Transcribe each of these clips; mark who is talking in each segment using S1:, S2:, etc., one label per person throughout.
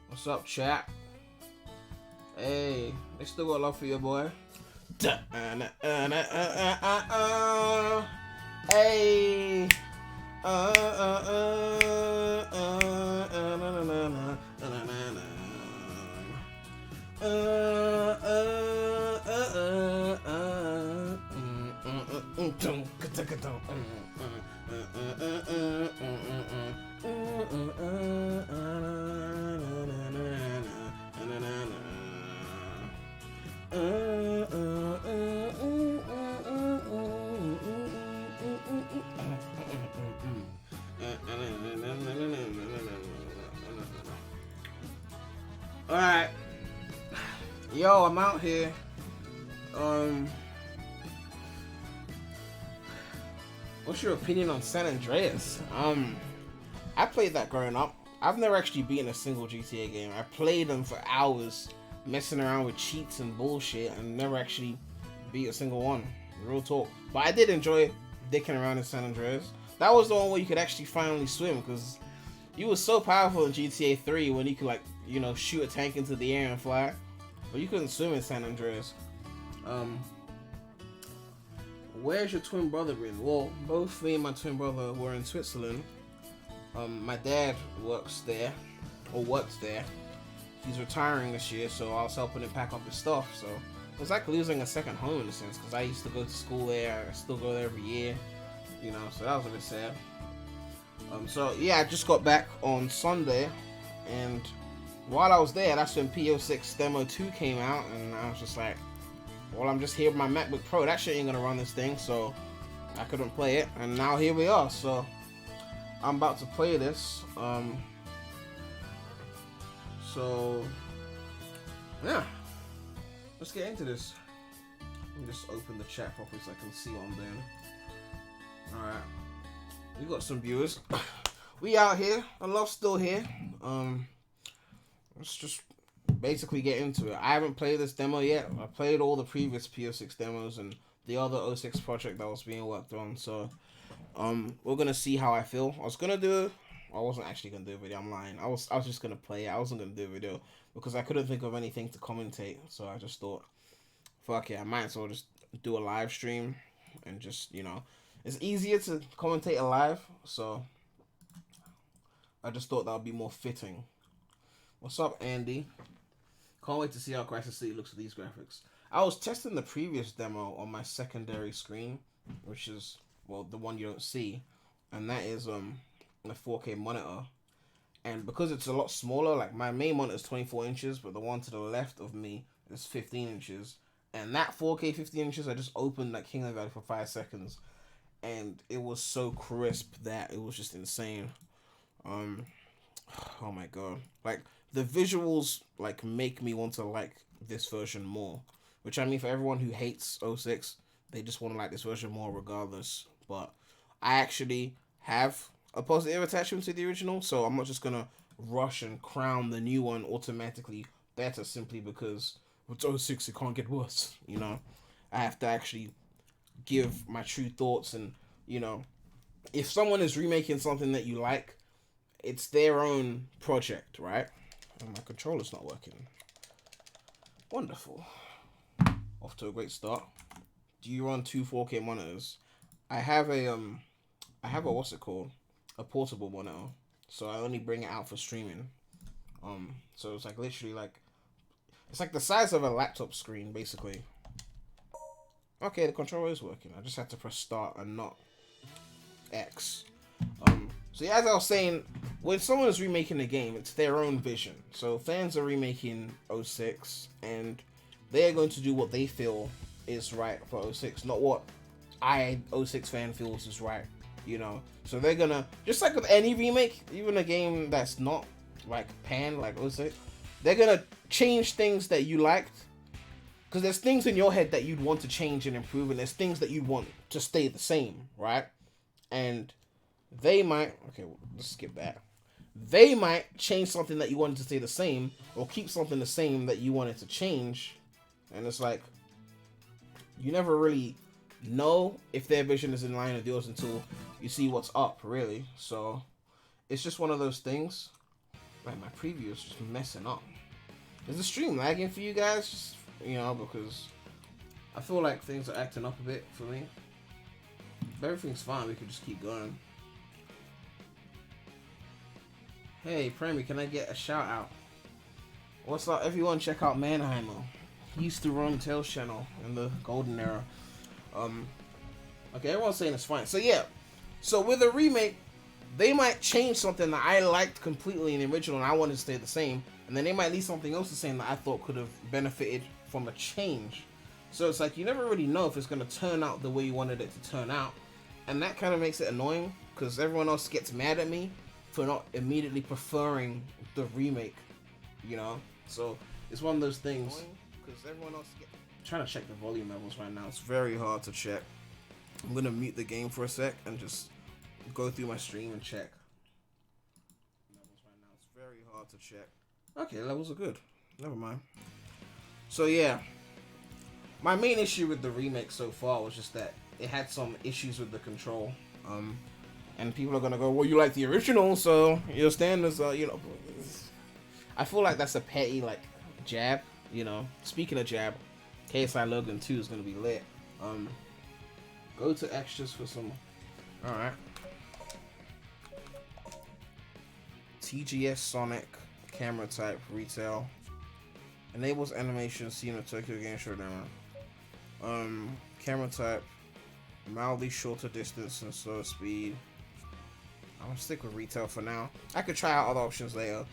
S1: What's up, chat? Hey, they still got love for your boy. Hey. Alright. Yo, I'm out here. What's your opinion on San Andreas? I played that growing up. I've never actually beaten a single GTA game. I played them for hours, messing around with cheats and bullshit, and never actually beat a single one. Real talk. But I did enjoy dicking around in San Andreas. That was the one where you could actually finally swim, because you were so powerful in GTA 3 when you could, like, you know, shoot a tank into the air and fly. But you couldn't swim in San Andreas. Where's your twin brother been? Well, both me and my twin brother were in Switzerland. My dad works there, or worked there. He's retiring this year, so I was helping him pack up his stuff. So it was like losing a second home in a sense, because I used to go to school there. I still go there every year, you know. So that was a bit sad. So yeah, I just got back on Sunday, and while I was there, that's when P-06 Demo 2 came out, and I was just like, well, I'm just here with my MacBook Pro. That shit ain't gonna run this thing, so I couldn't play it. And now here we are. So I'm about to play this. So yeah, let's get into this. Let me just open the chat properly so I can see what I'm doing. All right, we got some viewers. We out here. I love's still here. Let's just basically get into it. I haven't played this demo yet. I played all the previous P-06 demos and the other 06 project that was being worked on. So, we're gonna see how I feel. I wasn't actually gonna do a video. I'm lying. I was just gonna play it. I wasn't gonna do a video because I couldn't think of anything to commentate. So I just thought, fuck it, I might as well just do a live stream and just, you know, it's easier to commentate a live. So I just thought that would be more fitting. What's up, Andy? Can't wait to see how Crisis City looks with these graphics. I was testing the previous demo on my secondary screen, which is, well, the one you don't see, and that is a 4K monitor. And because it's a lot smaller, like my main monitor is 24 inches, but the one to the left of me is 15 inches. And that 4K 15 inches, I just opened like Kingdom Valley for 5 seconds, and it was so crisp that it was just insane. Oh my god, like the visuals like make me want to like this version more, which I mean for everyone who hates 06, they just want to like this version more regardless. But I actually have a positive attachment to the original, so I'm not just gonna rush and crown the new one automatically better simply because with 06 it can't get worse, you know. I have to actually give my true thoughts, and you know, if someone is remaking something that you like, it's their own project, right? And my controller's not working. Wonderful. Off to a great start. Do you run 2 4K monitors? I have a what's it called? A portable monitor. So I only bring it out for streaming. So it's like literally like, it's like the size of a laptop screen basically. Okay, the controller is working. I just had to press start and not X. So yeah, as I was saying, when someone is remaking a game, it's their own vision. So fans are remaking 06, and they're going to do what they feel is right for 06, not what 06 fan feels is right. You know, so they're gonna, just like with any remake, even a game that's not like pan like 06, they're gonna change things that you liked, because there's things in your head that you'd want to change and improve, and there's things that you'd want to stay the same, right? And they might, okay, let's skip that. They might change something that you wanted to stay the same, or keep something the same that you wanted to change. And it's like, you never really know if their vision is in line with yours until you see what's up, really. So it's just one of those things. Like, my preview is just messing up. Is the stream lagging for you guys? Just, you know, because I feel like things are acting up a bit for me. If everything's fine, we could just keep going. Hey, Premi, can I get a shout out? What's up, everyone? Check out Mannheimer. He used to run Tails channel in the golden era. Okay, everyone's saying it's fine. So yeah, so with a remake, they might change something that I liked completely in the original and I wanted to stay the same, and then they might leave something else the same that I thought could have benefited from a change. So it's like, you never really know if it's going to turn out the way you wanted it to turn out, and that kind of makes it annoying, because everyone else gets mad at me for not immediately preferring the remake, you know? So it's one of those things, because everyone else gets... I'm trying to check the volume levels right now. It's very hard to check. I'm going to mute the game for a sec and just go through my stream and check levels right now. It's very hard to check. Okay, levels are good. Never mind. So yeah, my main issue with the remake so far was just that it had some issues with the control. And people are gonna go, well, you like the original, so your standards are, you know. I feel like that's a petty, like, jab, you know. Speaking of jab, KSI Logan 2 is gonna be lit. Go to extras for some. Alright. TGS Sonic camera type retail. Enables animation seen in Tokyo Game Show demo. Camera type mildly shorter distance and slower speed. I'm gonna stick with retail for now. I could try out other options later.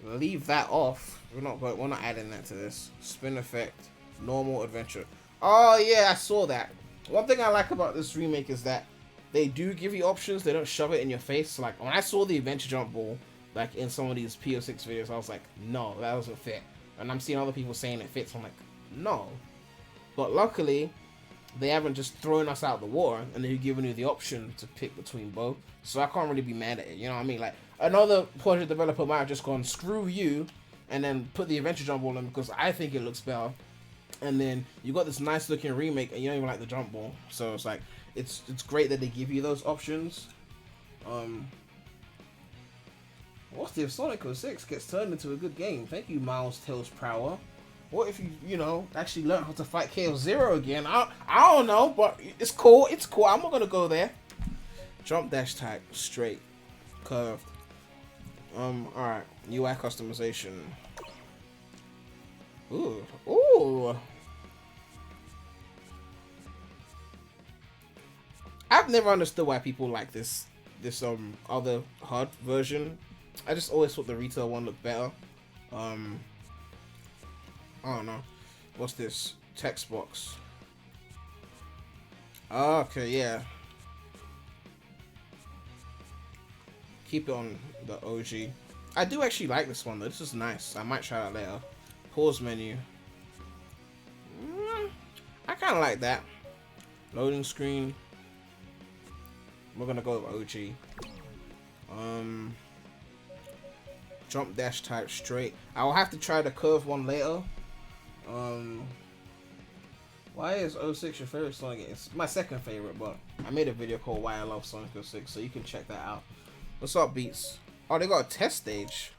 S1: Leave that off. We're not adding that to this. Spin effect, normal adventure. Oh yeah, I saw that. One thing I like about this remake is that they do give you options. They don't shove it in your face. Like, when I saw the adventure jump ball, like in some of these P-06 videos, I was like, no, that doesn't fit. And I'm seeing other people saying it fits. I'm like, no. But luckily, they haven't just thrown us out the water, and they've given you the option to pick between both. So I can't really be mad at it. You know what I mean? Like, another project developer might have just gone, screw you, and then put the adventure jump ball in because I think it looks better. And then you got this nice looking remake, and you don't even like the jump ball. So it's like, it's great that they give you those options. What if Sonic 06 gets turned into a good game? Thank you, Miles Tails Prower. What if you know, actually learn how to fight Chaos Zero again? I don't know, but it's cool. It's cool. I'm not gonna go there. Jump dash type, straight, curved. Alright. UI customization. Ooh. I've never understood why people like this other HUD version. I just always thought the retail one looked better. I don't know. What's this? Text box. Okay, yeah. Keep it on the OG. I do actually like this one though. This is nice. I might try that later. Pause menu. I kind of like that. Loading screen. We're gonna go with OG. Jump dash type straight. I'll have to try the curve one later. Why is 06 your favorite Sonic game? It's my second favorite, but I made a video called Why I Love Sonic 06, so you can check that out. What's up, Beats? Oh, they got a test stage.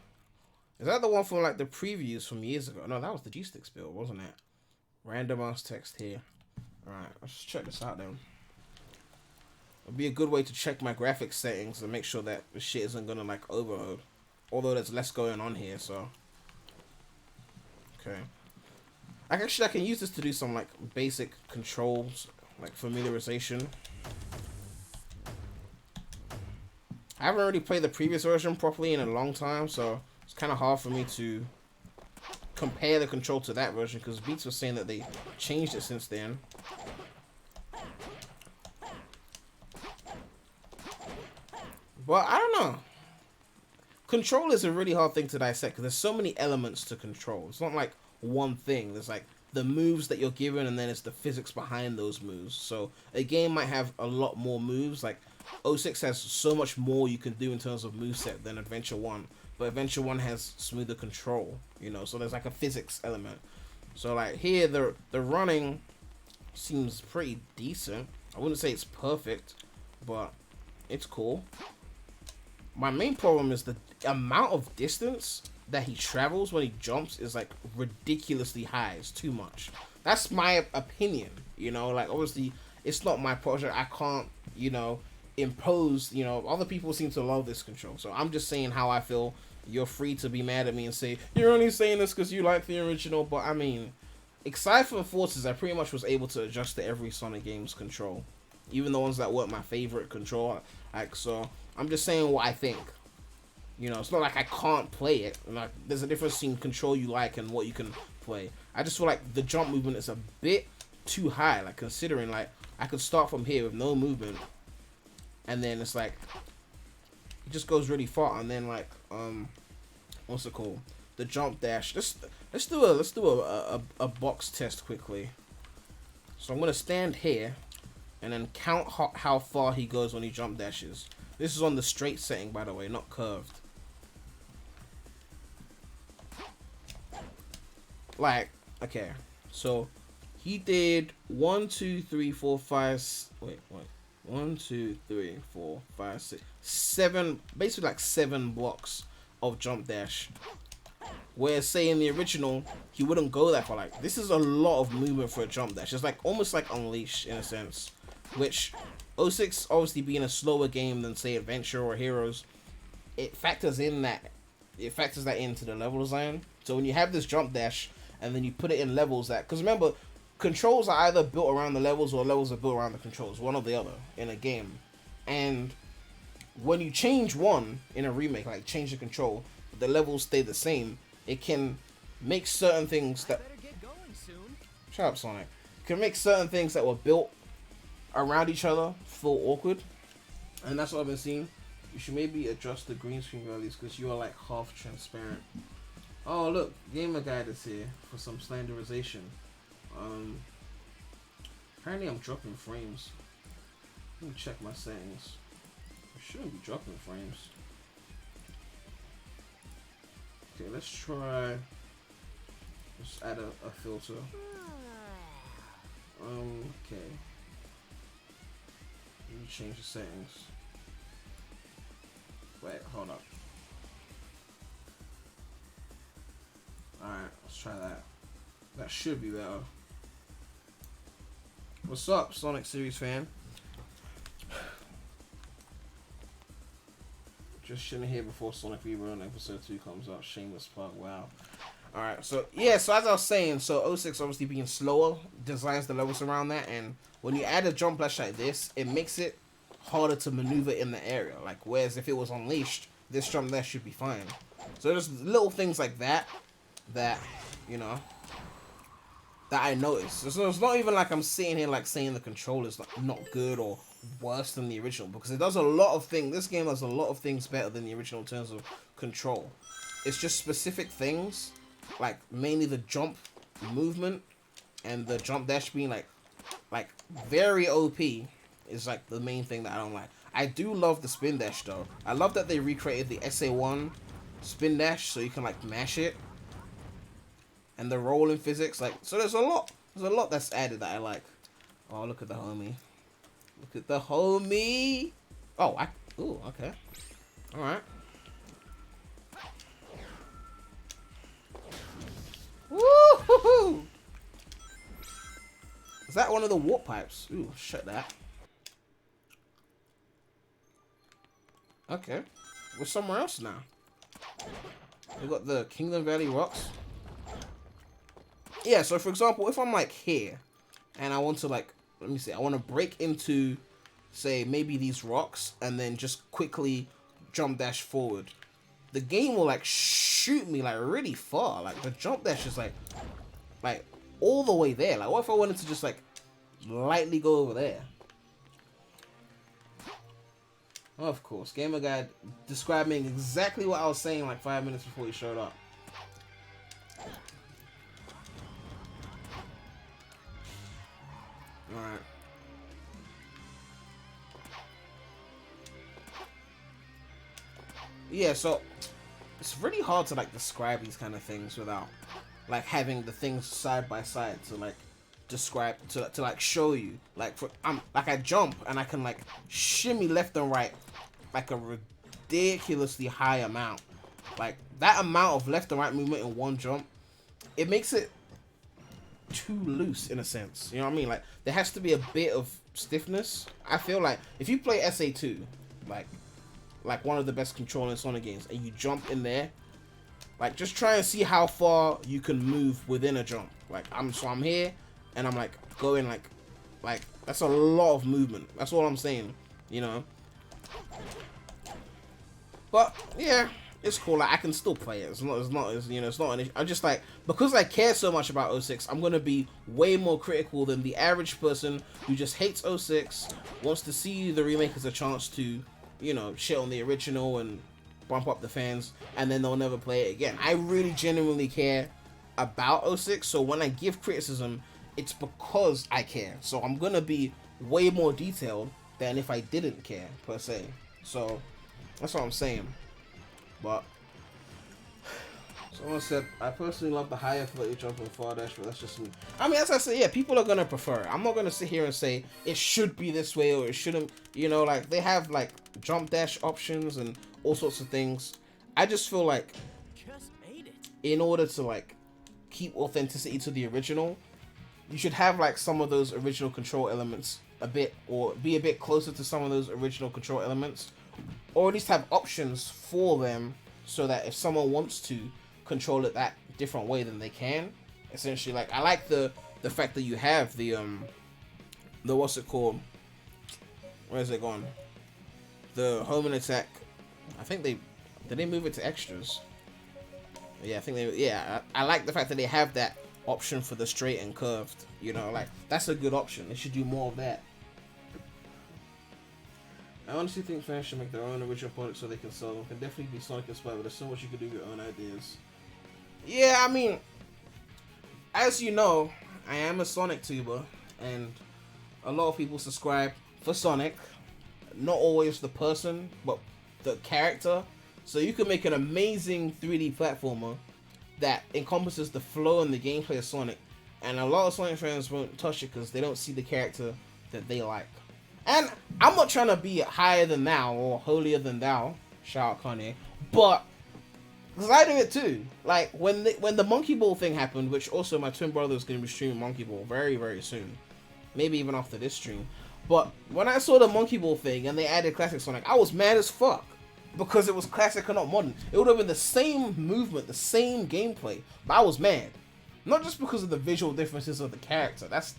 S1: Is that the one from like the previews from years ago? No, that was the G-Sticks build, wasn't it? Randomized text here. Alright, let's check this out then. It'll be a good way to check my graphics settings and make sure that the shit isn't gonna like overload. Although there's less going on here, so. Okay. Actually, I can use this to do some like basic controls, like familiarization. I haven't already played the previous version properly in a long time, so it's kind of hard for me to compare the control to that version, because Beats was saying that they changed it since then. But I don't know. Control is a really hard thing to dissect because there's so many elements to control. It's not like one thing. There's like the moves that you're given, and then it's the physics behind those moves. So a game might have a lot more moves. Like 06 has so much more you can do in terms of moveset than Adventure 1. But Adventure 1 has smoother control, you know, so there's like a physics element. So like here, the running seems pretty decent. I wouldn't say it's perfect, but it's cool. My main problem is the amount of distance that he travels when he jumps is like ridiculously high. It's too much. That's my opinion, you know, like obviously it's not my project. I can't, you know, impose, you know, other people seem to love this control. So I'm just saying how I feel. You're free to be mad at me and say, you're only saying this because you like the original, but I mean, aside from Forces, I pretty much was able to adjust to every Sonic game's control. Even the ones that weren't my favorite control. Like, so I'm just saying what I think. You know, it's not like I can't play it. Like, there's a difference between control you like and what you can play. I just feel like the jump movement is a bit too high. Like, considering, like, I could start from here with no movement, and then it's like, it just goes really far. And then, like, what's it called? The jump dash. Let's do a box test quickly. So I'm gonna stand here, and then count how far he goes when he jump dashes. This is on the straight setting, by the way, not curved. Like, okay, so he did 1, 2, 3, 4, 5. Wait. 1, 2, 3, 4, 5, 6, 7. Basically, like 7 blocks of jump dash. Where, say, in the original, he wouldn't go that far. Like, this is a lot of movement for a jump dash. It's like almost like Unleashed in a sense, which 06 obviously being a slower game than say Adventure or Heroes, it factors that into the level design. So when you have this jump dash and then you put it in levels that, because remember, controls are either built around the levels or levels are built around the controls, one or the other in a game. And when you change one in a remake, like change the control, the levels stay the same, it can make certain things that, shut up Sonic, it can make certain things that were built around each other feel awkward. And that's what I've been seeing. You should maybe adjust the green screen values because you are like half transparent. Oh look, Gamer Guide is here for some slanderization. Apparently I'm dropping frames. Let me check my settings. I shouldn't be dropping frames. Okay, let's try. Let's add a filter. Okay. Let me change the settings. Wait, hold up. Alright, let's try that. That should be better. What's up, Sonic series fan? Just shouldn't hear before Sonic Rerun episode 2 comes out. Shameless plug, wow. Alright, so yeah, so as I was saying, so 06 obviously being slower, designs the levels around that, and when you add a jump dash like this, it makes it harder to maneuver in the area. Like, whereas if it was Unleashed, this jump dash should be fine. So there's little things like that, you know, that I noticed. So it's not even like I'm sitting here like saying the controller's not good or worse than the original, because it does a lot of things. This game does a lot of things better than the original in terms of control. It's just specific things, like mainly the jump movement and the jump dash being like very OP is like the main thing that I don't like. I do love the spin dash though. I love that they recreated the SA1 spin dash so you can like mash it, and the rolling physics, like, so there's a lot that's added that I like. Oh, look at the homie. Look at the homie. Oh, ooh, okay. All right. Woo-hoo-hoo! Is that one of the warp pipes? Ooh, shut that. Okay. We're somewhere else now. We've got the Kingdom Valley rocks. Yeah, so for example, if I'm like here and I want to like, let me see, I want to break into, say, maybe these rocks and then just quickly jump dash forward. The game will like shoot me like really far. Like the jump dash is like all the way there. Like what if I wanted to just like lightly go over there? Of course, Gamer Guide describing exactly what I was saying like 5 minutes before he showed up. Alright. Yeah, so it's really hard to like describe these kind of things without like having the things side by side to like describe to like show you. Like for I jump and I can like shimmy left and right like a ridiculously high amount. Like that amount of left and right movement in one jump, it makes it too loose in a sense. You know what I mean? Like there has to be a bit of stiffness. I feel like if you play SA2, like one of the best controlling Sonic games, and you jump in there, like just try and see how far you can move within a jump. Like I'm here and I'm like going like that's a lot of movement. That's all I'm saying, you know. But yeah, it's cool. Like I can still play it. It's not you know, it's not an issue. I'm just like, because I care so much about 06, I'm gonna be way more critical than the average person who just hates 06, wants to see the remake as a chance to, you know, shit on the original and bump up the fans, and then they'll never play it again. I really genuinely care about 06, so when I give criticism, it's because I care. So I'm gonna be way more detailed than if I didn't care, per se. So that's what I'm saying. But someone said, I personally love the high athletic jump and far dash, but that's just me. I mean, as I said, yeah, people are gonna prefer it. I'm not gonna sit here and say it should be this way or it shouldn't. You know, like they have like jump dash options and all sorts of things. I just feel like in order to like keep authenticity to the original, you should have like some of those original control elements a bit, or be a bit closer to some of those original control elements, or at least have options for them so that if someone wants to control it that different way, then they can. Essentially, like I like the fact that you have the what's it called? Where is it gone? The home and attack. I think did they move it to extras? Yeah, I think they. Yeah, I like the fact that they have that option for the straight and curved. You know, like that's a good option. They should do more of that. I honestly think fans should make their own original products so they can sell them. Can definitely be Sonic inspired, but there's so much you can do with your own ideas. Yeah, I mean, as you know, I am a Sonic tuber, and a lot of people subscribe for Sonic. Not always the person, but the character. So you can make an amazing 3D platformer that encompasses the flow and the gameplay of Sonic, and a lot of Sonic fans won't touch it because they don't see the character that they like. And I'm not trying to be higher than thou or holier than thou, shout out Kanye, but because I do it too. Like when the Monkey Ball thing happened, which also my twin brother is going to be streaming Monkey Ball very, very soon, maybe even after this stream. But when I saw the Monkey Ball thing and they added Classic Sonic, I was mad as fuck because it was classic and not modern. It would have been the same movement, the same gameplay, but I was mad. Not just because of the visual differences of the character. That's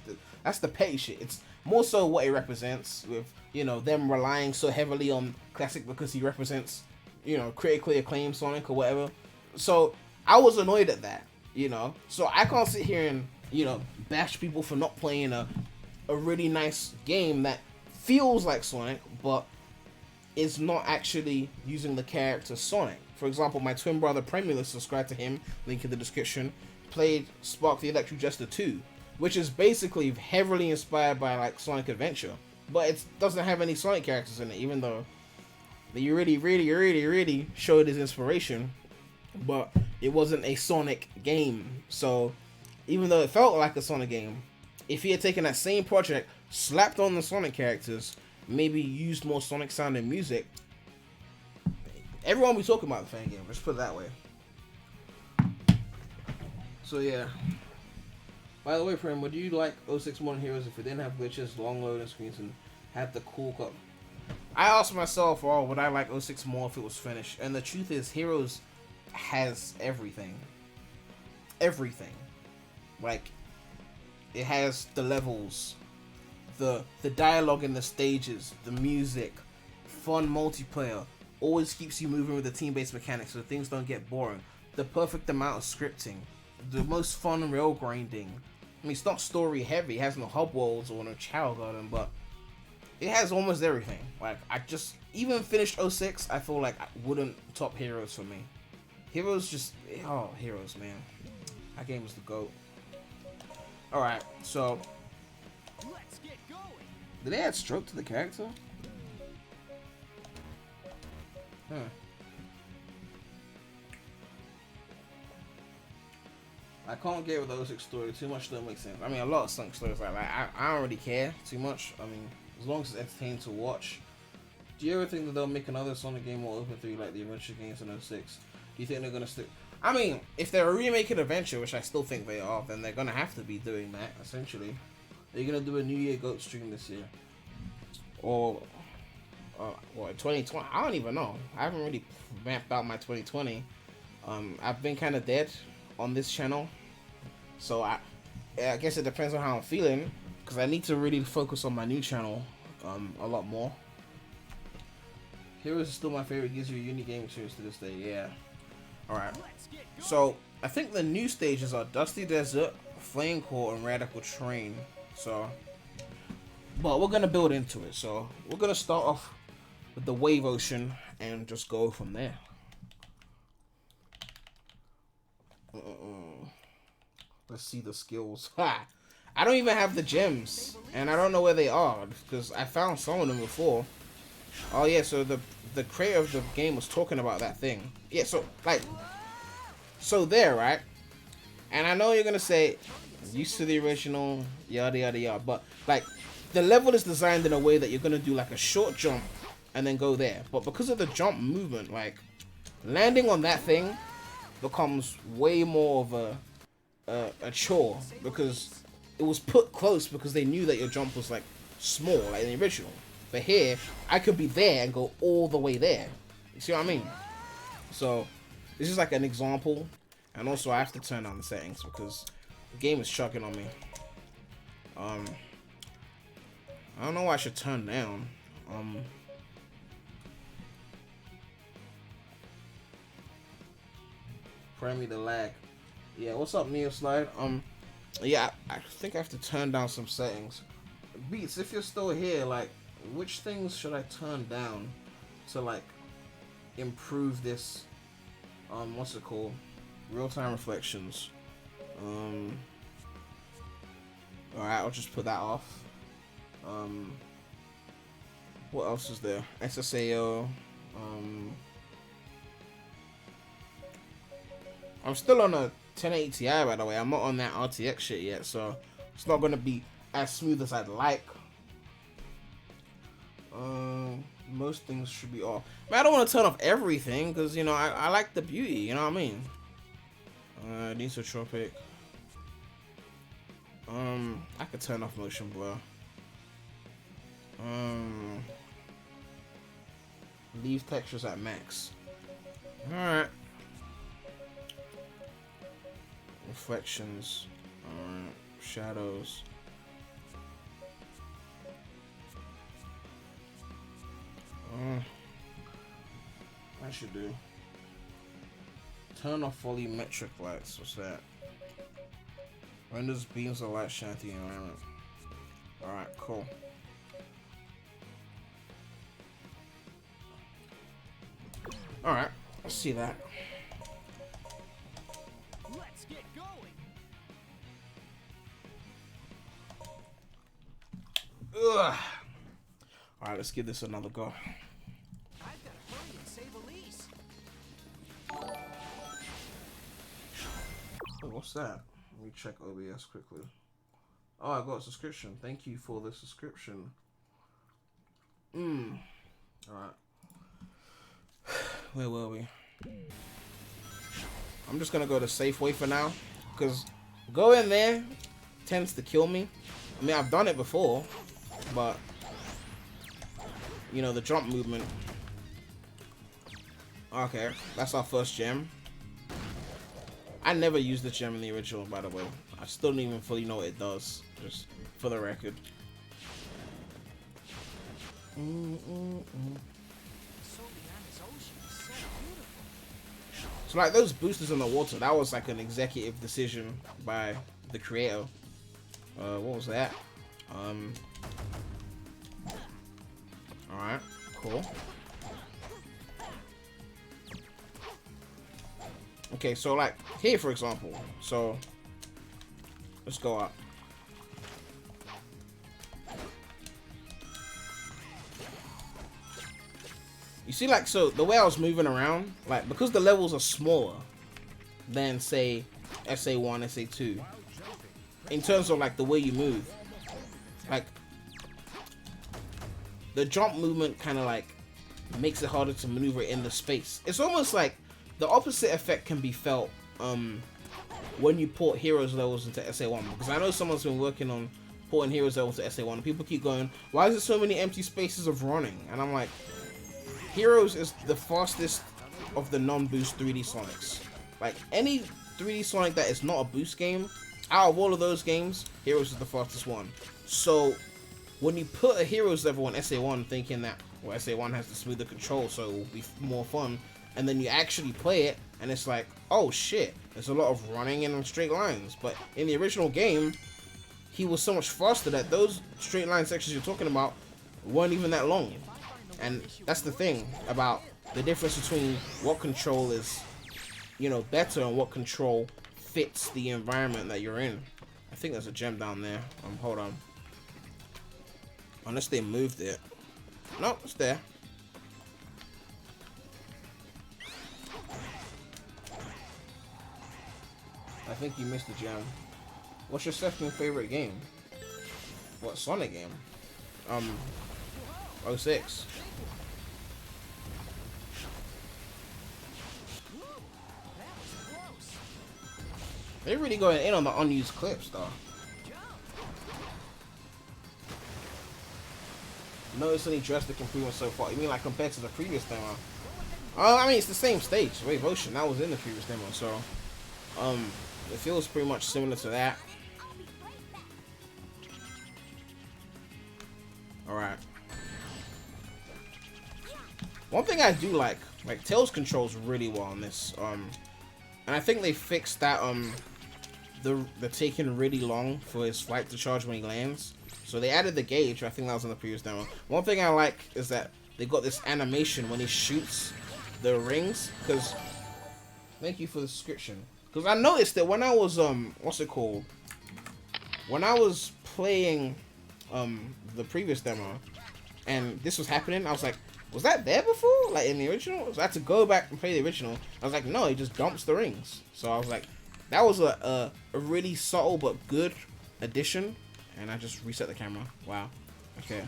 S1: the petty shit. It's more so what it represents, with, you know, them relying so heavily on Classic because he represents, you know, critically acclaimed Sonic or whatever. So I was annoyed at that, you know. So I can't sit here and, you know, bash people for not playing a really nice game that feels like Sonic, but is not actually using the character Sonic. For example, my twin brother Premydaremy, subscribe to him, link in the description, played Spark the Electric Jester 2, which is basically heavily inspired by like Sonic Adventure, but it doesn't have any Sonic characters in it, even though they really showed his inspiration, but it wasn't a Sonic game. So even though it felt like a Sonic game, if he had taken that same project, slapped on the Sonic characters, maybe used more Sonic sounding music, everyone will be talking about the fan game, let's put it that way. So yeah. By the way, friend, would you like 06 Modern Heroes if it didn't have glitches, long loading screens, and had the cool cup? I asked myself, oh, would I like 06 more if it was finished? And the truth is, Heroes has everything. Everything. Like, it has the levels, the dialogue in the stages, the music, fun multiplayer, always keeps you moving with the team-based mechanics so things don't get boring. The perfect amount of scripting, the most fun rail grinding. I mean, it's not story heavy, it has no hub worlds or no Chow Garden, but it has almost everything. Like, I just, even finished 06, I feel like I wouldn't top Heroes for me. Heroes just, oh, Heroes, man. That game is the GOAT. Alright, so, did they add stroke to the character? Huh. I can't get with the 06 story. Too much don't make sense. I mean, a lot of Sonic stories like that. I don't really care too much. I mean, as long as it's entertaining to watch. Do you ever think that they'll make another Sonic game more open through like the adventure games in 06? Do you think they're gonna stick? I mean, if they're remaking Adventure, which I still think they are, then they're gonna have to be doing that essentially. They're gonna do a New Year GOAT stream this year, or what, 2020? I don't even know. I haven't really mapped out my 2020. I've been kind of dead on this channel, so I guess it depends on how I'm feeling, because I need to really focus on my new channel a lot more. Heroes is still my favorite. Gives you a unique game experience to this day. Yeah. Alright. So I think the new stages are Dusty Desert, Flame Court, and Radical Train. So, but we're gonna build into it. So we're gonna start off with the Wave Ocean and just go from there. Let's see the skills. Ha! I don't even have the gems, and I don't know where they are because I found some of them before. Oh yeah, so the creator of the game was talking about that thing. Yeah, so like, so there, right? And I know you're gonna say, used to the original, yada yada yada, but like, the level is designed in a way that you're gonna do like a short jump and then go there. But because of the jump movement, like, landing on that thing becomes way more of a chore, because it was put close because they knew that your jump was like small, like in the original. But here, I could be there and go all the way there. You see what I mean? So, this is like an example. And also, I have to turn down the settings because the game is chugging on me. I don't know what I should turn down. Premi the lag. Yeah, what's up, Neo Slide? Yeah, I think I have to turn down some settings. Beats, if you're still here, like, which things should I turn down to like improve this? What's it called? Real-time reflections. Alright, I'll just put that off. What else is there? SSAO. I'm still on a 1080 Ti, by the way. I'm not on that RTX shit yet, so it's not gonna be as smooth as I'd like. Most things should be off. I mean, I don't want to turn off everything because, you know, I like the beauty, you know what I mean? Nisotropic. I could turn off motion blur. Leave textures at max. Alright. Reflections. Alright. Shadows. I should do. Turn off volumetric lights. What's that? Renders beams of light shine through the environment. Alright, cool. Alright, let's see that.
S2: Let's get going.
S1: Ugh. Alright, let's give this another go.
S2: I've got to hurry and save Elise.
S1: Oh, what's that? Let me check OBS quickly. Oh, I got a subscription. Thank you for the subscription. Alright. Where were we? I'm just gonna go to Safeway for now, because go in there tends to kill me. I mean, I've done it before, but you know, the jump movement. Okay, that's our first gem. I never used the gem in the original, by the way. I still don't even fully know what it does, just for the record.
S2: So beyond this ocean is so beautiful.
S1: So like those boosters in the water, that was like an executive decision by the creator. What was that? Alright, cool. Okay, so like here for example, so let's go up. You see, like, so the way I was moving around, like, because the levels are smaller than, say, SA1, SA2, in terms of, like, the way you move, like, the jump movement kind of, like, makes it harder to maneuver in the space. It's almost like the opposite effect can be felt when you port Heroes levels into SA1, because I know someone's been working on porting Heroes levels to SA1, and people keep going, why is there so many empty spaces of running? And I'm like, Heroes is the fastest of the non-boost 3D Sonics. Like, any 3D Sonic that is not a boost game, out of all of those games, Heroes is the fastest one. So, when you put a Heroes level on SA1 thinking that, well, SA1 has the smoother control, so it will be more fun, and then you actually play it, and it's like, oh shit, there's a lot of running in straight lines. But in the original game, he was so much faster that those straight line sections you're talking about weren't even that long. And that's the thing about the difference between what control is, you know, better and what control fits the environment that you're in. I think there's a gem down there. Hold on. Unless they moved it. No, it's there. I think you missed the gem. What's your second favorite game? What Sonic game? 06. They're really going in on the unused clips, though. Notice any drastic improvement so far? You mean like compared to the previous demo? I mean, it's the same stage. Wave Ocean, that was in the previous demo, so it feels pretty much similar to that. Alright. One thing I do like Tails controls really well on this, and I think they fixed that, the taking really long for his flight to charge when he lands. So they added the gauge. I think that was in the previous demo. One thing I like is that they got this animation when he shoots the rings. Because, thank you for the description. Because I noticed that when I was, what's it called? When I was playing, the previous demo, and this was happening, I was like, was that there before? Like in the original? So I had to go back and play the original. I was like, no, he just dumps the rings. So I was like, that was a really subtle but good addition. And I just reset the camera. Wow. Okay.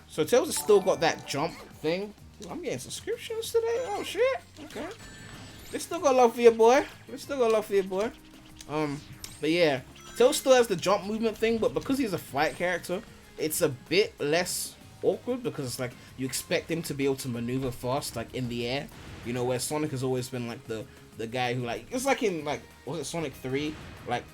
S1: So Tails has still got that jump thing. Ooh, I'm getting subscriptions today. Oh shit. Okay. They still got love for your boy. They still got love for your boy. But yeah, Tails still has the jump movement thing, but because he's a flight character, it's a bit less awkward because it's like you expect him to be able to maneuver fast, like in the air. You know, where Sonic has always been like the guy who, like, it's like in, like, was it Sonic 3? Like,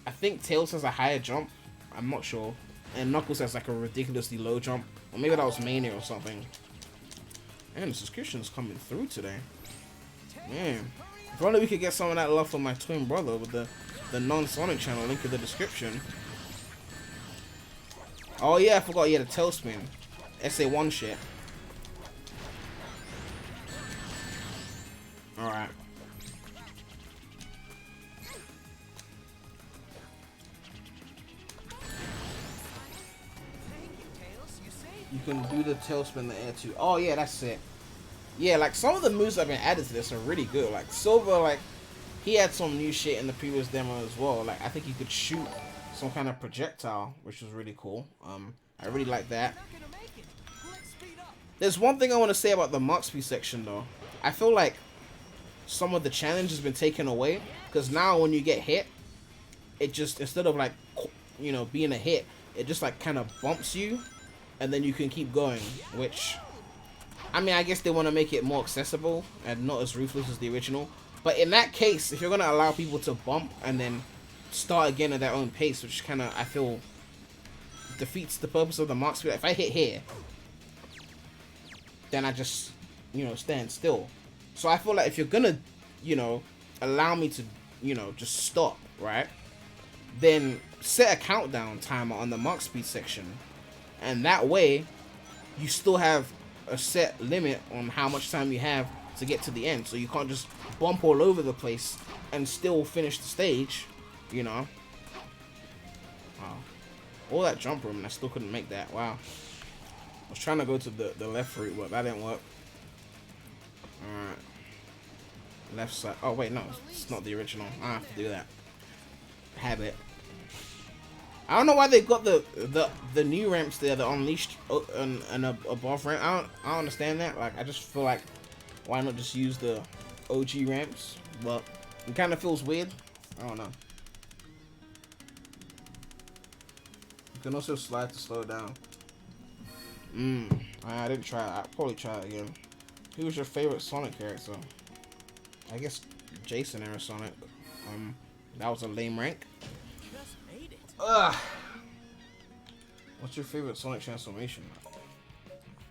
S1: I think Tails has a higher jump. I'm not sure. And Knuckles has like a ridiculously low jump. Or maybe that was Mania or something. And the subscription's coming through today. Man. If only we could get some of that love from my twin brother with the non-Sonic channel, link in the description. Oh yeah, I forgot, yeah, the Tailspin. SA1 shit. Alright. You can do the Tailspin in the air too. Oh yeah, that's it. Yeah, like some of the moves that have been added to this are really good. Like Silver, like he had some new shit in the previous demo as well. Like I think you could shoot some kind of projectile, which was really cool. I really like that. There's one thing I want to say about the Mach Speed section though. I feel like some of the challenge has been taken away because now when you get hit, it just, instead of like, you know, being a hit, it just like kind of bumps you and then you can keep going, which I mean, I guess they want to make it more accessible and not as ruthless as the original. But in that case, if you're going to allow people to bump and then start again at their own pace, which kind of, I feel, defeats the purpose of the mark speed. If I hit here, then I just, you know, stand still. So I feel like if you're going to, you know, allow me to, you know, just stop, right? Then set a countdown timer on the mark speed section. And that way, you still have a set limit on how much time you have to get to the end, so you can't just bump all over the place and still finish the stage, you know. Wow, all that jump room and I still couldn't make that. Wow, I was trying to go to the left route, but that didn't work. All right, left side. Oh wait, no, it's not the original. I have to do that. Habit. I don't know why they got the new ramps there, the unleashed and above ramp. I don't understand that. Like, I just feel like, why not just use the OG ramps? But it kind of feels weird. I don't know. You can also slide to slow down. I didn't try it. I'll probably try it again. Who was your favorite Sonic character? I guess Jason era Sonic. That was a lame rank. Ugh. What's your favorite Sonic transformation?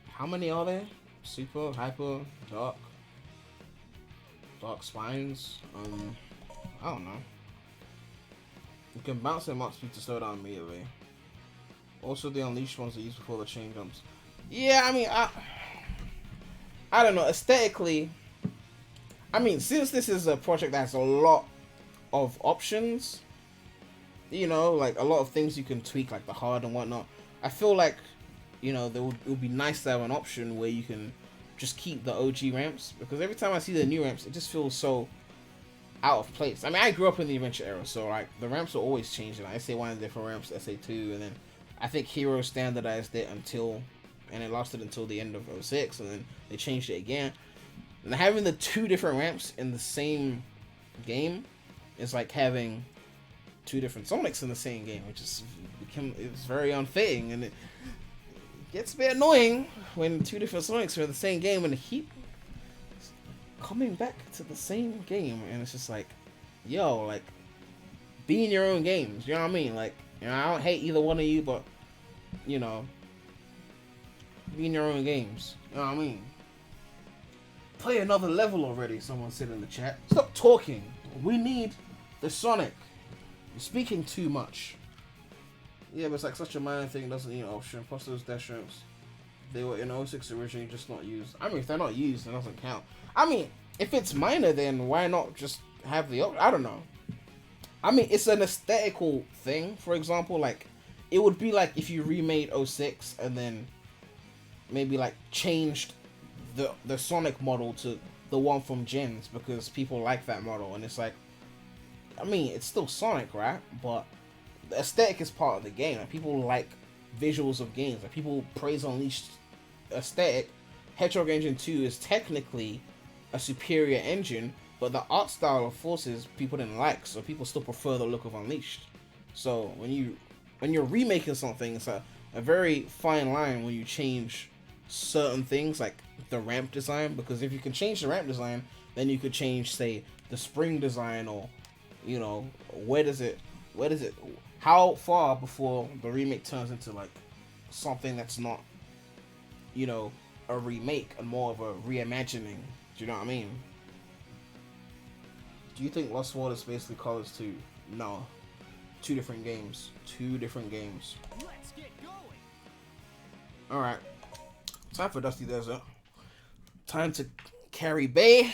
S1: How many are there? Super, hyper, dark spines. I don't know. You can bounce and mark speed to slow down immediately. Also, the unleashed ones are used before the chain jumps. Yeah, I mean, I don't know. Aesthetically, I mean, since this is a project that has a lot of options, you know, like a lot of things you can tweak, like the hard and whatnot. I feel like, you know, it would be nice to have an option where you can just keep the OG ramps, because every time I see the new ramps, it just feels so out of place. I mean, I grew up in the adventure era, so like the ramps are always changing. Like, SA1 had different ramps, SA2, and then I think Hero standardized it and it lasted until the end of 06, and then they changed it again. And having the two different ramps in the same game is like having two different Sonics in the same game, which is it's very unfitting, and it gets a bit annoying when two different Sonics are in the same game and they keep coming back to the same game, and it's just like, yo, like, be in your own games, you know what I mean? Like, you know, I don't hate either one of you, but, you know, be in your own games, you know what I mean? Play another level already, someone said in the chat. Stop talking. We need the Sonic. You're speaking too much. Yeah, but it's like such a minor thing, doesn't need an option. Plus those dash ramps, they were in 06 originally, just not used. I mean, if they're not used, it doesn't count. I mean, if it's minor, then why not just have the option? I don't know. I mean, it's an aesthetical thing, for example. Like, it would be like if you remade 06 and then maybe like changed the Sonic model to the one from Gens because people like that model, and it's like, I mean, it's still Sonic, right? But the aesthetic is part of the game. Like, people like visuals of games. Like, people praise Unleashed aesthetic. Hedgehog Engine 2 is technically a superior engine, but the art style of Forces people didn't like, so people still prefer the look of Unleashed. So when you're remaking something, it's a very fine line when you change certain things like the ramp design, because if you can change the ramp design, then you could change, say, the spring design, or, you know, how far before the remake turns into like something that's not, you know, a remake and more of a reimagining. Do you know what I mean? Do you think Lost World is basically Colors 2? No. Two different games.
S2: Let's get going.
S1: Alright. Time for Dusty Desert. Time to carry Bay.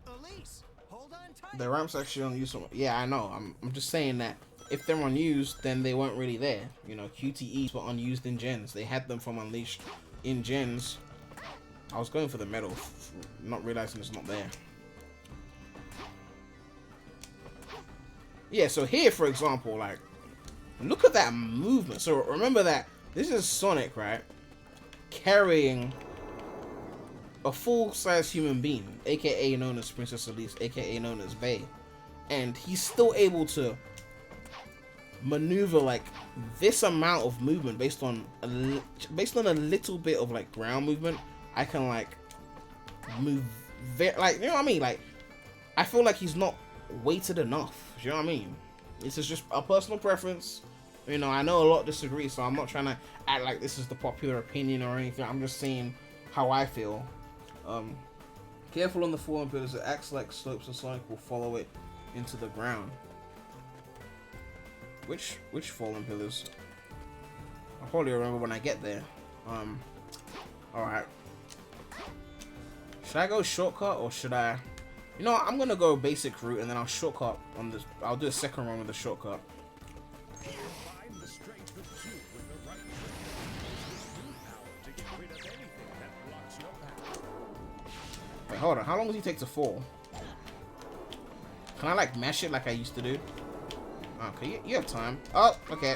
S2: Elise, hold on tight.
S1: The ramps actually unused. Yeah, I know. I'm just saying that if they're unused, then they weren't really there. You know, QTEs were unused in Gens. They had them from Unleashed in Gens. I was going for the medal, not realizing it's not there. Yeah, so here, for example, like, look at that movement. So remember that this is Sonic, right? Carrying a full-size human being, aka known as Princess Elise, aka known as Bay. And he's still able to maneuver like this amount of movement based on a little bit of like ground movement. I can like move like, you know what I mean? Like, I feel like he's not weighted enough. You know what I mean? This is just a personal preference. You know, I know a lot disagree, so I'm not trying to act like this is the popular opinion or anything. I'm just saying how I feel. Careful on the fallen pillars. It acts like slopes of Sonic will follow it into the ground. Which fallen pillars? I'll probably remember when I get there. Alright. Should I go shortcut or should I... You know what? I'm gonna go basic route and then I'll shortcut on this. I'll do a second run with the shortcut. Wait, hold on. How long does he take to fall? Can I like mash it like I used to do? Okay, you have time. Oh, okay.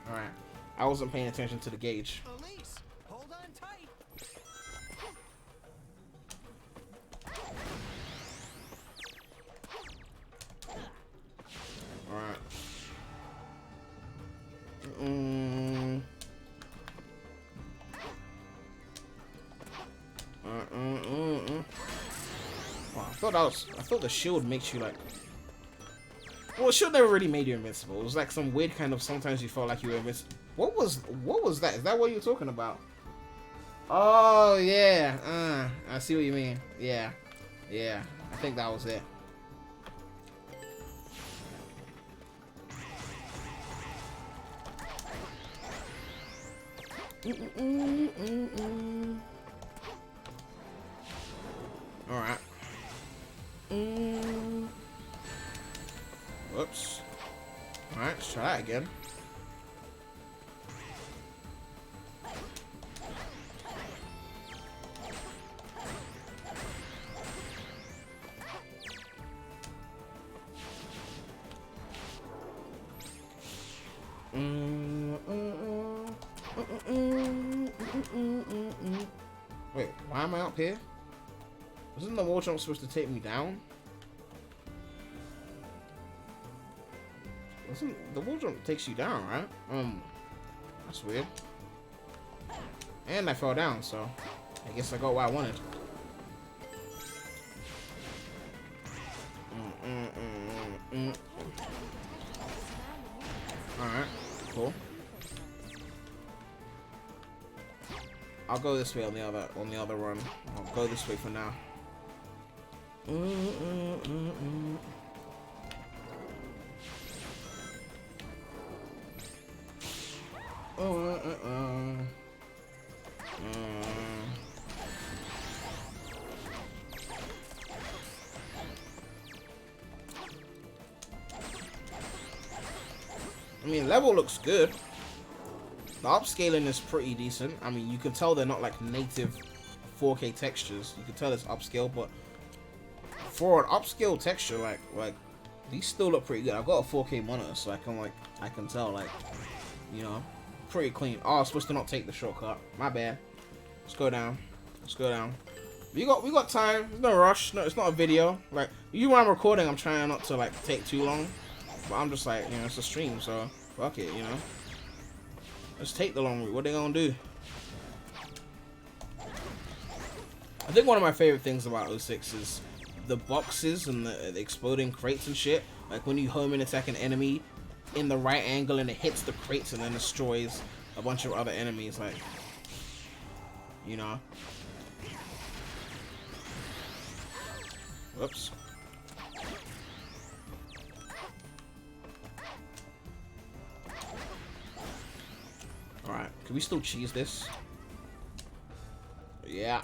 S1: Alright. I wasn't paying attention to the gauge.
S2: Elise, hold on tight.
S1: Alright. Oh, I thought the shield makes you like... Well, the shield never really made you invincible. It was like some weird kind of, sometimes you felt like you were invincible. What was that? Is that what you're talking about? Oh, yeah. I see what you mean. Yeah. Yeah. I think that was it. Alright. Whoops. Alright, let's try that again. Wait, why am I up here? Wasn't the wall jump supposed to take me down? The wall jump takes you down, right? That's weird. And I fell down, so I guess I got what I wanted. Alright, cool. I'll go this way on the other run. I'll go this way for now. I mean, level looks good. The upscaling is pretty decent. I mean, you can tell they're not like native 4K textures. You can tell it's upscale, but for an upscale texture, like these still look pretty good. I've got a 4K monitor, so I can tell, like, you know, pretty clean. Oh, I was supposed to not take the shortcut. My bad. Let's go down. Let's go down. We got time. There's no rush. No, it's not a video. Like, usually when I'm recording, I'm trying not to like take too long. But I'm just like, you know, it's a stream, so fuck it, you know. Let's take the long route. What they gonna do? I think one of my favorite things about 06 is the boxes and the exploding crates and shit. Like when you home and attack an enemy in the right angle and it hits the crates and then destroys a bunch of other enemies, like, you know. Whoops. Alright, can we still cheese this? Yeah.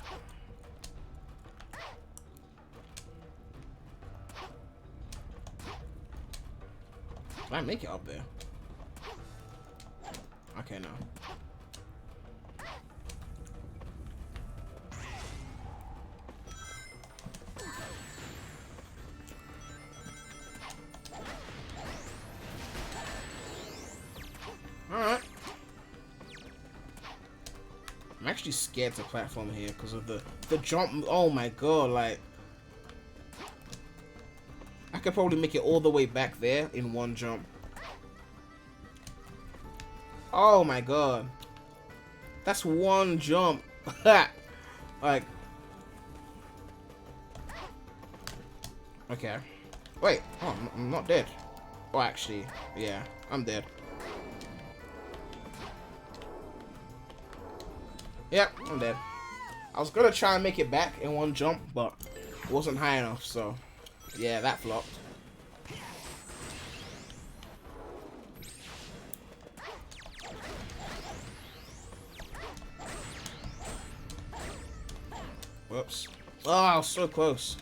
S1: Can I make it up there? Okay, no. Alright. I'm actually scared to platform here because of the jump. Oh my god, like, I could probably make it all the way back there in one jump. Oh my god. That's one jump. Like. Okay. Wait. Oh, I'm not dead. Oh, actually, yeah, I'm dead. Yep, I'm dead. I was gonna try and make it back in one jump, but it wasn't high enough, so yeah, that flopped. Whoops. Oh, I was so close.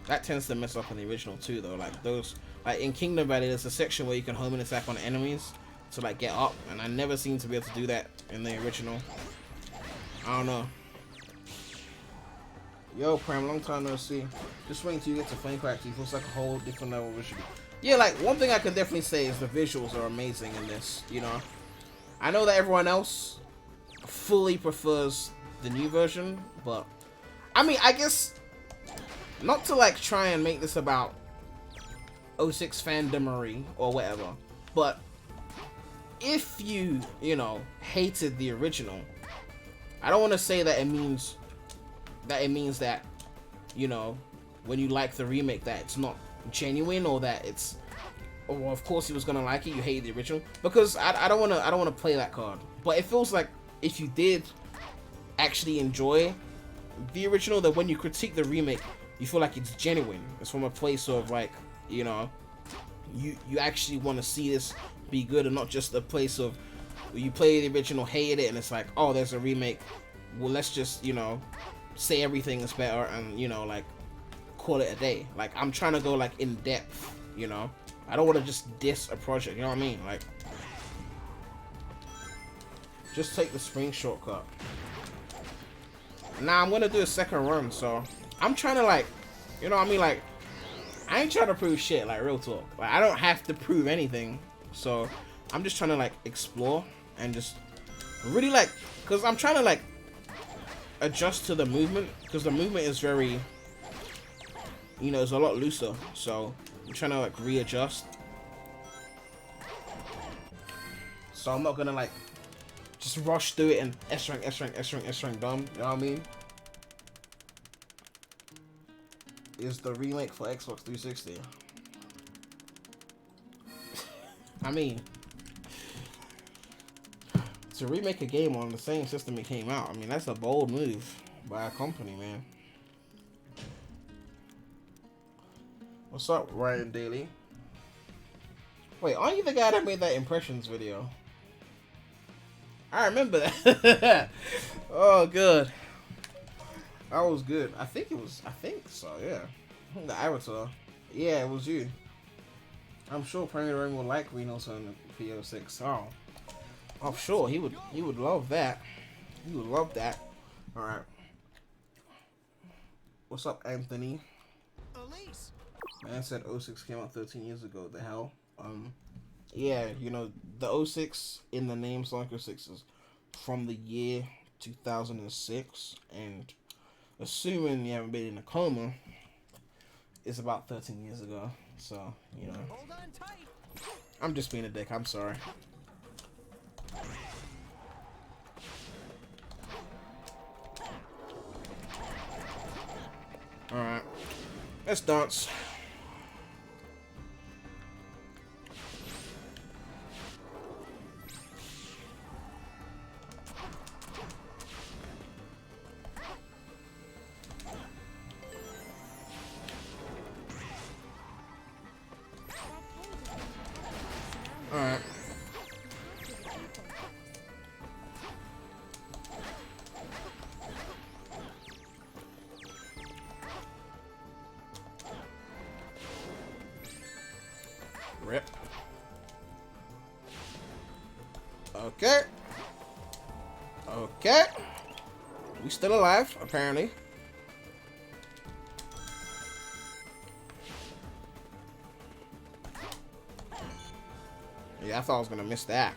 S1: That tends to mess up in the original too, though. Like those, like in Kingdom Valley, there's a section where you can home and attack on enemies to like get up, and I never seem to be able to do that in the original. I don't know. Yo, Prem, long time no see. Just waiting till you get to Franco. Actually, feels like a whole different level visually. Yeah, like one thing I can definitely say is the visuals are amazing in this. You know, I know that everyone else fully prefers the new version, but I mean, I guess not to like try and make this about 06 fandomery or whatever, but if you know, hated the original, I don't want to say that it means that, you know, when you like the remake that it's not genuine, or that it's, oh, of course he was gonna like it, you hate the original, because I don't want to play that card. But it feels like if you did actually enjoy the original, that when you critique the remake, you feel like it's genuine. It's from a place of like, you know, you actually want to see this be good, and not just a place of where you play the original, hated it, and it's like, oh, there's a remake, well, let's just, you know, say everything is better and, you know, like call it a day. Like I'm trying to go like in depth, you know. I don't want to just diss a project, you know what I mean? Like, just take the spring shortcut. Now I'm gonna do a second run, so I'm trying to, like, you know what I mean? Like, I ain't trying to prove shit, like, real talk. Like, I don't have to prove anything, so I'm just trying to like explore and just really like, because I'm trying to like adjust to the movement, because the movement is very, you know, it's a lot looser, so I'm trying to like readjust. So I'm not gonna like just rush through it and S rank, S rank, S rank, S rank dumb, you know what I mean? Is the remake for Xbox 360. I mean, to remake a game on the same system it came out, I mean, that's a bold move by a company, man. What's up, Ryan Daly? Wait, aren't you the guy that made that impressions video? I remember that. Oh, good. That was good. I think so, yeah. The avatar. Yeah, it was you. I'm sure premydaremy will like Reno's on the P-06. Oh. I'm sure he would love that. He would love that. Alright. What's up, Anthony?
S2: Elise.
S1: Man said 06 came out 13 years ago. The hell? Yeah, you know, the 06 in the name Sonic 06 is from the year 2006, and assuming you haven't been in a coma, it's about 13 years ago. So, you know,
S2: Hold on tight.
S1: I'm just being a dick. I'm sorry. Alright, let's dance. Alright. Rip. Okay. Okay. We still alive, apparently. Yeah, I thought I was gonna miss that.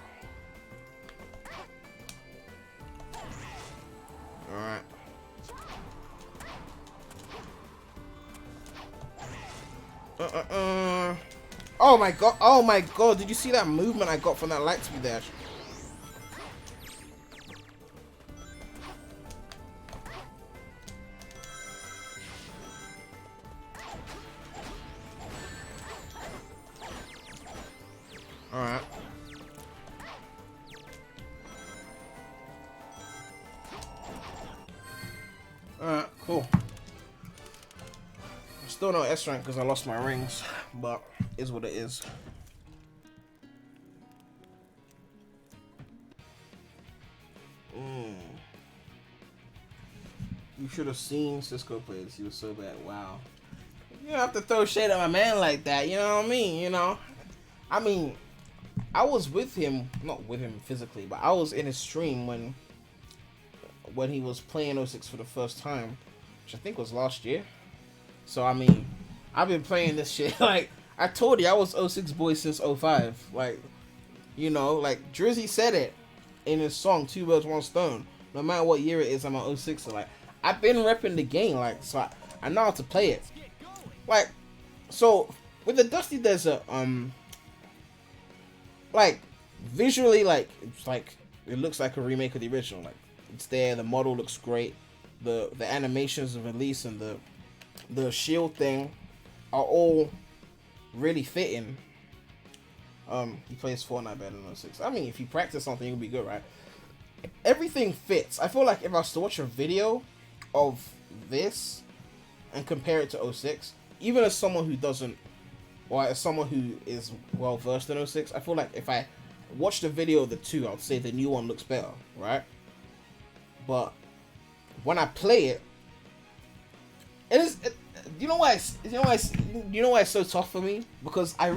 S1: Alright. Oh my god, did you see that movement I got from that light speed dash? Alright. Alright, cool. Still no S rank because I lost my rings, but is what it is. You should have seen Cisco play this. He was so bad. Wow. You don't have to throw shade at my man like that. You know what I mean? You know? I mean, I was with him, not with him physically, but I was in his stream when he was playing 06 for the first time, which I think was last year. So, I mean, I've been playing this shit. Like, I told you, I was 06 boy since 05. Like, you know, like, Drizzy said it in his song, Two Birds, One Stone. No matter what year it is, I'm an 06. So, like, I've been repping the game, like, so I know how to play it. Like, so, with the Dusty Desert, like, visually, like, it's like, it looks like a remake of the original. Like, it's there, the model looks great. The animations of release and the shield thing are all really fitting. He plays Fortnite better than 06. I mean, if you practice something, you'll be good, right? Everything fits. I feel like if I was to watch a video of this and compare it to 06, even as someone who doesn't, or as someone who is well versed in 06, I feel like if I watched a video of the two, I would say the new one looks better, right? But when I play it, you know why it's so tough for me? Because I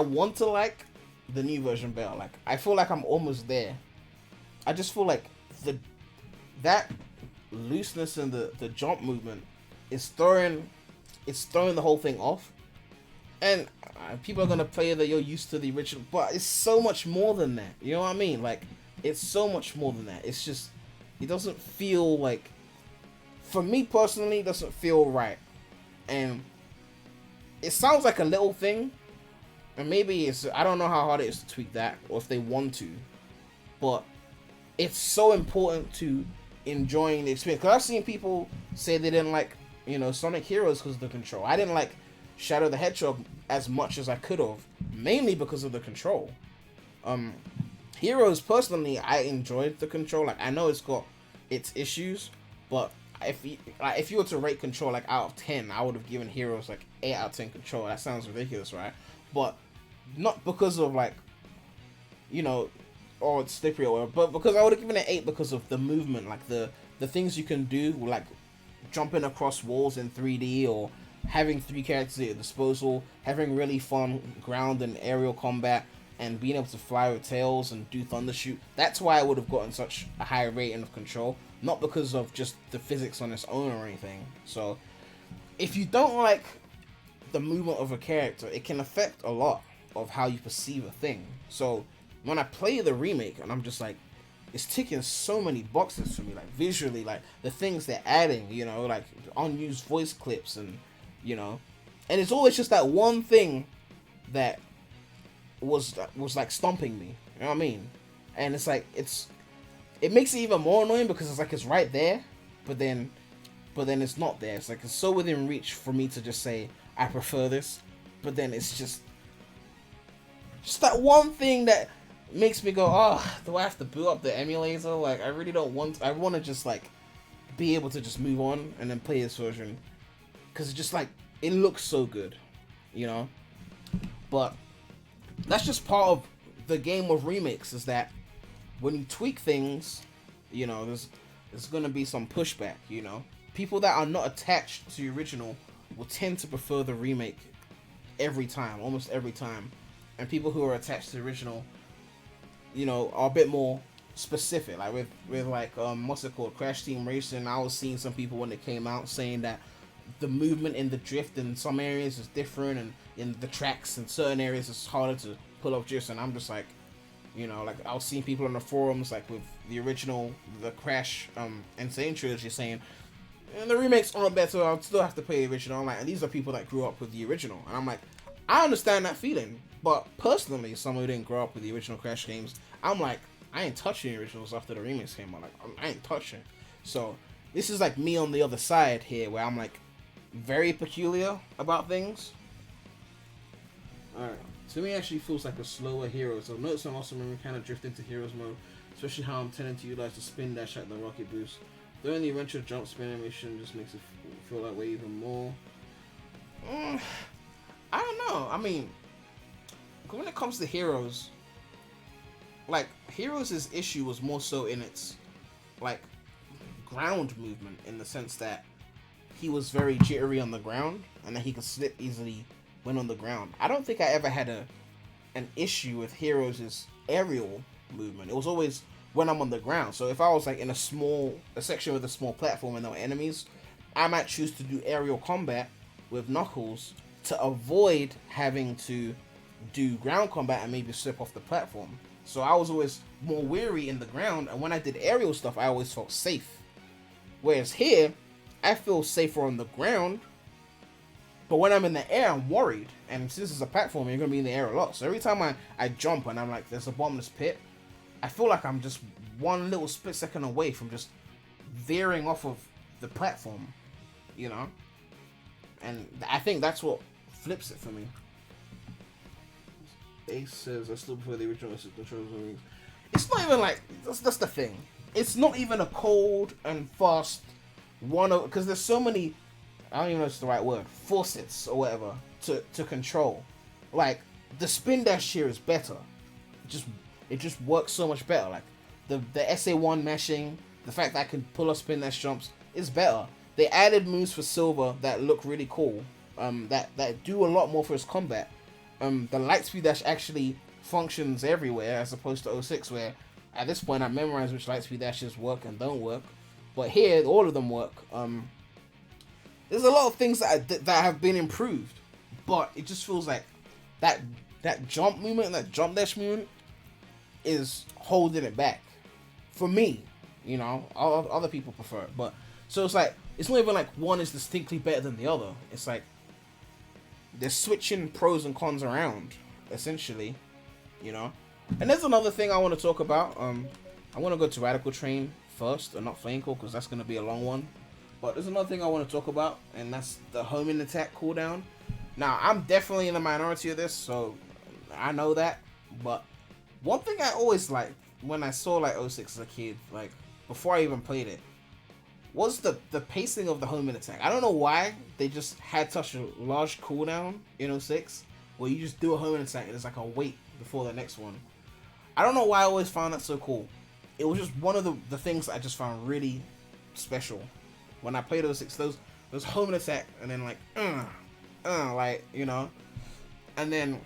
S1: want to like the new version better. Like, I feel like I'm almost there. I just feel like that looseness in the jump movement is throwing the whole thing off. And people are gonna play that you're used to the original, but it's so much more than that. You know what I mean? Like, it's so much more than that. It's just, it doesn't feel like, for me personally, it doesn't feel right. And it sounds like a little thing, and maybe I don't know how hard it is to tweak that, or if they want to, but it's so important to enjoying the experience. Because I've seen people say they didn't like, you know, Sonic Heroes because of the control. I didn't like Shadow the Hedgehog as much as I could have, mainly because of the control. Heroes, personally, I enjoyed the control. Like, I know it's got its issues, but if you were to rate control like out of 10, I would have given Heroes like 8 out of 10 control. That sounds ridiculous, right? But not because of, like, you know, or it's slippery or whatever, but because I would have given it 8 because of the movement, like the things you can do, like jumping across walls in 3D, or having 3 characters at your disposal, having really fun ground and aerial combat, and being able to fly with tails and do thunder shoot. That's why I would have gotten such a high rating of control, not because of just the physics on its own or anything. So if you don't like the movement of a character, it can affect a lot of how you perceive a thing. So when I play the remake, and I'm just like, it's ticking so many boxes for me, like visually, like the things they're adding, you know, like unused voice clips, and you know, and it's always just that one thing that was like stomping me, you know what I mean? And it's like, it makes it even more annoying because it's like it's right there, but then it's not there. It's like it's so within reach for me to just say I prefer this, but then it's just that one thing that makes me go, oh, do I have to boot up the emulator? Like, I really don't want I want to just like be able to just move on and then play this version, because it's just like, it looks so good, you know? But that's just part of the game of remakes, is that when you tweak things, you know, there's gonna be some pushback, you know? People that are not attached to the original will tend to prefer the remake every time, almost every time. And people who are attached to the original, you know, are a bit more specific. Like with like, what's it called? Crash Team Racing, I was seeing some people when it came out saying that the movement in the drift in some areas is different, and in the tracks in certain areas it's harder to pull off drifts. And I'm just like, you know, like I was seeing people on the forums, like with the original, the Crash Insane trilogy, saying, and the remakes aren't better, I'll still have to play the original. I'm like, and these are people that grew up with the original. And I'm like, I understand that feeling, but personally, someone who didn't grow up with the original Crash games, I'm like, I ain't touching the originals after the remakes came out. Like, I ain't touching. So this is like me on the other side here, where I'm like very peculiar about things. Alright, To me, it actually feels like a slower hero. So notice I'm also kind of drift into heroes mode, especially how I'm tending to utilize the spin dash at the rocket boost. The only eventual jump spin animation just makes it feel that way even more. I don't know. I mean, when it comes to heroes, like Heroes' issue was more so in its like ground movement, in the sense that he was very jittery on the ground and that he could slip easily when on the ground. I don't think I ever had an issue with Heroes' aerial movement. It was always when I'm on the ground. So if I was like in a section with a small platform and no enemies, I might choose to do aerial combat with Knuckles to avoid having to do ground combat and maybe slip off the platform. So I was always more weary in the ground, and when I did aerial stuff, I always felt safe. Whereas here, I feel safer on the ground, but when I'm in the air, I'm worried. And since it's a platform, you're going to be in the air a lot. So every time I jump and I'm like, there's a bottomless pit, I feel like I'm just one little split second away from just veering off of the platform, you know? And I think that's what flips it for me. Ace says, I still prefer the original controls. It's not even like, that's the thing. It's not even a cold and fast one, because there's so many, I don't even know if it's the right word, forces or whatever to control. Like, the spin dash here is better. It just works so much better. Like, the SA1 meshing, the fact that I can pull off spin dash jumps is better. They added moves for Silver that look really cool, that do a lot more for its combat. The light speed dash actually functions everywhere, as opposed to 06, where at this point I memorize which light speed dashes work and don't work. But here, all of them work. There's a lot of things that have been improved, but it just feels like that jump movement, that jump dash movement, is holding it back for me. You know, other people prefer it, but so it's like it's not even like one is distinctly better than the other. It's like they're switching pros and cons around, essentially, you know. And there's another thing I want to talk about. I want to go to Radical Train first, and not Franco, because that's going to be a long one. But there's another thing I want to talk about, and that's the homing attack cooldown. Now, I'm definitely in the minority of this, so I know that. But one thing I always liked when I saw like 06 as a kid, like before I even played it, was the pacing of the homing attack. I don't know why they just had such a large cooldown in 06, where you just do a homing attack and it's like a wait before the next one. I don't know why I always found that so cool. It was just one of the things I just found really special when I played 06. Those homing attack and then like like, you know, and then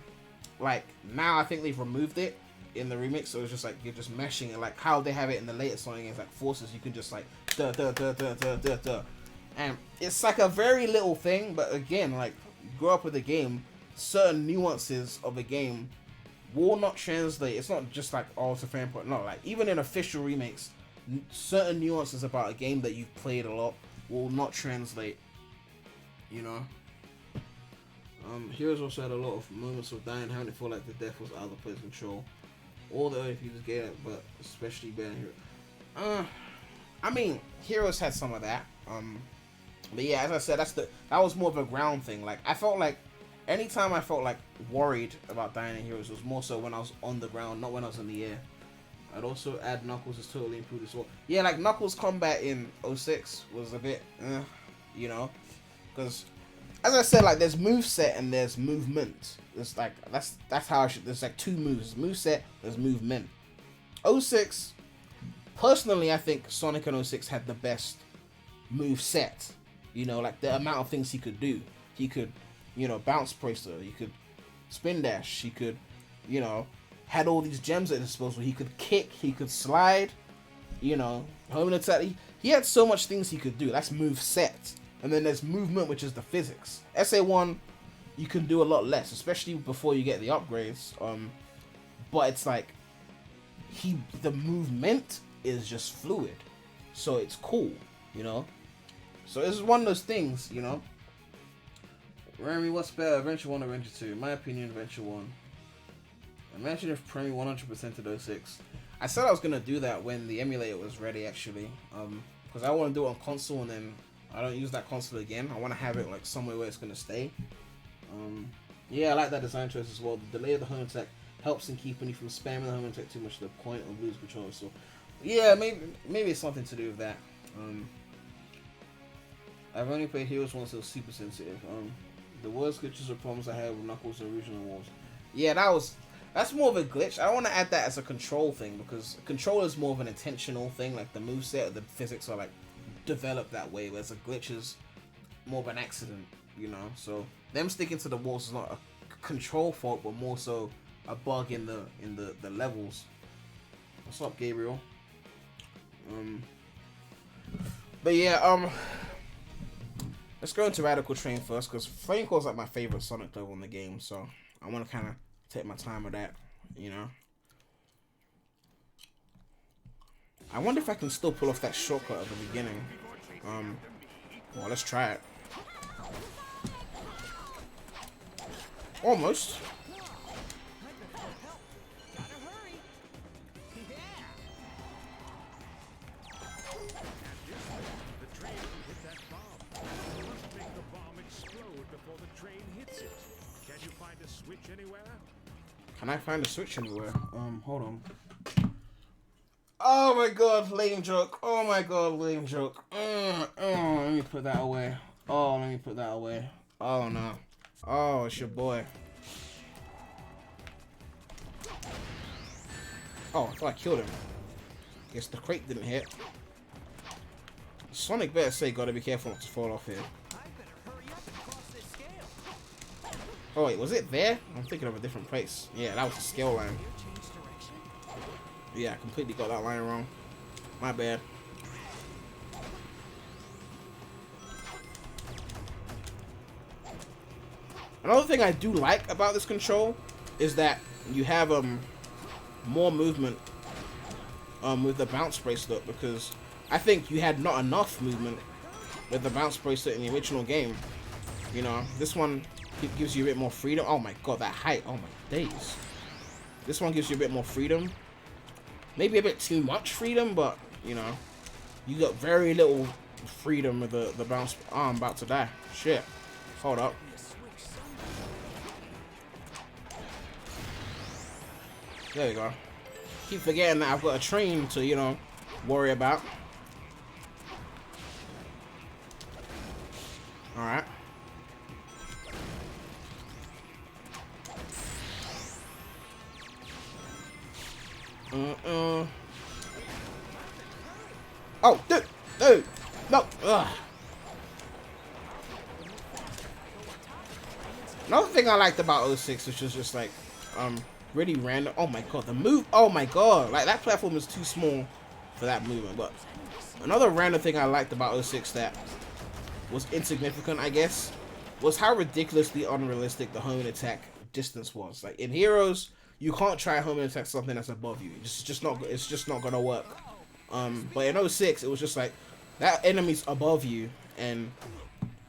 S1: like now I think they've removed it in the remix, so it's just like you're just meshing it, like how they have it in the later Sonic games, like forces. You can just like and it's like a very little thing, but again, like you grow up with the game, certain nuances of the game will not translate. It's not just like, oh, it's a fan point. No, like even in official remakes, certain nuances about a game that you've played a lot will not translate, you know. Heroes also had a lot of moments of dying, having it feel like the death was out of the player's control. All the other users get it, but especially better Hero. I mean, Heroes had some of that. But yeah, as I said, that was more of a ground thing. Like I felt like anytime I felt like worried about dying in Heroes, it was more so when I was on the ground, not when I was in the air. I'd also add Knuckles has totally improved as well. Yeah, like Knuckles combat in 06 was a bit, you know, because as I said, like there's moveset and there's movement. It's like that's how I should. There's like two moves: moveset, there's movement. 06, personally, I think Sonic and 06 had the best moveset. You know, like the amount of things he could do. He could, you know, bounce bracer. He could spin dash. He could, you know, had all these gems at his disposal. He could kick. He could slide. You know, homing attack. He had so much things he could do. That's moveset. And then there's movement, which is the physics. SA1, you can do a lot less, especially before you get the upgrades. But it's like the movement is just fluid, so it's cool, you know. So this is one of those things, you know. Remy, what's better, Adventure 1 or Adventure 2? In my opinion, Adventure 1. Imagine if Premi 100% of 06. I said I was gonna do that when the emulator was ready, actually, because I want to do it on console and then I don't use that console again. I want to have it like somewhere where it's gonna stay. Yeah, I like that design choice as well. The delay of the home attack helps in keeping you from spamming the home attack too much to the point of losing control. So, yeah, maybe it's something to do with that. I've only played Heroes once, it was super sensitive. The worst glitches or problems I had with Knuckles and Regional Wars. Yeah, that's more of a glitch. I don't want to add that as a control thing because control is more of an intentional thing. Like the moveset, the physics are like developed that way, whereas a glitch is more of an accident, you know. So them sticking to the walls is not a control fault, but more so a bug in the levels. What's up, Gabriel? But yeah, let's go into Radical Train first because Franco is like my favorite Sonic level in the game, so I want to kind of take my time with that, you know. I wonder if I can still pull off that shortcut at the beginning. Well, let's try it. Almost. Can I find a switch anywhere? Hold on. Oh my god, lame joke. Oh my god, lame joke. Let me put that away. Oh, let me put that away. Oh no. Oh, it's your boy. Oh, I thought I killed him. Guess the crate didn't hit. Sonic better say gotta be careful not to fall off here. Oh wait, was it there? I'm thinking of a different place. Yeah, that was a scale line. Yeah, I completely got that line wrong. My bad. Another thing I do like about this control is that you have more movement with the bounce bracelet, because I think you had not enough movement with the bounce bracelet in the original game. You know, this one it gives you a bit more freedom. Oh my god, that height. Oh my days. This one gives you a bit more freedom. Maybe a bit too much freedom, but, you know, you got very little freedom with the bounce. Oh, I'm about to die. Shit. Hold up. There you go. Keep forgetting that I've got a train to, you know, worry about. Alright. Oh, dude, no. Ugh. Another thing I liked about 06, which was just like, really random. Oh my god, the move. Oh my god, like that platform is too small for that movement. But another random thing I liked about 06 that was insignificant, I guess, was how ridiculously unrealistic the home and attack distance was. Like in Heroes, you can't try home and attack something that's above you. It's just not gonna work. But in 06, it was just like that enemy's above you, and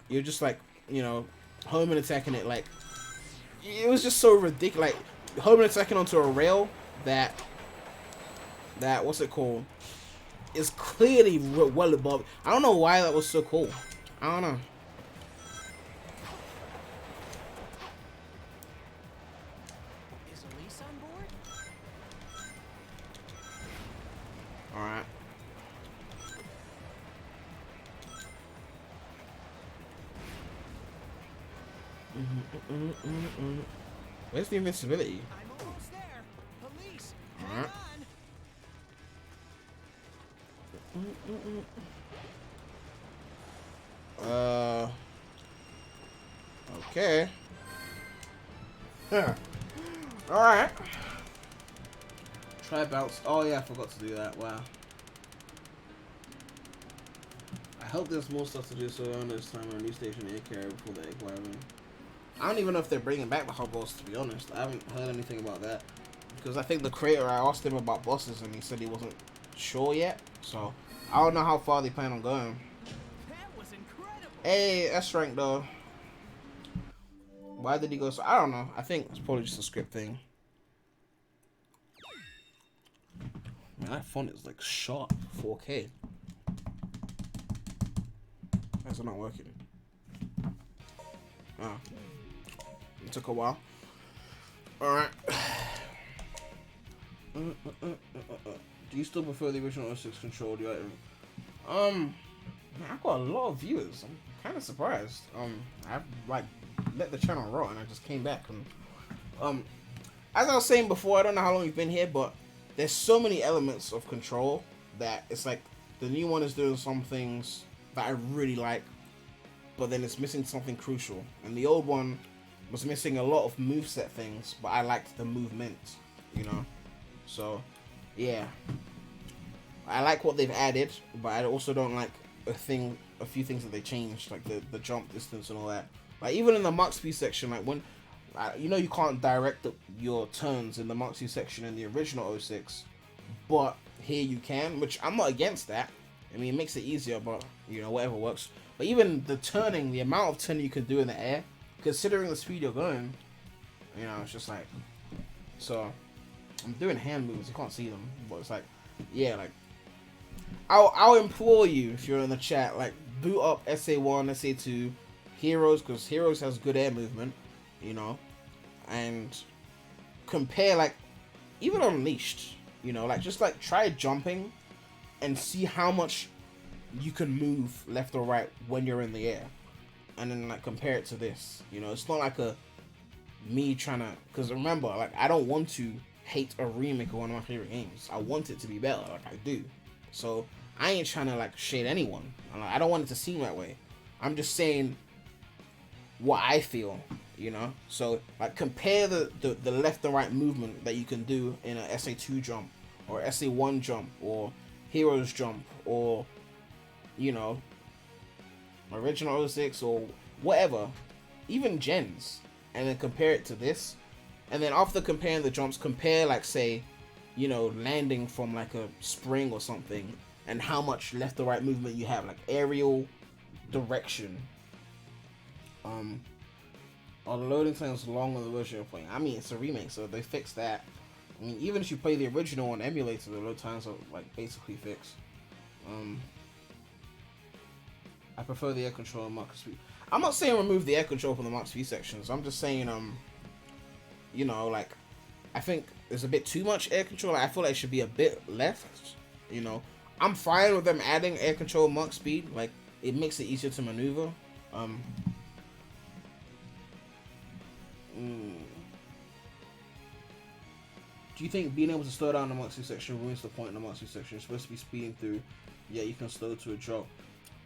S1: you're just like, you know, home and attacking it. Like it was just so ridiculous. Like home and attacking onto a rail that what's it called, is clearly well above. I don't know why that was so cool. I don't know.
S2: Is Elise on board?
S1: All right. Where's the invincibility?
S2: I'm almost there. Elise,
S1: All
S2: hang
S1: right.
S2: on.
S1: Okay. Huh. All right. Try bounce. Oh yeah, I forgot to do that. Wow. I hope there's more stuff to do so around this time on a new station air carrier before the egg arriving. I don't even know if they're bringing back the hot boss, to be honest. I haven't heard anything about that. Because I think the creator, I asked him about bosses and he said he wasn't sure yet. So, I don't know how far they plan on going.
S2: That was incredible.
S1: Hey, S rank though. Why did he go so? I don't know. I think it's probably just a script thing. Man, that font is like sharp. 4K. Why is it not working? Oh. It took a while. Alright. Do you still prefer the original 06 control? Man, I've got a lot of viewers. I'm kind of surprised. I've like let the channel rot and I just came back and as I was saying before, I don't know how long you've been here, but there's so many elements of control that it's like the new one is doing some things that I really like, but then it's missing something crucial. And the old one was missing a lot of moveset things, but I liked the movement, you know? So, yeah. I like what they've added, but I also don't like a few things that they changed, like the jump distance and all that. Like, even in the Max Speed section, like when, you know, you can't direct your turns in the Max Speed section in the original 06, but here you can, which I'm not against that. I mean, it makes it easier, but, you know, whatever works. But even the turning, the amount of turning you can do in the air, considering the speed you're going, you know, it's just like, so, I'm doing hand moves, you can't see them, but it's like, yeah, like, I'll implore you, if you're in the chat, like, boot up SA1, SA2, Heroes, because Heroes has good air movement, you know, and compare, like, even Unleashed, you know, like, just, like, try jumping and see how much you can move left or right when you're in the air, and then, like, compare it to this, you know. It's not like me trying to, because remember, like, I don't want to hate a remake of one of my favorite games. I want it to be better, like I do. So I ain't trying to like shade anyone. I don't want it to seem that way. I'm just saying what I feel, you know. So like compare the left and right movement that you can do in a SA2 jump or SA1 jump or Heroes jump or, you know, original 06 or whatever, even gens, and then compare it to this. And then after comparing the jumps, compare like say, you know, landing from like a spring or something, and how much left or right movement you have, like aerial direction. Are the loading times long on the version you're playing? I mean, it's a remake, so they fixed that. I mean, even if you play the original on emulator, the load times are like basically fixed. I prefer the air control and Max Speed. I'm not saying remove the air control from the Max Speed sections. I'm just saying, you know, like, I think there's a bit too much air control. Like, I feel like it should be a bit left, you know. I'm fine with them adding air control Max Speed. Like, it makes it easier to maneuver. Do you think being able to slow down the Max Speed section ruins the point in the Max Speed section? You're supposed to be speeding through, yeah, you can slow to a jog.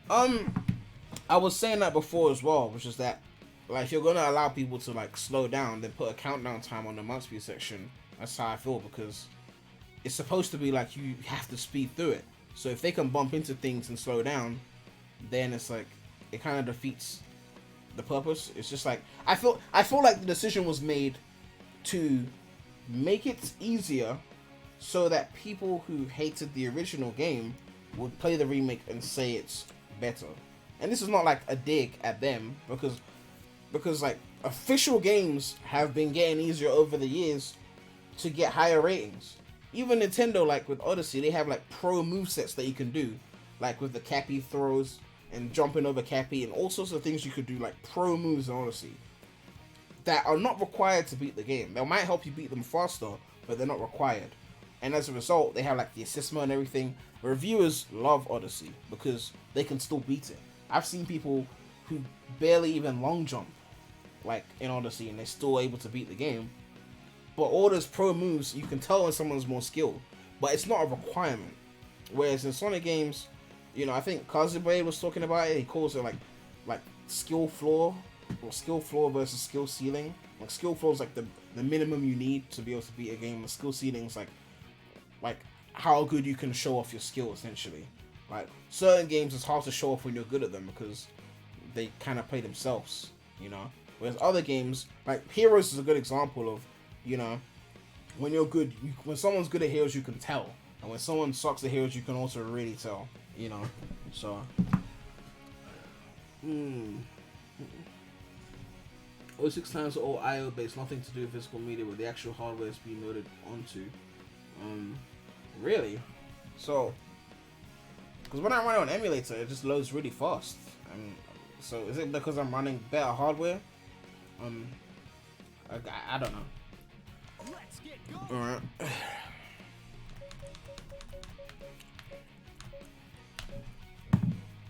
S1: I was saying that before as well, which is that, like, if you're gonna allow people to like slow down, then put a countdown time on the Max Speed section. That's how I feel, because it's supposed to be like you have to speed through it. So if they can bump into things and slow down, then it's like it kind of defeats the purpose. It's just like I feel like the decision was made to make it easier so that people who hated the original game would play the remake and say it's better. And this is not like a dig at them, because like official games have been getting easier over the years to get higher ratings. Even Nintendo, like with Odyssey, they have like pro movesets that you can do, like with the Cappy throws and jumping over Cappy and all sorts of things you could do, like pro moves in Odyssey that are not required to beat the game. They might help you beat them faster, but they're not required. And as a result, they have like the assist mode and everything. Reviewers love Odyssey because they can still beat it. I've seen people who barely even long jump like in Odyssey and they're still able to beat the game. But all those pro moves, you can tell when someone's more skilled, but it's not a requirement. Whereas in Sonic games, you know, I think Kazube was talking about it. He calls it like skill floor, or skill floor versus skill ceiling. Like skill floor is like the minimum you need to be able to beat a game. The skill ceiling is like how good you can show off your skill, essentially. Like certain games, it's hard to show off when you're good at them because they kind of play themselves, you know. Whereas other games, like Heroes is a good example of, you know, when you're good, when someone's good at Heroes, you can tell, and when someone sucks at Heroes, you can also really tell, you know. So, 06 times all IO based, nothing to do with physical media, but the actual hardware is being loaded onto. Really? So, because when I run on emulator, it just loads really fast. So is it because I'm running better hardware? I don't know.
S2: Let's get going.
S1: All right.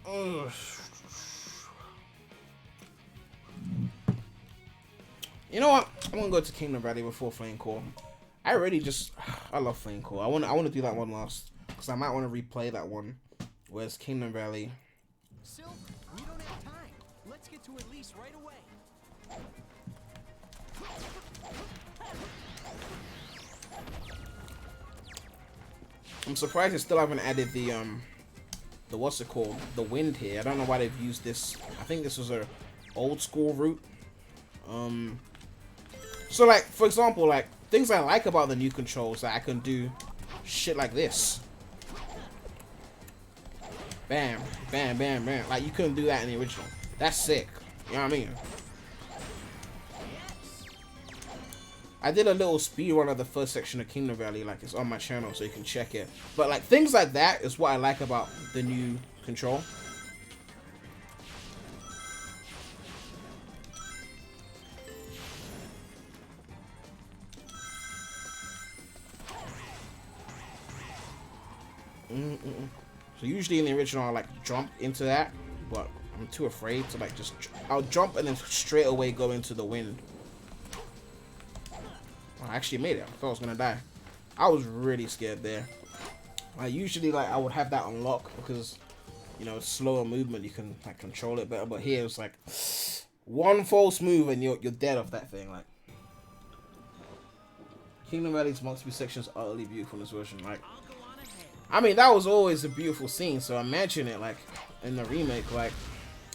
S1: Ugh. You know what? I'm gonna go to Kingdom Valley before Flame Core. I love Flame Core. I want to do that one last because I might want to replay that one. Where's Kingdom Valley?
S2: Silver, we don't have time. Let's get to Elise right away.
S1: I'm surprised they still haven't added the what's it called? The wind here. I don't know why they've used this. I think this was a old school route. So like for example, like things I like about the new controls that I can do shit like this. Bam, bam, bam, bam. Like you couldn't do that in the original. That's sick. You know what I mean? I did a little speed run of the first section of Kingdom Valley, like it's on my channel, so you can check it. But like things like that is what I like about the new control. So usually in the original I like jump into that, but I'm too afraid to like just. I'll jump and then straight away go into the wind. I actually made it. I thought I was gonna die. I was really scared there. Usually like I would have that unlocked because you know slower movement you can like control it better. But here it's like one false move and you're dead off that thing. Like Kingdom Valley's Monster sections are utterly beautiful in this version. Like I mean that was always a beautiful scene. So imagine it like in the remake. Like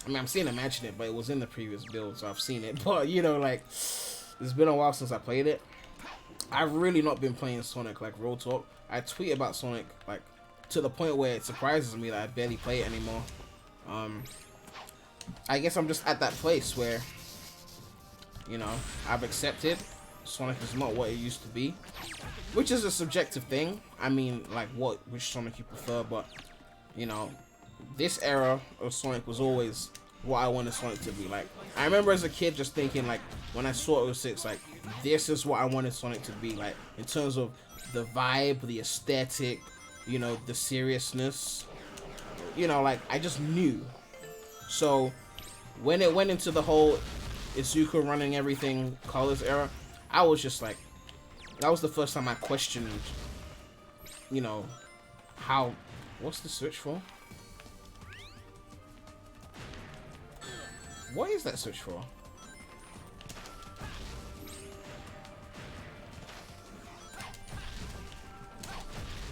S1: I mean I'm saying imagine it, but it was in the previous build, so I've seen it. But you know like it's been a while since I played it. I've really not been playing Sonic, like real talk. I tweet about Sonic like to the point where it surprises me that I barely play it anymore. I guess I'm just at that place where you know I've accepted Sonic is not what it used to be, which is a subjective thing. I mean like which Sonic you prefer, but you know this era of Sonic was always what I wanted Sonic to be. Like I remember as a kid just thinking like when I saw 06 like this is what I wanted Sonic to be, like in terms of the vibe, the aesthetic, you know, the seriousness, you know, like I just knew. So when it went into the whole Izuku running everything colors era, I was just like, that was the first time I questioned, you know, what's the switch for? What is that switch for?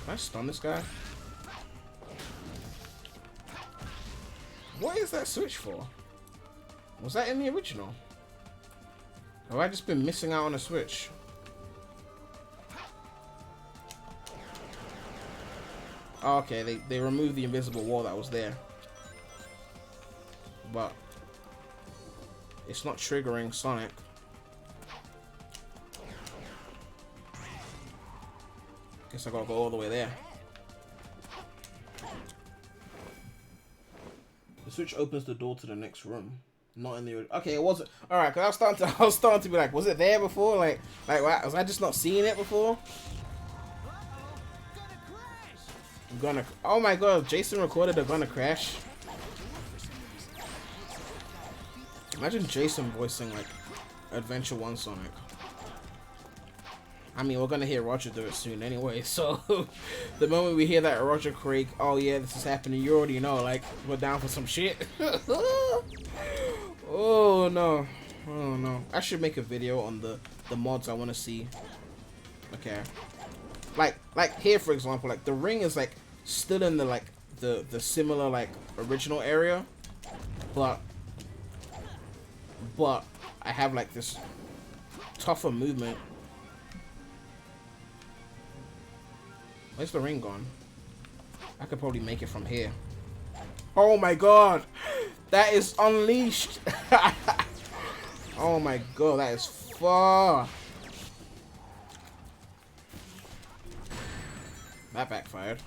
S1: Can I stun this guy? What is that switch for? Was that in the original? Have I just been missing out on a switch? Oh, okay, they removed the invisible wall that was there. But it's not triggering Sonic. Guess I gotta go all the way there. The switch opens the door to the next room. Not in the... Okay, it wasn't... Alright, because I was starting to be like, was it there before? Like, was I just not seeing it before? I'm gonna... Oh my god, Jason recorded a gonna crash. Imagine Jason voicing, like, Adventure 1 Sonic. I mean, we're gonna hear Roger do it soon anyway, so the moment we hear that Roger Craig, oh yeah, this is happening, you already know, like, we're down for some shit. Oh no. Oh no. I should make a video on the mods I want to see. Okay. Like here, for example, like, the ring is, like, still in the, like, the similar, like, original area, but I have, like, this tougher movement. Where's the ring gone? I could probably make it from here. Oh my god! That is unleashed! Oh my god, that is far! That backfired.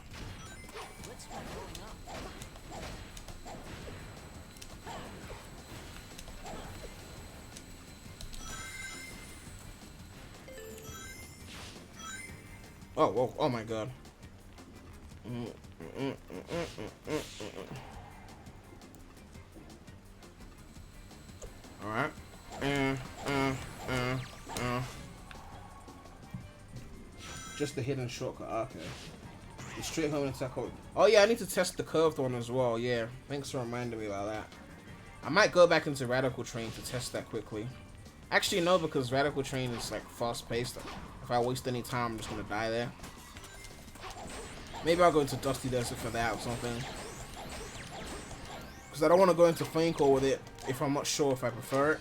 S1: Oh, whoa, oh my god. Alright. Just the hidden shortcut. Okay. The straight home and attack. Oh yeah, I need to test the curved one as well. Yeah, thanks for reminding me about that. I might go back into Radical Train to test that quickly. Actually, no, because Radical Train is like fast paced. If I waste any time, I'm just gonna die there. Maybe I'll go into Dusty Desert for that or something. Because I don't want to go into Franco with it if I'm not sure if I prefer it.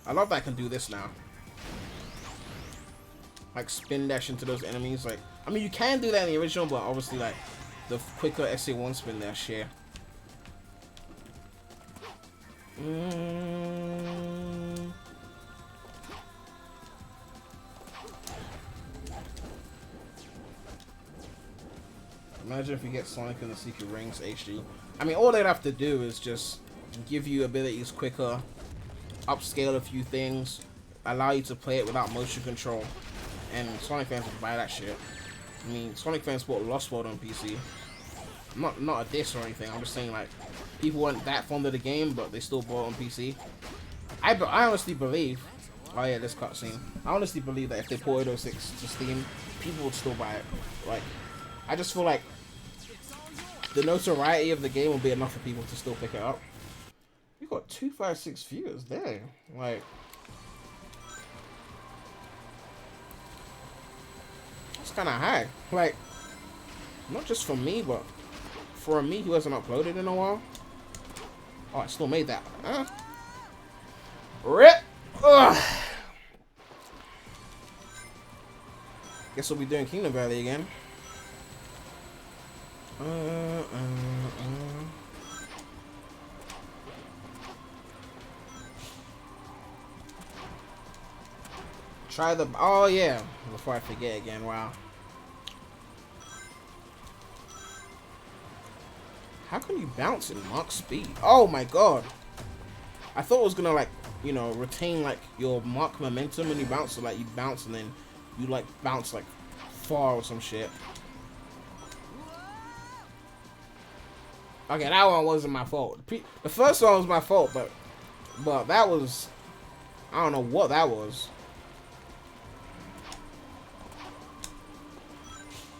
S1: I love that I can do this now. Like spin dash into those enemies. Like, I mean, you can do that in the original, but obviously, like, the quicker SA1 spin dash here. Imagine if you get Sonic in the Secret Rings HD. I mean, all they'd have to do is just give you abilities quicker, upscale a few things, allow you to play it without motion control, and Sonic fans would buy that shit. I mean, Sonic fans bought Lost World on PC. Not a diss or anything. I'm just saying, like, people weren't that fond of the game, but they still bought it on PC. I honestly believe. Oh yeah, this cutscene. I honestly believe that if they ported 06 to Steam, people would still buy it. Like, I just feel like the notoriety of the game will be enough for people to still pick it up. You got 256 viewers there. Like, it's kind of high. Like, not just for me, but for me who hasn't uploaded in a while. Oh, I still made that. RIP! Ugh. Guess we'll be doing Kingdom Valley again. Try the... Oh, yeah. Before I forget again. Wow. How can you bounce in Mach speed? Oh, my God. I thought it was going to, like, you know, retain, like, your Mach momentum when you bounce. So, like, you bounce and then you, like, bounce, like, far or some shit. Okay, that one wasn't my fault. The first one was my fault, but that was... I don't know what that was.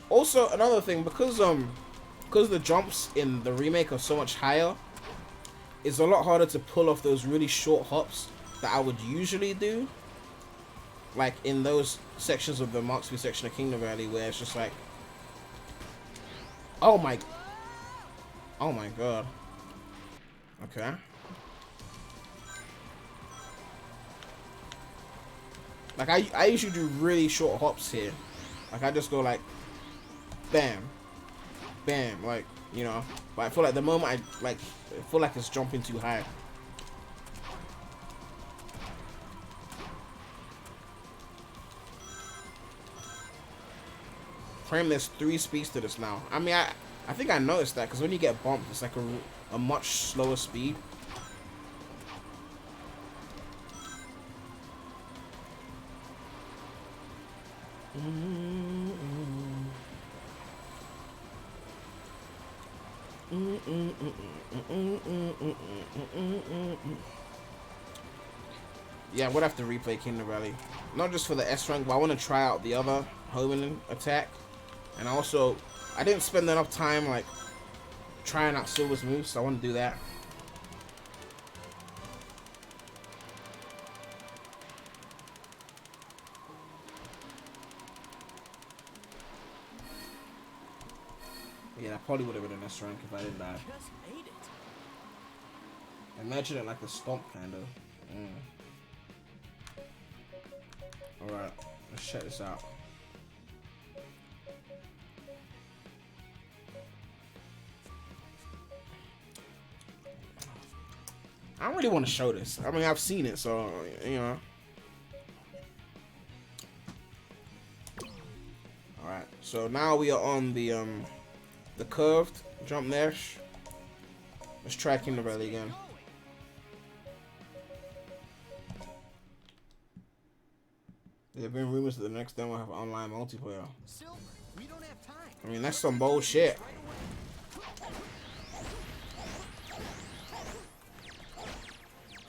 S1: Also, another thing, because the jumps in the remake are so much higher, it's a lot harder to pull off those really short hops that I would usually do. Like in those sections of the Mach speed section of Kingdom Valley where it's just like, oh my God. Okay. Like I usually do really short hops here. Like I just go like, bam, bam, like, you know. But I feel like the moment I feel like it's jumping too high. Frame, there's 3 speeds to this now. I mean, I think I noticed that because when you get bumped, it's like a much slower speed. Yeah, I would have to replay Kingdom Valley. Not just for the S rank, but I want to try out the other homing attack. And also, I didn't spend enough time like trying out Silver's moves, so I want to do that. Yeah, that probably would have been an S rank if I didn't die. Imagine it like the stomp kind of. Alright, let's check this out. I don't really want to show this. I mean, I've seen it, so you know. All right. So now we are on the curved jump dash. Let's try King the Rally again. There have been rumors that the next demo will have online multiplayer.
S2: Silver, we don't have time.
S1: I mean, that's some bullshit.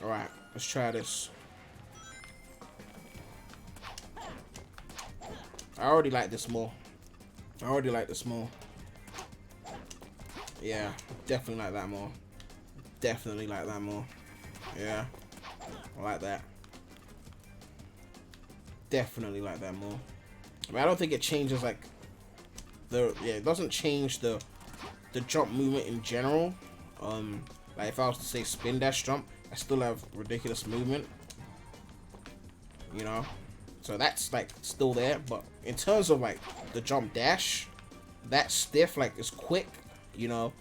S1: Alright, let's try this. I already like this more. Yeah, definitely like that more. Yeah, I like that. Definitely like that more. I mean, I don't think it changes like it doesn't change the jump movement in general. Like if I was to say spin dash jump, I still have ridiculous movement, you know, so that's like still there. But in terms of like the jump dash, that stiff, like it's quick, you know,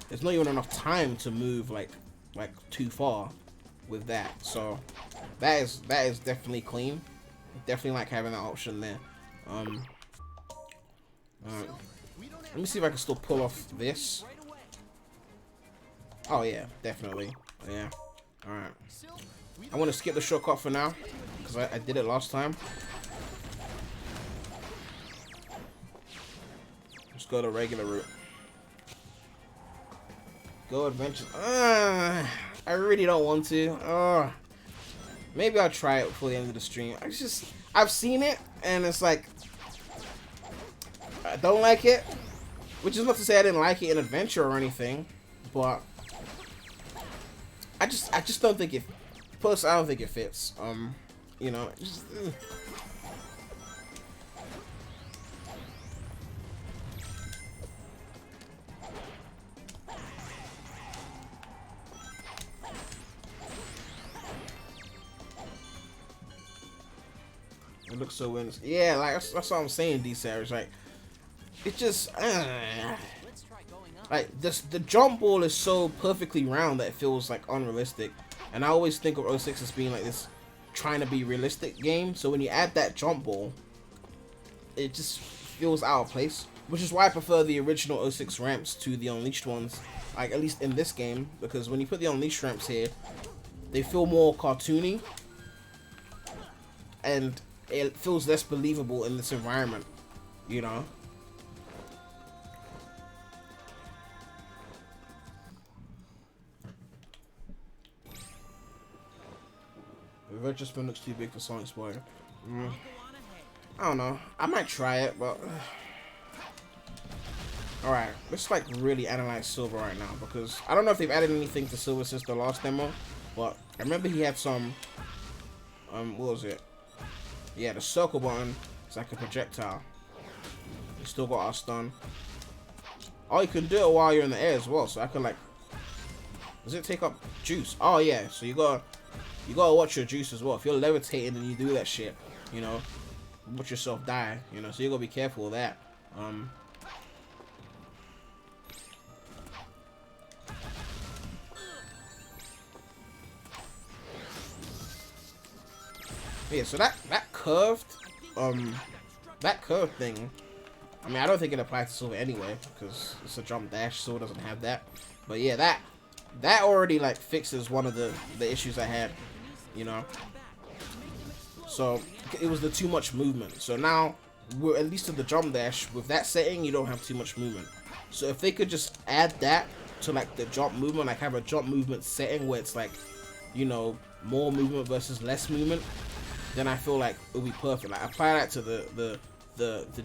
S1: there's not even enough time to move like too far with that. So that is definitely clean. Definitely like having that option there. Let me see if I can still pull off this. Oh yeah, definitely. Yeah. Alright. I want to skip the shortcut for now, because I did it last time. Let's go the regular route. Go adventures. I really don't want to. Maybe I'll try it before the end of the stream. I've seen it, and it's like, I don't like it. Which is not to say I didn't like it in Adventure or anything, but I just don't think it. Plus, I don't think it fits. You know, just. It looks so innocent. Yeah, like that's what I'm saying, D-Savage. Like, it just like this. The jump ball is so perfectly round that it feels like unrealistic. And I always think of 06 as being like this trying to be realistic game. So when you add that jump ball, it just feels out of place. Which is why I prefer the original 06 ramps to the Unleashed ones. Like, at least in this game, because when you put the Unleashed ramps here, they feel more cartoony, and it feels less believable in this environment, you know. The Adventure Spin looks too big for Sonic Spider. I don't know. I might try it, but alright, let's like really analyze Silver right now, because I don't know if they've added anything to Silver since the last demo, but I remember he had some what was it? Yeah, the circle button is like a projectile. You still got our stun. Oh, you can do it while you're in the air as well, so I can like, does it take up juice? Oh yeah, so you gotta watch your juice as well. If you're levitating and you do that shit, you know, watch yourself die, you know, so you gotta be careful of that. Yeah, so that curved thing, I mean, I don't think it applies to Silver anyway, because it's a jump dash, Silver doesn't have that. But yeah, that already like fixes one of the issues I had, you know. So it was the too much movement. So now we're at least to the jump dash with that setting, you don't have too much movement. So if they could just add that to like the jump movement, like have a jump movement setting where it's like, you know, more movement versus less movement, then I feel like it would be perfect. Like apply that to the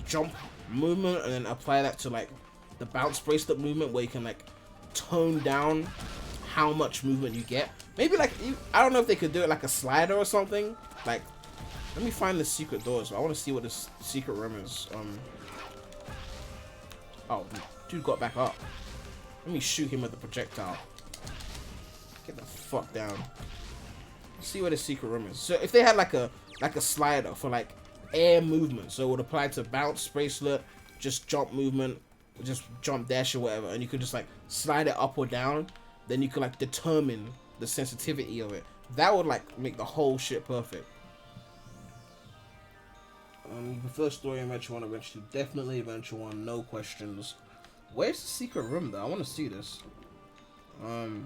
S1: jump movement, and then apply that to like the bounce bracelet movement, where you can like tone down how much movement you get. Maybe like I don't know if they could do it like a slider or something. Like, let me find the secret doors. I want to see what this secret room is. Oh, dude got back up. Let me shoot him with the projectile. Get the fuck down. See what the secret room is. So if they had like a slider for like air movement, so it would apply to bounce bracelet, just jump movement, just jump dash or whatever, and you could just like slide it up or down, then you could like determine the sensitivity of it. That would like make the whole shit perfect. You prefer story adventure 1, adventure 2? Definitely adventure 1, no questions. Where's the secret room though? I want to see this. Do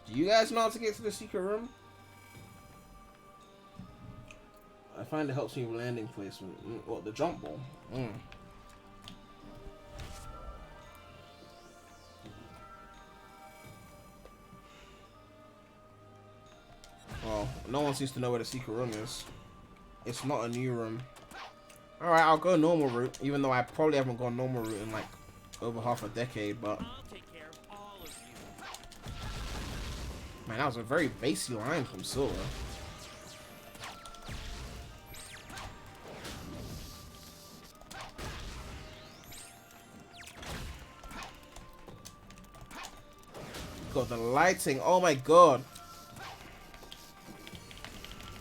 S1: you guys know how to get to the secret room? I find it helps me with landing placement. What, the jump ball? Well, no one seems to know where the secret room is. It's not a new room. Alright, I'll go normal route, even though I probably haven't gone normal route in like over half a decade, but... Man, that was a very bassy line from Silver. God, the lighting, oh my god.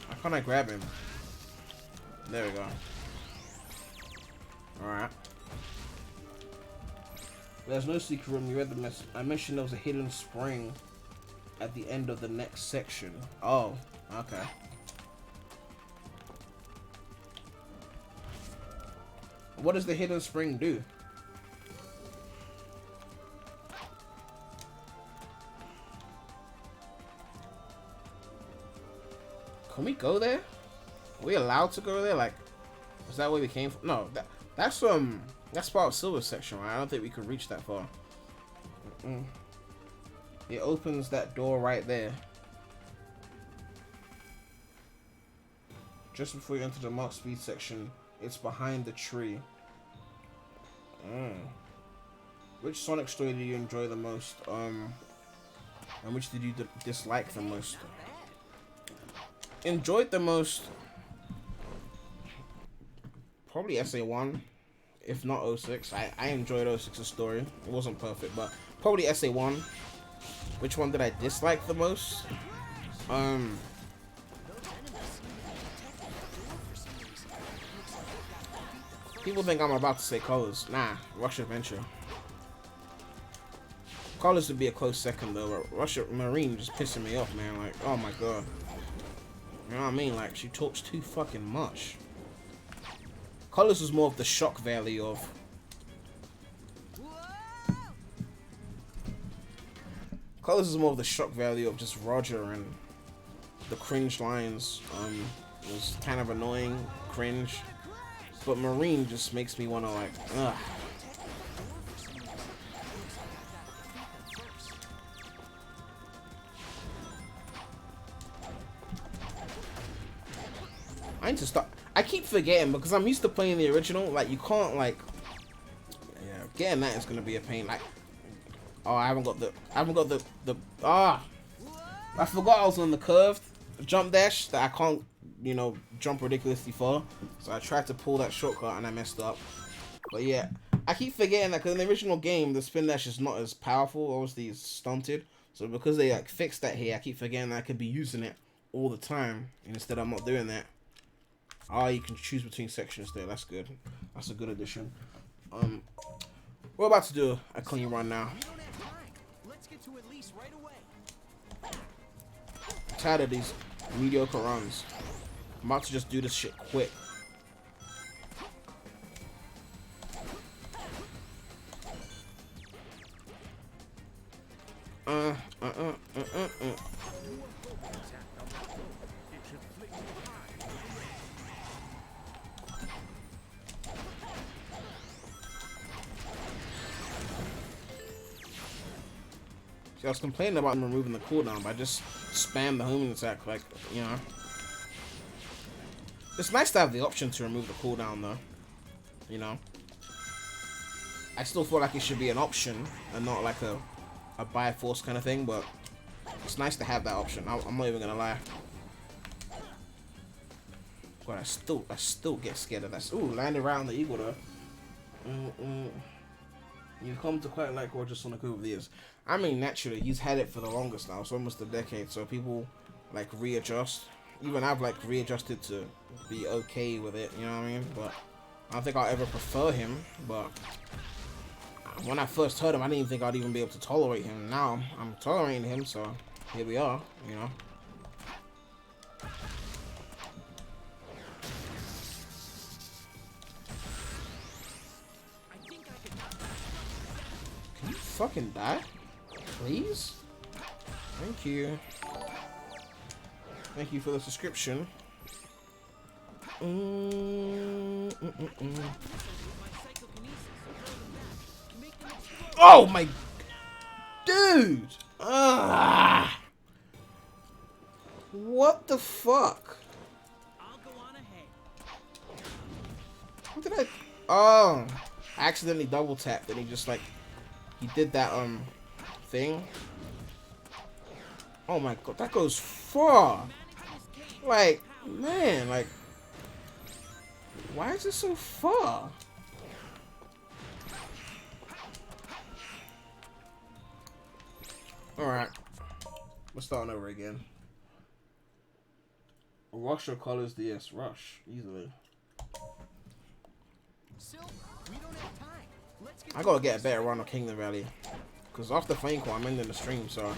S1: How can I grab him? There we go. Alright. There's no secret room. You read the message. I mentioned there was a hidden spring at the end of the next section. Oh, okay. What does the hidden spring do? Can we go there? Are we allowed to go there? Like, is that where we came from? No, that's part of Silver's section, right? I don't think we could reach that far. It opens that door right there. Just before you enter the Mark Speed section, it's behind the tree. Which Sonic story do you enjoy the most? And which did you dislike the most? Enjoyed the most, probably SA1, if not 06. I enjoyed 06's story. It wasn't perfect, but probably SA1. Which one did I dislike the most? People think I'm about to say Colors. Nah, Rush Adventure. Colors would be a close second though, but Rush Marine just pissing me off, man. Like, oh my god. You know what I mean? Like, she talks too fucking much. Colors was more of the shock value of... Colors is more of the shock value of just Roger, and the cringe lines was kind of annoying, cringe. But Marine just makes me want to like, ugh. I need to stop. I keep forgetting because I'm used to playing the original. Like, you can't like, yeah, getting that is gonna be a pain. Like, oh, I haven't got the I forgot I was on the curved jump dash that I can't, you know, jump ridiculously far. So I tried to pull that shortcut and I messed up. But yeah, I keep forgetting that because in the original game the spin dash is not as powerful. Obviously, it's stunted. So because they like fixed that here, I keep forgetting that I could be using it all the time. And instead, I'm not doing that. Oh, you can choose between sections there. That's good. That's a good addition. We're about to do a clean run now.
S2: Let's get to at least right away.
S1: I'm tired of these mediocre runs. I'm about to just do this shit quick. I was complaining about removing the cooldown, but I just spam the homing attack, like, you know. It's nice to have the option to remove the cooldown, though. You know. I still feel like it should be an option and not like a by force kind of thing, but it's nice to have that option. I'm not even gonna lie. God, I still get scared of that. Ooh, landed right on the eagle though. You've come to quite like Roger Sonic over the years. I mean, naturally, he's had it for the longest now. It's almost a decade, so people like readjust. Even I've like readjusted to be okay with it, you know what I mean? But I don't think I'll ever prefer him. But when I first heard him, I didn't even think I'd even be able to tolerate him. Now I'm tolerating him, so here we are, you know. Can you fucking die? Please? Thank you. Thank you for the subscription. Oh my dude! What the fuck? What did I? Oh, I accidentally double tapped and he just like he did that thing. Oh my god, that goes far. Like, man, like, why is it so far? Alright. We're starting over again. Rush or Colors DS? Rush. Easily. I gotta get a better run on Kingdom Valley. Because after Franco, I'm ending the stream, so...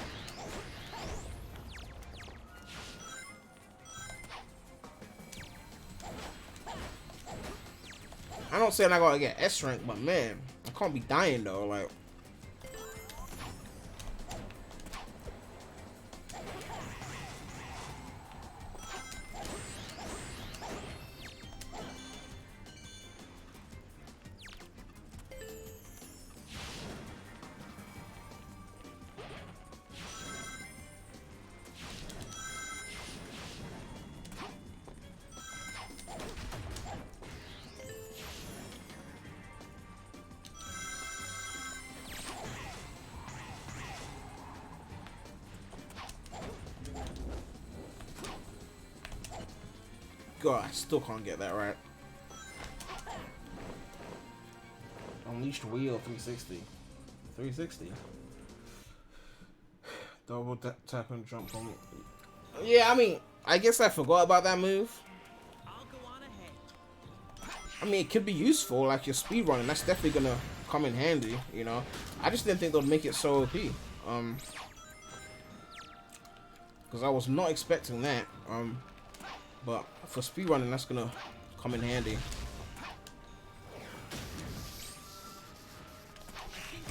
S1: I don't say I gotta get S rank, but man, I can't be dying though, like... God, I still can't get that right. Unleashed wheel 360. 360. Double tap and jump on. Yeah, I mean, I guess I forgot about that move. I mean, it could be useful, like your speedrunning. That's definitely gonna come in handy, you know. I just didn't think they'd make it so OP. Because I was not expecting that. But for speedrunning, that's gonna come in handy.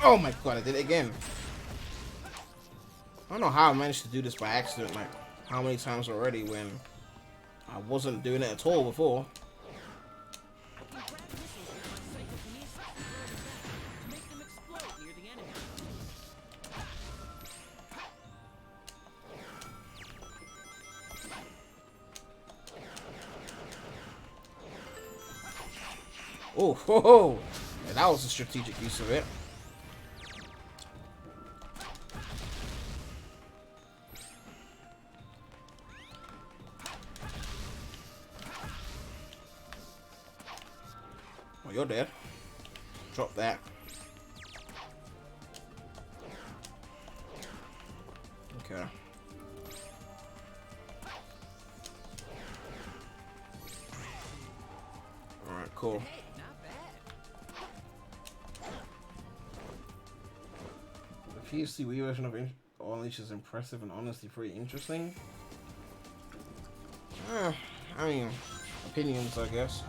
S1: Oh my god, I did it again. I don't know how I managed to do this by accident, like how many times already when I wasn't doing it at all before. Oh, ho, ho. Yeah, that was a strategic use of it. Well, you're dead. Drop that. Okay. Alright, cool. The PC Wii version of Unleash is impressive and honestly pretty interesting. I mean, opinions, I guess.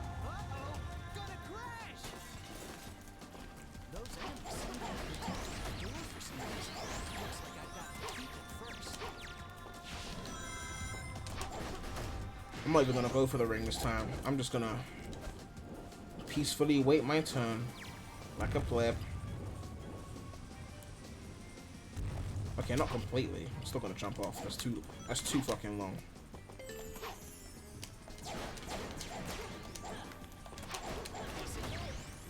S1: I'm not even gonna go for the ring this time. I'm just gonna peacefully wait my turn, like a pleb. Okay, not completely. I'm still gonna jump off. That's too fucking long.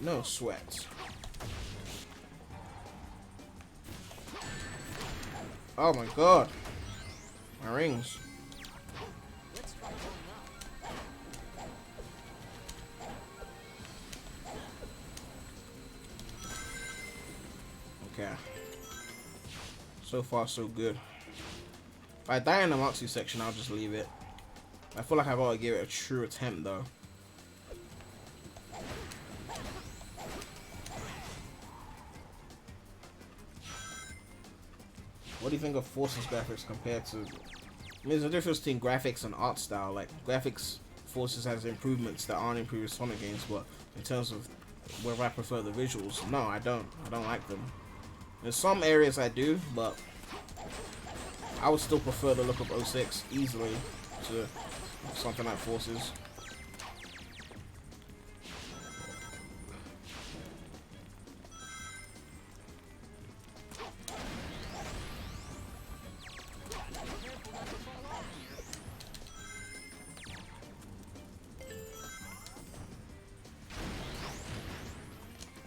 S1: No sweat. Oh my god. My rings. Okay. So far, so good. If I die in the Matsu section, I'll just leave it. I feel like I gotta give it a true attempt, though. What do you think of Forces graphics compared to? I mean, there's a difference between graphics and art style. Like graphics, Forces has improvements that aren't in previous Sonic games, but in terms of whether I prefer the visuals, no, I don't. I don't like them. In some areas I do, but I would still prefer the look of 06 easily to something like Forces.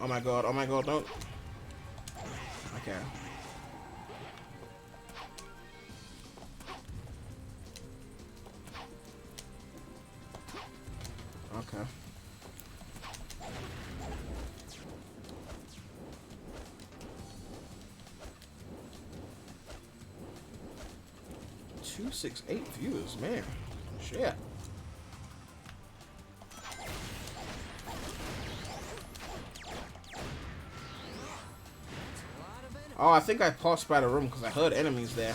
S1: Oh my god, don't. Okay. Okay. $268 viewers, man. Shit. Oh, I think I passed by the room because I heard enemies there.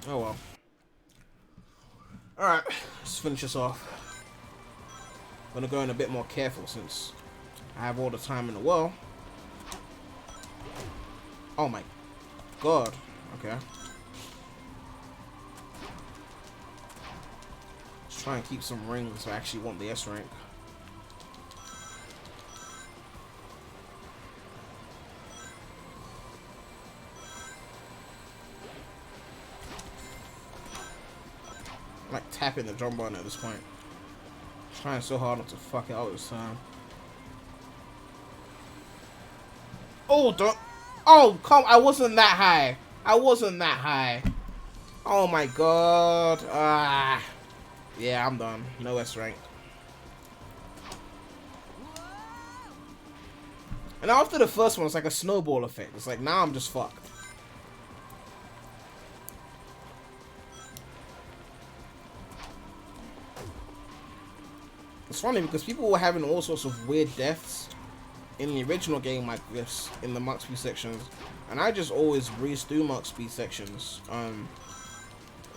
S1: Oh well. Alright, let's finish this off. I'm gonna go in a bit more careful since I have all the time in the world. Oh my god. Okay. Let's try and keep some rings. I actually want the S rank. I'm like tapping the drum button at this point. Trying so hard not to fuck it out this time. Oh, don't. Oh, come. I wasn't that high. I wasn't that high. Oh my god. Ah. Yeah, I'm done. No S rank. And after the first one, it's like a snowball effect. It's like, now I'm just fucked. It's funny because people were having all sorts of weird deaths in the original game like this, in the Mach speed sections. And I just always breezed through Mach speed sections.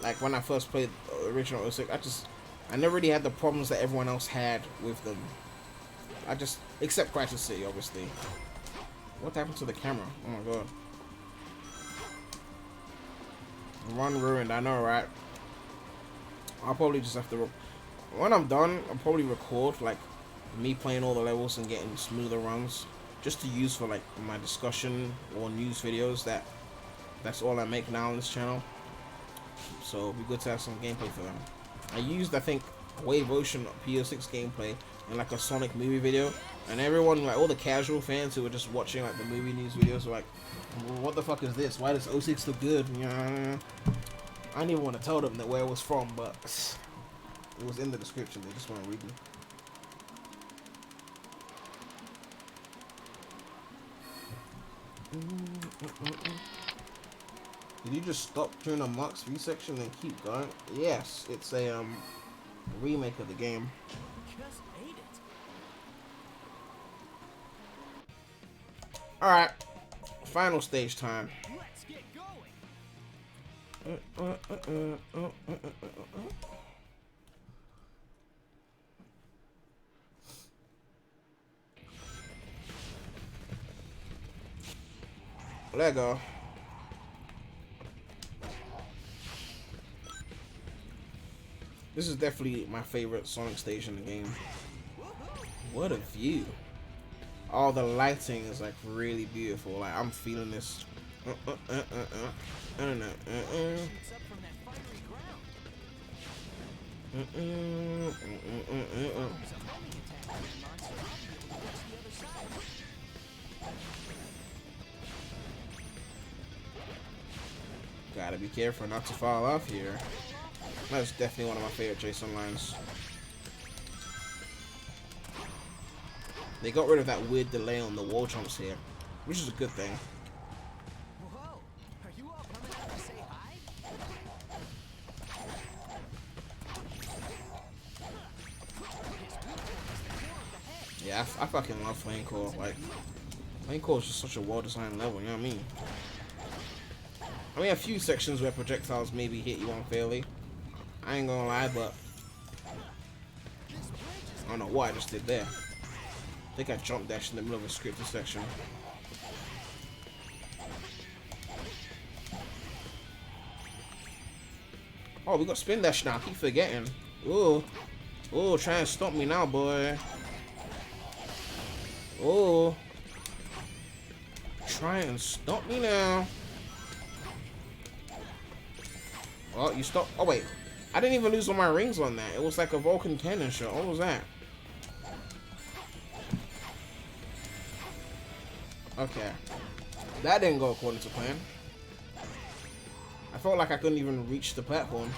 S1: Like when I first played the original 06, I never really had the problems that everyone else had with them. Except Crisis City, obviously. What happened to the camera? Oh my god. Run ruined, I know, right? I'll probably just have to... When I'm done, I'll probably record, like, me playing all the levels and getting smoother runs. Just to use for, like, my discussion or news videos. That's all I make now on this channel. So it'll be good to have some gameplay for them. I used, I think, Wave Ocean P-06 gameplay in like a Sonic movie video, and everyone, like all the casual fans who were just watching like the movie news videos were like, what the fuck is this? Why does 06 look good? I didn't even want to tell them that where it was from, but it was in the description. They just weren't reading. Did you just stop during the Mach speed section and keep going? Yes, it's a remake of the game.
S2: Just ate it.
S1: Alright, final stage time.
S2: Let's get going.
S1: Let go. This is definitely my favorite Sonic stage in the game. What a view. All the lighting is like really beautiful. Like I'm feeling this. Gotta be careful not to fall off here. That's definitely one of my favorite Jason lines. They got rid of that weird delay on the wall jumps here, which is a good thing.
S2: Whoa, are you all coming out to say hi?
S1: Yeah, I fucking love Flame Core. Like, Flame Core is just such a well-designed level, you know what I mean? I mean, a few sections where projectiles maybe hit you unfairly. I ain't gonna lie, but I don't know what I just did there. I think I jump dashed in the middle of a scripted section. Oh, we got spin dash now. I keep forgetting. Ooh. Ooh, try and stop me now, boy. Ooh. Try and stop me now. Oh, you stop. Oh, wait. I didn't even lose all my rings on that. It was like a Vulcan cannon shot. What was that? Okay. That didn't go according to plan. I felt like I couldn't even reach the platform.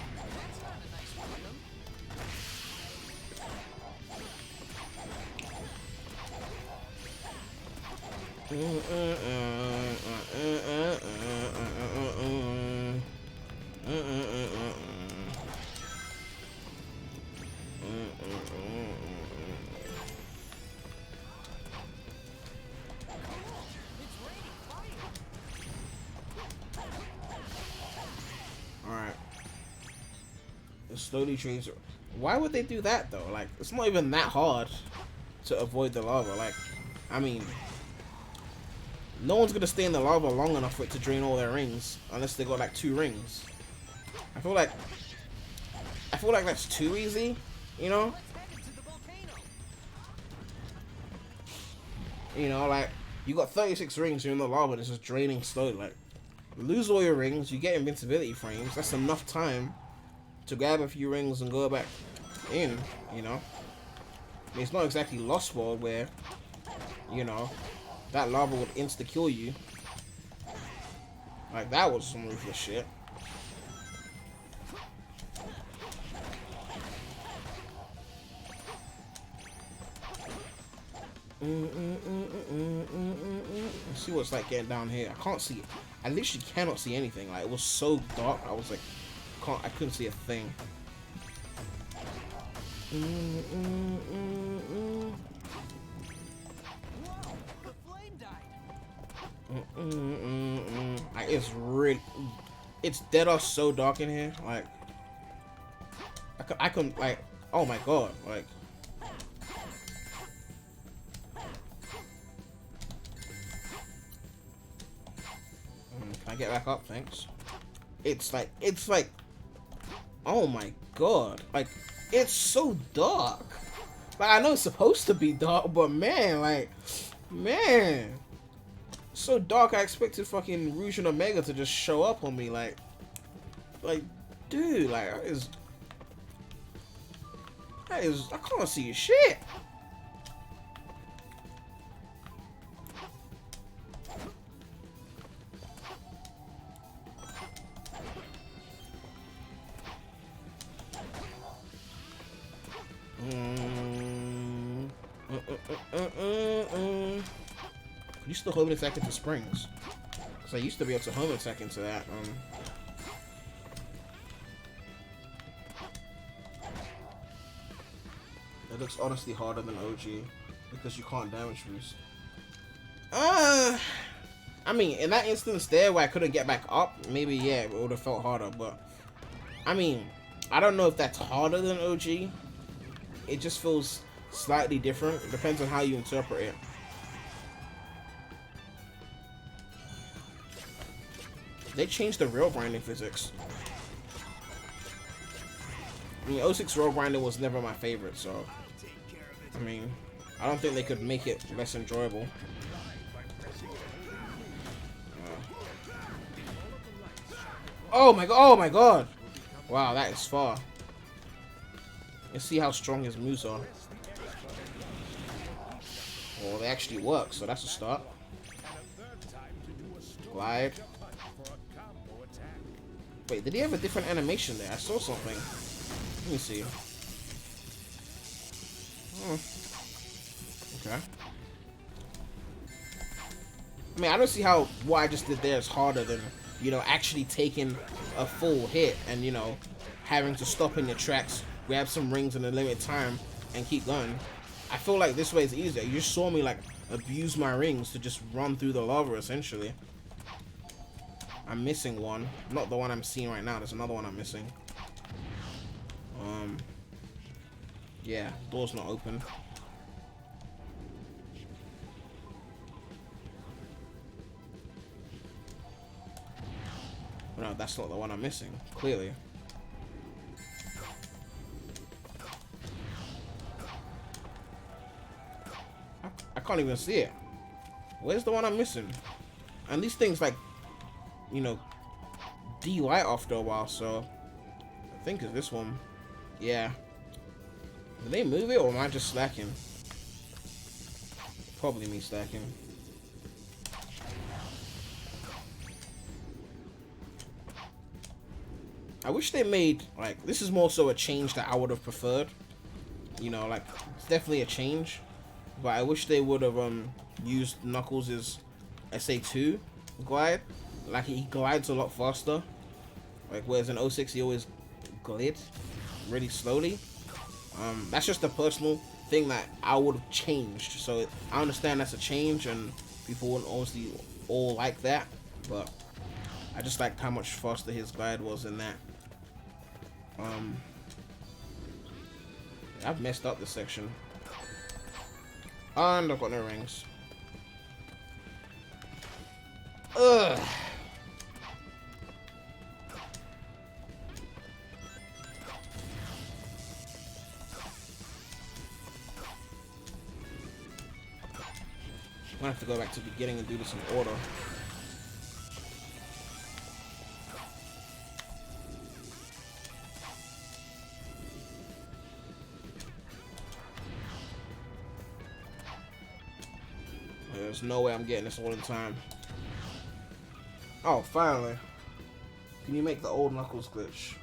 S1: Alright. It slowly trains. Why would they do that though? Like, it's not even that hard to avoid the lava. Like, I mean, no one's gonna stay in the lava long enough for it to drain all their rings unless they got like 2 rings. I feel like that's too easy, you know? You know, like, you got 36 rings, you're in the lava and it's just draining slowly. Like, lose all your rings, you get invincibility frames. That's enough time to grab a few rings and go back in, you know? I mean, it's not exactly Lost World where, you know, that lava would insta-kill you. Like, that was some ruthless shit. Let's see what's like getting down here. I can't see it. I literally cannot see anything. Like, it was so dark. I was like, I couldn't see a thing. Like, it's really, it's dead off so dark in here. Like, I couldn't, like, oh my god, like. Can I get back up? Thanks. It's like, oh my god, like, it's so dark. Like, I know it's supposed to be dark, but man, like, man, so dark. I expected fucking Rouge and Omega to just show up on me, like, dude, like, that is, I can't see shit. I used to home attack into springs, because I used to be able to home attack into that. It looks honestly harder than OG because you can't damage boost. I mean, in that instance there where I couldn't get back up, maybe yeah, it would have felt harder. But I mean, I don't know if that's harder than OG. It just feels slightly different. It depends on how you interpret it. They changed the rail grinding physics. I mean, 06 rail grinding was never my favorite, so I mean, I don't think they could make it less enjoyable. Oh my god! Oh my god! Wow, that is far. Let's see how strong his moves are. Well, they actually work, so that's a start. Glide. Wait, did he have a different animation there? I saw something. Let me see. Okay. I mean, I don't see how what I just did there is harder than, you know, actually taking a full hit and, you know, having to stop in your tracks, grab some rings in a limited time, and keep going. I feel like this way is easier. You just saw me like abuse my rings to just run through the lava essentially. I'm missing one. Not the one I'm seeing right now. There's another one I'm missing. Yeah, door's not open. No, that's not the one I'm missing. Clearly. I can't even see it. Where's the one I'm missing? And these things like, you know, de-light after a while, so I think it's this one. Yeah. Did they move it or am I just slacking? Probably me slacking. I wish they made, like, this is more so a change that I would have preferred. You know, like, it's definitely a change. But I wish they would have used Knuckles' SA2 glide. Like, he glides a lot faster. Like, whereas in 06 he always glid really slowly. That's just a personal thing that I would have changed. So I understand that's a change and people wouldn't obviously all like that. But I just liked how much faster his glide was in that. I've messed up this section. And I've got no rings. Ugh. I'm gonna have to go back to the beginning and do this in order. There's no way I'm getting this all in time. Oh, finally. Can you make the old Knuckles glitch?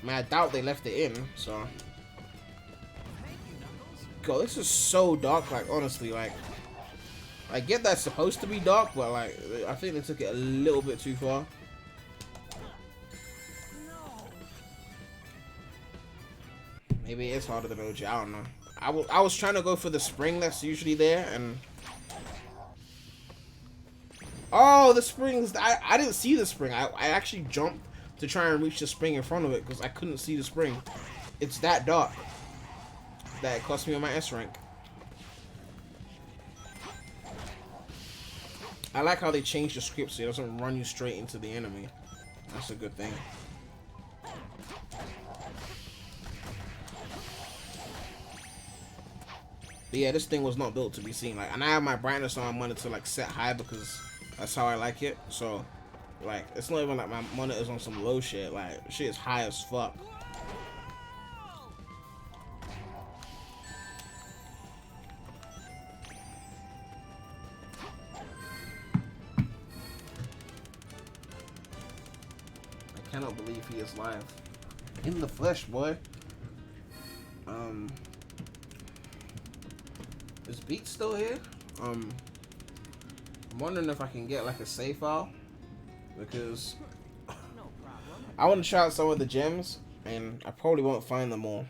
S1: I doubt they left it in, so. God, this is so dark, like, honestly, like. I get that's supposed to be dark, but, like, I think they took it a little bit too far. Maybe it is harder than OG, I don't know. I was trying to go for the spring that's usually there, and... Oh, the springs! I didn't see the spring. I actually jumped to try and reach the spring in front of it because I couldn't see the spring. It's that dark that it cost me on my S rank. I like how they changed the script so it doesn't run you straight into the enemy. That's a good thing. But yeah, this thing was not built to be seen. Like, and I have my brightness on my monitor to like set high because that's how I like it. So, like, it's not even like my monitor's on some low shit. Like, shit is high as fuck. I cannot believe he is live. In the flesh, boy. Is Beat still here? I'm wondering if I can get like a save file because I want to try out some of the gems and I probably won't find them all.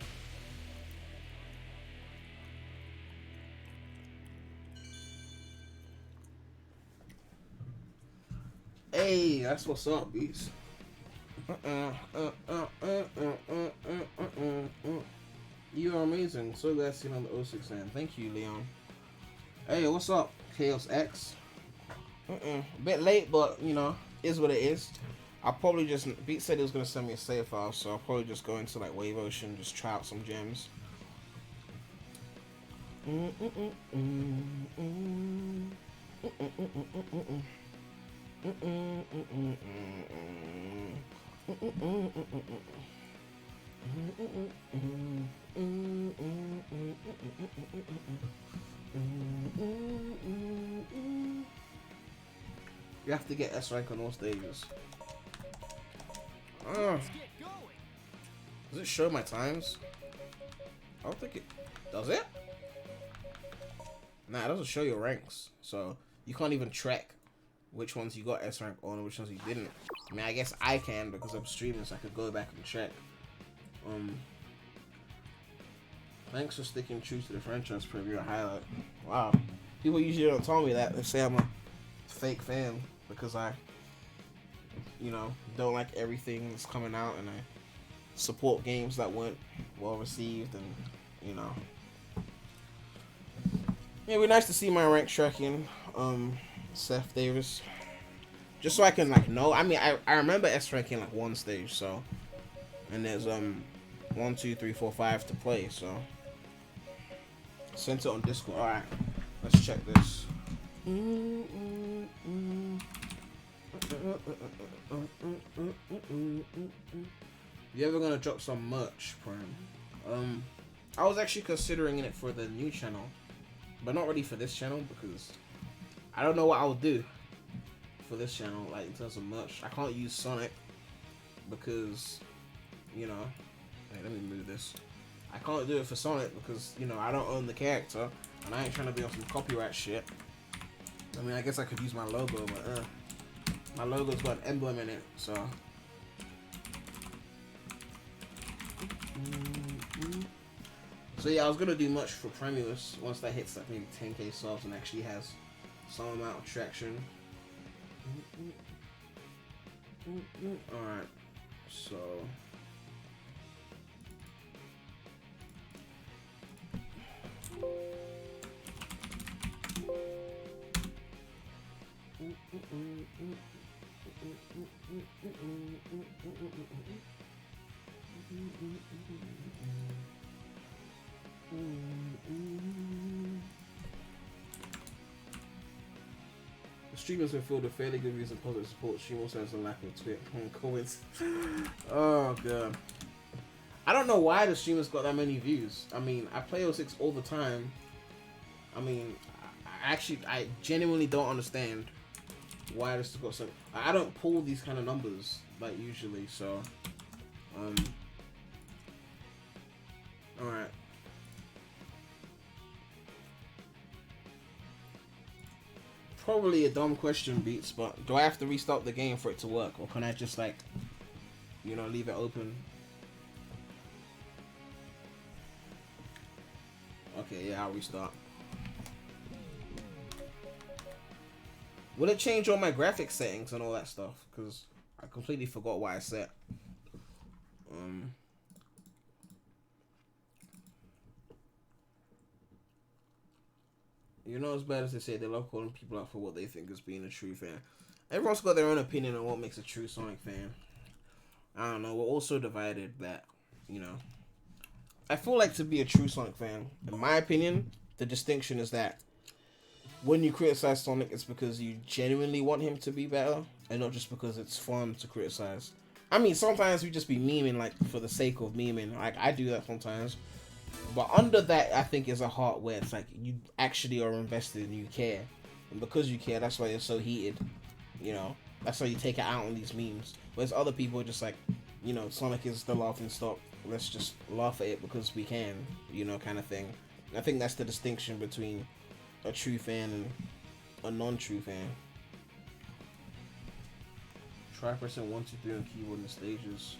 S1: Hey, that's what's up, Beats. You are amazing. So glad to see you on the 06 end. Thank you, Leon. Hey, what's up, Chaos X? A bit late, but you know, is what it is. I'll probably just Beat said he was gonna send me a save file, so I'll probably just go into like Wave Ocean, just try out some gems. You have to get S rank on all stages. Does it show my times? I don't think it does. It? Nah, it doesn't show your ranks, so you can't even track which ones you got S rank on and which ones you didn't. I mean, I guess I can because I'm streaming, so I could go back and check. Thanks for sticking true to the franchise preview highlight. Wow. People usually don't tell me that. They say I'm a fake fan because I, don't like everything that's coming out and I support games that weren't well received and, It'd be nice to see my rank tracking, Seth Davis. Just so I can, know. I mean, I remember S ranking, one stage, so. And there's, 1, 2, 3, 4, 5 to play, so. Sent it on Discord. Alright, let's check this. You ever gonna drop some merch, Prime? I was actually considering it for the new channel, but not really for this channel because I don't know what I'll do for this channel, in terms of merch. I can't use Sonic because, wait, let me move this. I can't do it for Sonic because, I don't own the character and I ain't trying to be on some copyright shit. I mean, I guess I could use my logo, but my logo's got an emblem in it, so. So yeah, I was gonna do much for Premius once that hits maybe 10k subs and actually has some amount of traction. Alright, so. The streamers have filled with fairly good views and positive support. Stream also has a lack of Twitter comments. Oh god. I don't know why the streamers got that many views. I mean, I play 06 all the time. I mean, I genuinely don't understand why this got so. I don't pull these kind of numbers usually, so. Alright. Probably a dumb question, Beats, but do I have to restart the game for it to work, or can I just leave it open? Okay, yeah, I'll restart. Will it change all my graphics settings and all that stuff? Because I completely forgot what I set. As bad as they say, they love calling people out for what they think is being a true fan. Everyone's got their own opinion on what makes a true Sonic fan. I don't know, we're all so divided that, I feel like to be a true Sonic fan, in my opinion, the distinction is that when you criticize Sonic, it's because you genuinely want him to be better, and not just because it's fun to criticize. I mean, sometimes we just be memeing, for the sake of memeing. I do that sometimes. But under that, I think, is a heart where it's you actually are invested and you care. And because you care, that's why you're so heated. That's why you take it out on these memes. Whereas other people are just Sonic is the laughing stock. Let's just laugh at it because we can, kind of thing. And I think that's the distinction between a true fan and a non-true fan. Try pressing 1, 2, 3 on keyboard in the stages.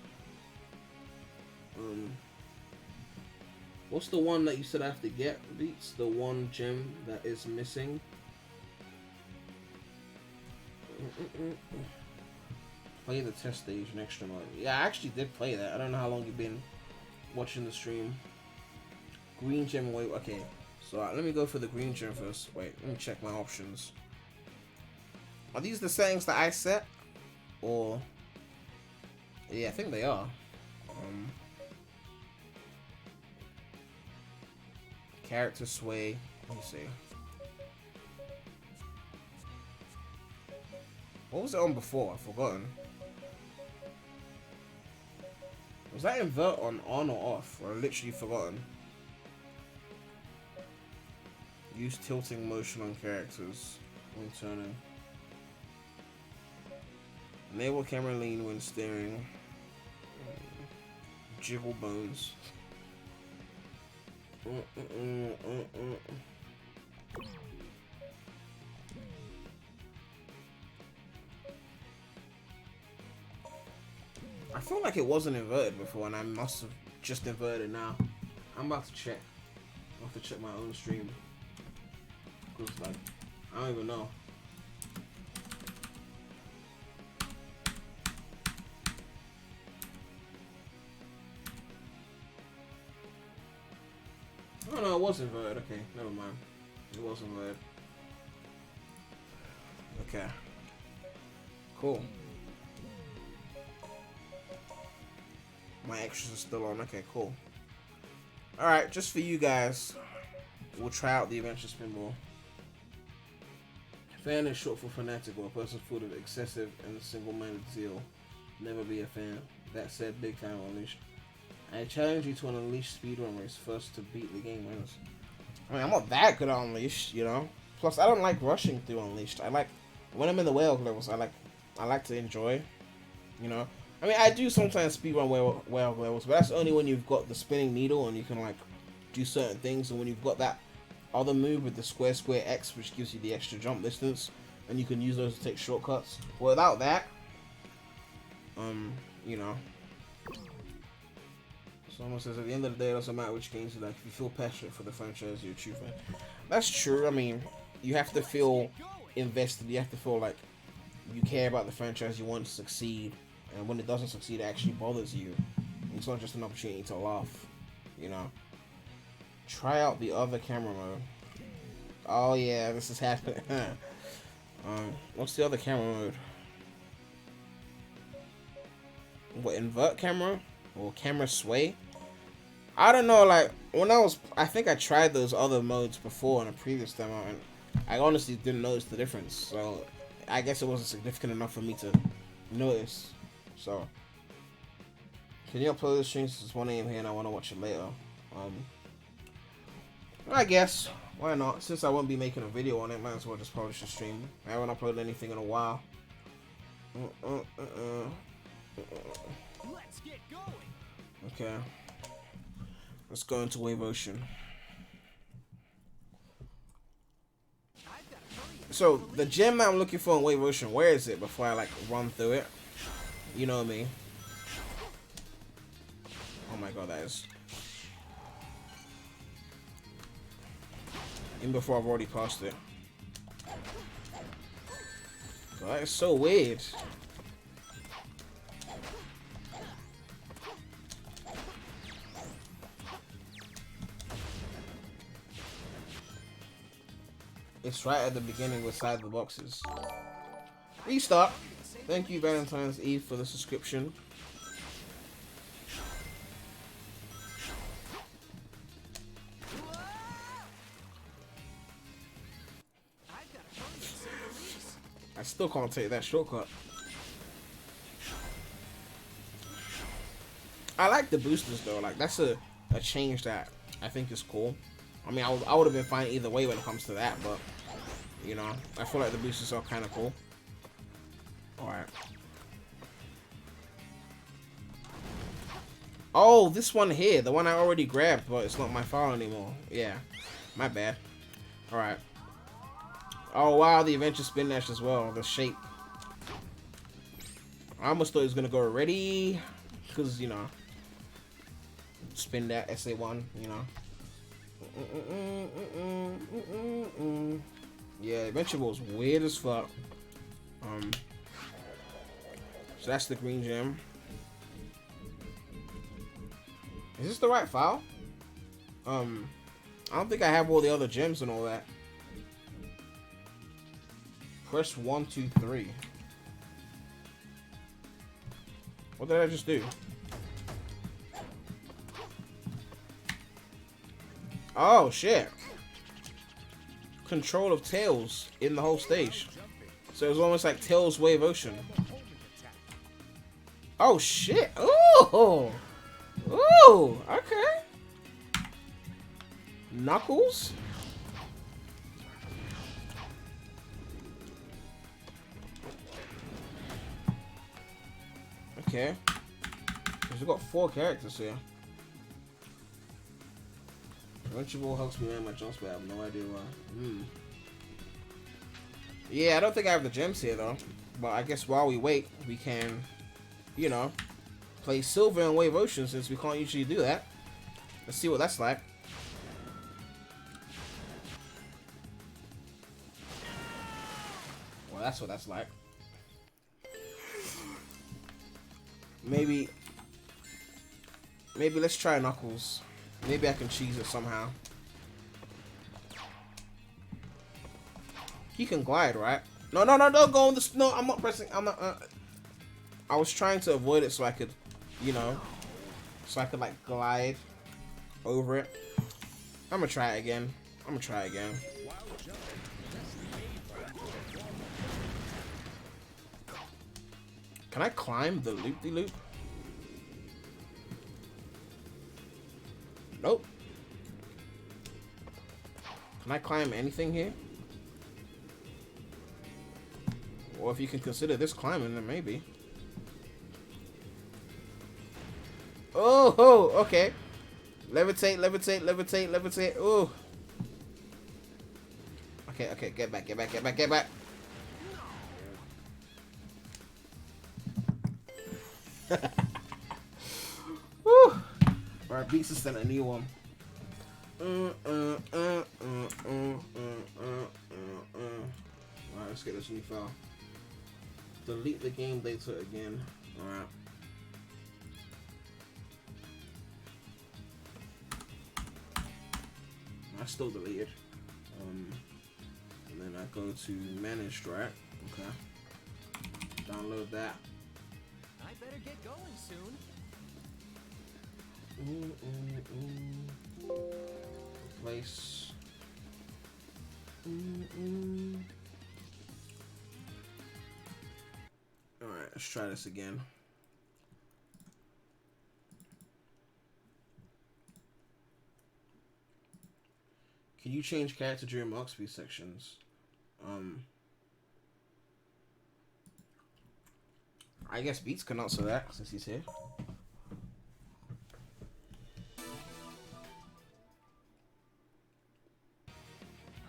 S1: What's the one that you said I have to get, Beats? The one gem that is missing? Play the test stage in extra mode. Yeah, I actually did play that. I don't know how long you've been watching the stream. Green gem, wait, okay. So let me go for the green gem first. Wait, let me check my options. Are these the settings that I set? Or... yeah, I think they are. Character sway. Let me see. What was it on before? I've forgotten. Was that invert on or off? Or I literally forgotten. Use tilting motion on characters when turning. Enable camera lean when staring. Jiggle bones. I feel like it wasn't inverted before and I must have just inverted now. I'm about to check. I'll have to check my own stream. Cause like, I don't even know. Oh no, it wasn't inverted. Okay, never mind. It wasn't inverted. Okay. Cool. My extras are still on. Okay, cool. Alright, just for you guys, we'll try out the adventure spinball. Fan is short for fanatic, or a person full of excessive and single-minded zeal. Never be a fan. That said, big fan of Unleashed. I challenge you to an Unleashed speedrun race, first to beat the game winners. I mean, I'm not that good at Unleashed, you know. Plus, I don't like rushing through Unleashed. I like, when I'm in the whale levels, I like to enjoy, you know. I mean, I do sometimes speedrun whale levels, but that's only when you've got the spinning needle and you can like do certain things, and when you've got that other move with the square X, which gives you the extra jump distance, and you can use those to take shortcuts. Well, without that, you know. Someone says at the end of the day, it doesn't matter which games you like. If you feel passionate for the franchise, you're a true fan. That's true. I mean, you have to feel invested. You have to feel like you care about the franchise. You want to succeed, and when it doesn't succeed, it actually bothers you. It's not just an opportunity to laugh, you know. Try out the other camera mode. Oh yeah, this is happening. What's the other camera mode? What, invert camera or camera sway? I don't know. Like when I think I tried those other modes before in a previous demo, and I honestly didn't notice the difference. So I guess it wasn't significant enough for me to notice. So can you upload the stream? It's 1 AM here, and I want to watch it later. I guess why not? Since I won't be making a video on it, might as well just publish the stream. I haven't uploaded anything in a while.
S2: Let's get going.
S1: Okay. Let's go into Wave Ocean. So the gem that I'm looking for in Wave Ocean, where is it before I like run through it? You know me. Oh my god, that is. Even before I've already passed it. God, that is so weird. It's right at the beginning beside the boxes. Restart. Thank you, Valentine's Eve, for the subscription. I still can't take that shortcut. I like the boosters though. Like that's a change that I think is cool. I mean, I would have been fine either way when it comes to that, but you know, I feel like the boosters are kind of cool. All right. Oh, this one here, the one I already grabbed, but it's not my file anymore. Yeah, my bad. All right. Oh wow, the adventure spin dash as well. The shape. I almost thought he was gonna go already, because you know, spin that SA1. You know. Yeah, adventure was weird as fuck. So that's the green gem. Is this the right file? I don't think I have all the other gems and all that. Press 1, 2, 3. What did I just do? Oh shit. Control of Tails in the whole stage. So it was almost like Tails Wave Ocean. Oh shit. Ooh. Ooh, okay. Knuckles? Okay. Because we've got 4 characters here. Adventure Ball helps me land my jumps, but I have no idea why. Yeah, I don't think I have the gems here though. But I guess while we wait, we can, you know, play Silver and Wave Ocean since we can't usually do that. Let's see what that's like. that's what that's like. Maybe let's try Knuckles. Maybe I can cheese it somehow. He can glide, right? No, don't go on this. No, I'm not pressing. I'm not. I was trying to avoid it so I could, you know, so I could like glide over it. I'm gonna try it again. Can I climb the loop-de-loop? Nope. Can I climb anything here? Or if you can consider this climbing, then maybe. Oh, okay. Levitate. Ooh. Okay, get back. Woo. Alright, Beats has sent a new one. Alright, let's get this new file. Delete the game data again. Alright. I still deleted. And then I go to managed, right? Okay. Download that.
S2: I better get going soon.
S1: Replace. Alright, let's try this again. Can you change character during Mark speed sections? I guess Beats can answer that since he's here.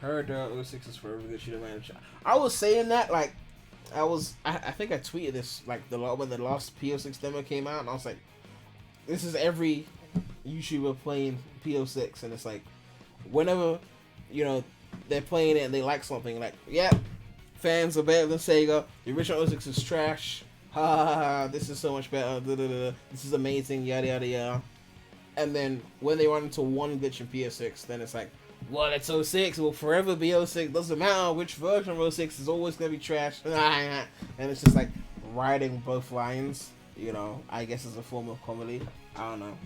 S1: Heard 06 is forever good. She manage. I was saying that like I think I tweeted this like when the last P-06 demo came out, and I was like, this is every YouTuber playing P-06, and it's like whenever you know they're playing it and they like something, like yeah, fans are better than Sega. The original 06 is trash. Ha, this is so much better. This is amazing. Yada yada yada. And then when they run into one glitch in P-06, then it's like, well, it's 06. It will forever be 06. Doesn't matter which version of 06 is always gonna be trash. And it's just like riding both lines. You know, I guess as a form of comedy. I don't know.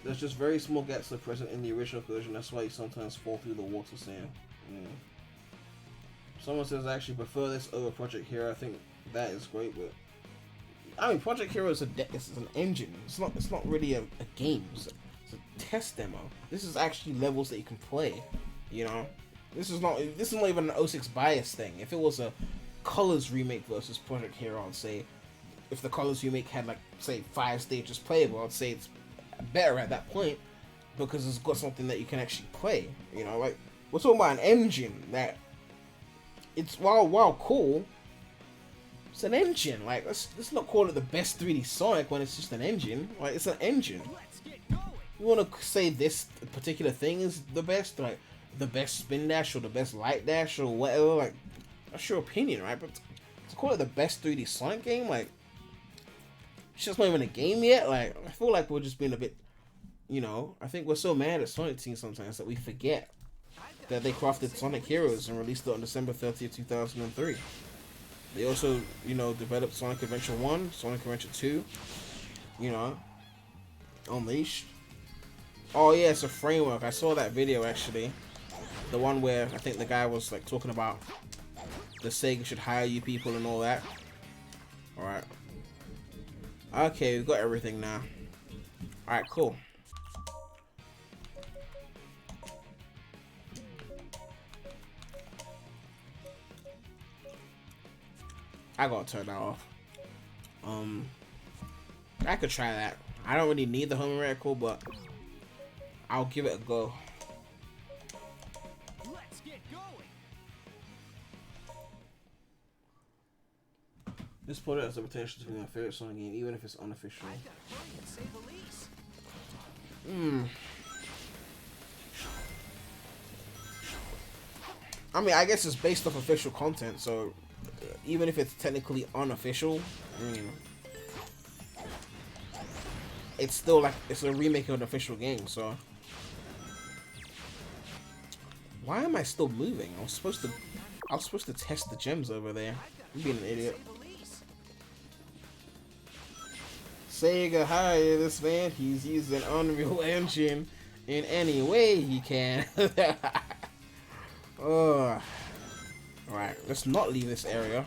S1: There's just very small gaps that are present in the original version. That's why you sometimes fall through the water saying. Someone says I actually prefer this over Project Hero. I think that is great, but I mean, Project Hero is it's an engine. It's not really a game. It's a test demo. This is actually levels that you can play. You know, this is not even an 06 bias thing. If it was a Colors remake versus Project Hero, I'd say if the Colors remake had like say 5 stages playable, I'd say it's better at that point because it's got something that you can actually play. You know, like we're talking about an engine that it's while cool. It's an engine. Like let's not call it the best 3D Sonic when it's just an engine. Like it's an engine.
S2: Let's get going.
S1: You want to say this particular thing is the best, like the best spin dash or the best light dash or whatever. Like that's your opinion, right? But to call it the best 3D Sonic game, like it's just not even a game yet. Like I feel like we're just being a bit, you know. I think we're so mad at Sonic Team sometimes that we forget that they crafted Sonic Heroes and released it on December 30th, 2003. They also, you know, developed Sonic Adventure 1, Sonic Adventure 2, you know, Unleashed. Oh yeah, it's a framework. I saw that video actually. The one where I think the guy was like talking about the Sega should hire you people and all that. Alright. Okay, we've got everything now. Alright, cool. I gotta turn that off. I could try that. I don't really need the homing reticle, but I'll give it a go.
S2: Let's get going.
S1: This product has the potential to be my favorite Sonic game, even if it's unofficial.
S2: I've got fun to say the least.
S1: I mean, I guess it's based off official content, so even if it's technically unofficial, I mean, it's still like it's a remake of an official game. So why am I still moving? I was supposed to test the gems over there. I'm being an idiot. Sega hired this man. He's using Unreal Engine in any way he can. Oh. Alright, let's not leave this area.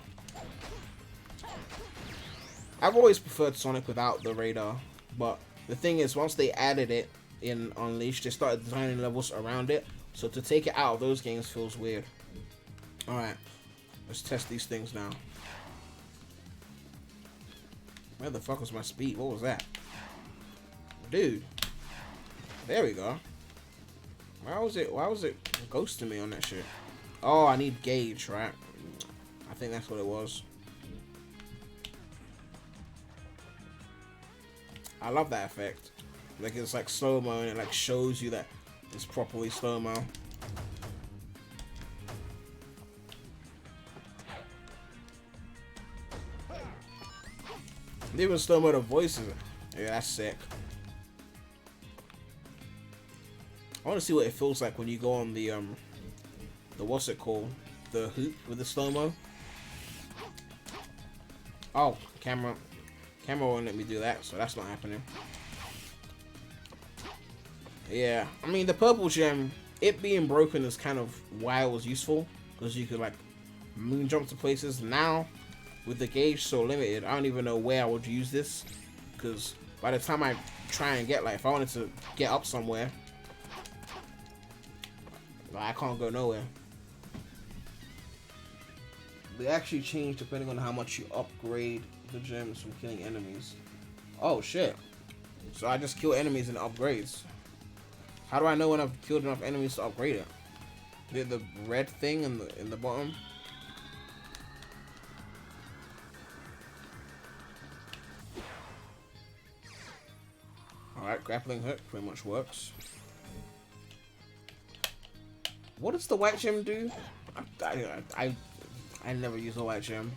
S1: I've always preferred Sonic without the radar, but the thing is, once they added it in Unleashed, they started designing levels around it, so to take it out of those games feels weird. Alright, let's test these things now. Where the fuck was my speed? What was that? Dude. There we go. Why was it ghosting me on that shit? Oh, I need gauge, right? I think that's what it was. I love that effect. Like, it's like slow-mo and it like shows you that it's properly slow-mo. Even slow-mo the voices. Yeah, that's sick. I want to see what it feels like when you go on the what's it called? The hoop with the slow-mo. Oh, camera won't let me do that, so that's not happening. Yeah, I mean the purple gem, it being broken is kind of why it was useful, because you could like moon jump to places. Now with the gauge so limited, I don't even know where I would use this, because by the time I try and get, like, if I wanted to get up somewhere, like, I can't go nowhere. They actually change depending on how much you upgrade the gems from killing enemies. Oh shit. So I just kill enemies and upgrades. How do I know when I've killed enough enemies to upgrade it? Did the red thing in the bottom? Alright, grappling hook pretty much works. What does the white gem do? I never use a white gem.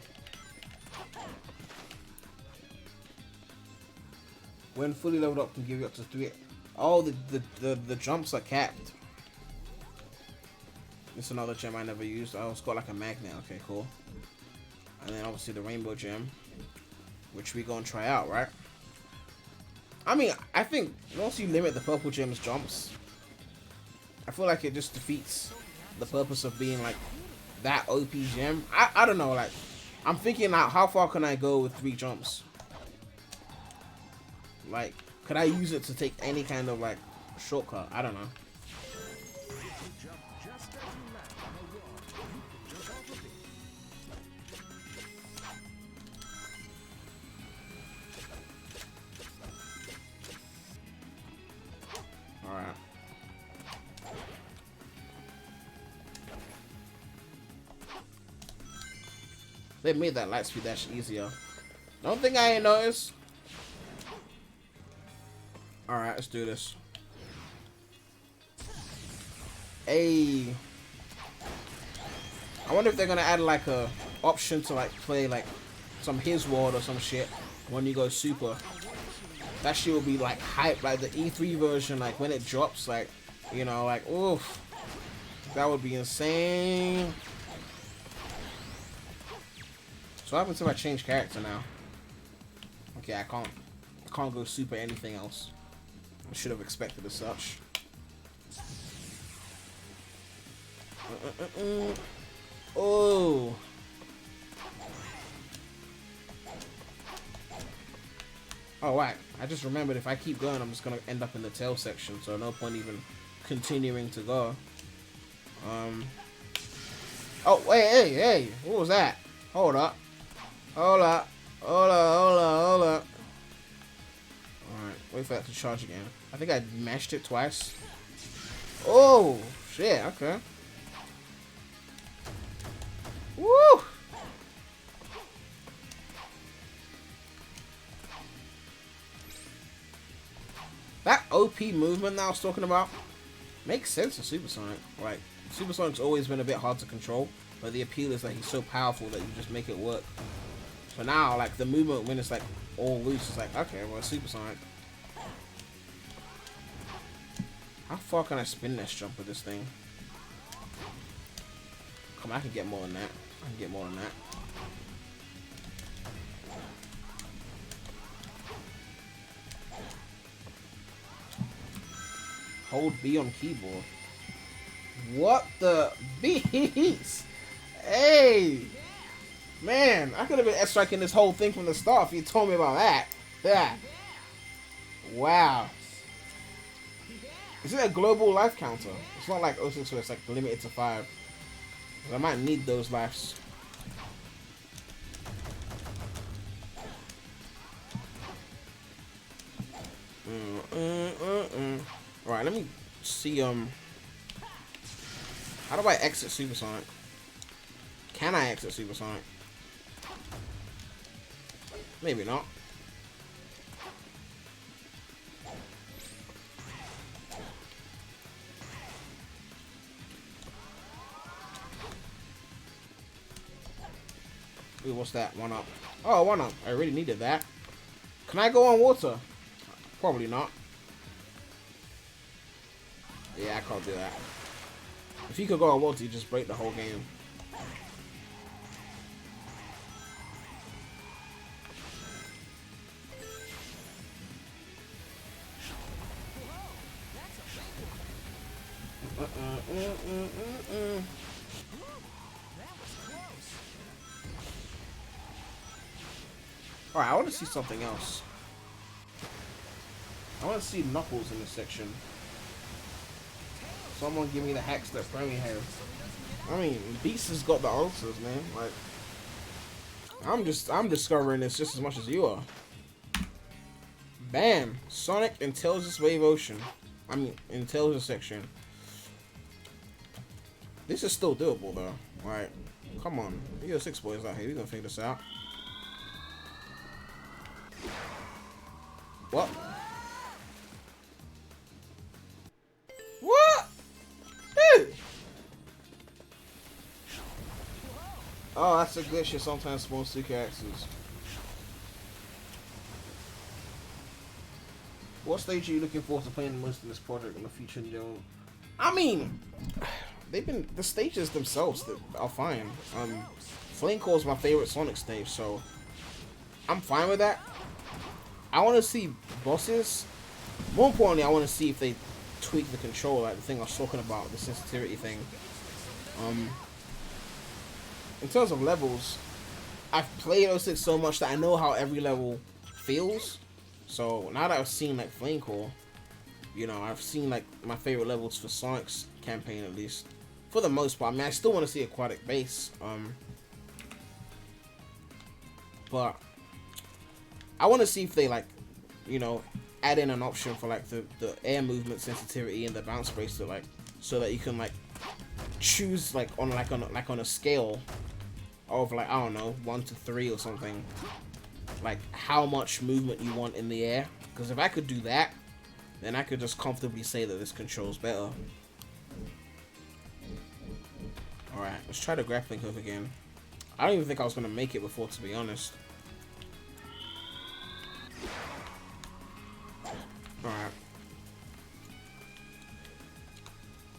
S1: When fully leveled up, can give you up to 3. Oh, the jumps are capped. This is another gem I never used. Oh, it's got like a magnet. Okay, cool. And then obviously the rainbow gem, which we gonna try out, right? I mean, I think once you limit the purple gem's jumps, I feel like it just defeats the purpose of being like that OP gem. I don't know, like, I'm thinking out how far can I go with 3 jumps? Like, could I use it to take any kind of like shortcut? I don't know. Alright. They made that light speed dash easier. Don't think I ain't noticed. Alright, let's do this. Hey. I wonder if they're gonna add like a option to like play like some His World or some shit when you go super. That shit will be like hype, like the E3 version, like when it drops, like, you know, like, oof. That would be insane. So what happens if I change character now? Okay, I can't go super anything else. I should have expected as such. Oh. Oh, right. I just remembered if I keep going, I'm just going to end up in the tail section, so no point even continuing to go. Oh, hey. What was that? Hold up. Hold up. Alright, wait for that to charge again. I think I mashed it twice. Oh, shit, okay. Woo! That OP movement that I was talking about makes sense in Super Sonic. Like, Supersonic's always been a bit hard to control, but the appeal is that he's so powerful that you just make it work. So now, like, the movement when it's like all loose, it's like, okay, well, Supersonic. How far can I spin this jump with this thing? Come on, I can get more than that. I can get more than that. Hold B on keyboard. What the beast? Hey! Man, I could have been S-striking this whole thing from the start if you told me about that. Yeah. Wow. Is it a global life counter? It's not like 06 where it's like limited to 5. I might need those lives. Alright, let me see, how do I exit Supersonic? Can I exit Supersonic? Maybe not. Ooh, what's that? 1-up. Oh, 1-up. I really needed that. Can I go on water? Probably not. Yeah, I can't do that. If you could go on water, you just break the whole game. Alright, I want to see something else. I want to see Knuckles in this section. Someone give me the hacks that Premy has. I mean, Beast has got the answers, man. Like, I'm discovering this just as much as you are. Bam! Sonic Intelligence Wave Ocean. I mean, Intelligence section. This is still doable, though. Right? Come on. We got 6 boys out here. We gonna figure this out. What? What? Dude! Oh, that's a glitch. It sometimes spawns 2 characters. What stage are you looking forward to playing the most in this project in the future, Joe? I mean, the stages themselves that are fine. Flame Core is my favorite Sonic stage, so I'm fine with that. I want to see bosses. More importantly, I want to see if they tweak the control, like the thing I was talking about, the sensitivity thing. In terms of levels, I've played 06 so much that I know how every level feels. So now that I've seen like Flame Core, you know, I've seen like my favorite levels for Sonic's campaign, at least for the most part. I mean, I still want to see Aquatic Base, but I want to see if they, like, you know, add in an option for like the air movement sensitivity and the bounce bracelet, like, so that you can like choose like on a scale of like, I don't know, 1 to 3 or something, like how much movement you want in the air. Because if I could do that, then I could just comfortably say that this controls better. Alright, let's try the grappling hook again. I don't even think I was gonna make it before, to be honest. Alright.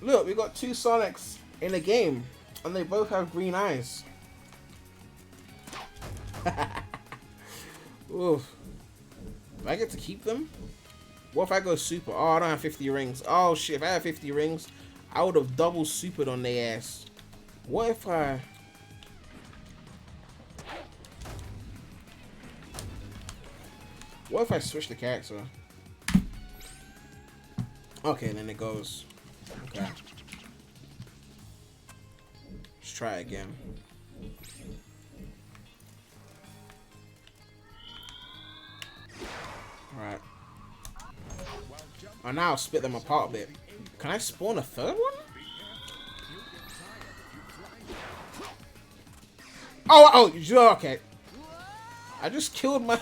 S1: Look, we got 2 Sonics in the game, and they both have green eyes. Oof. Do I get to keep them? What if I go super? Oh, I don't have 50 rings. Oh shit, if I had 50 rings, I would have double supered on their ass. What if I... What if I switch the character? Okay, then it goes. Okay. Let's try it again. Alright. Oh, now I'll split them apart a bit. Can I spawn a 3rd one? Oh, okay. I just killed my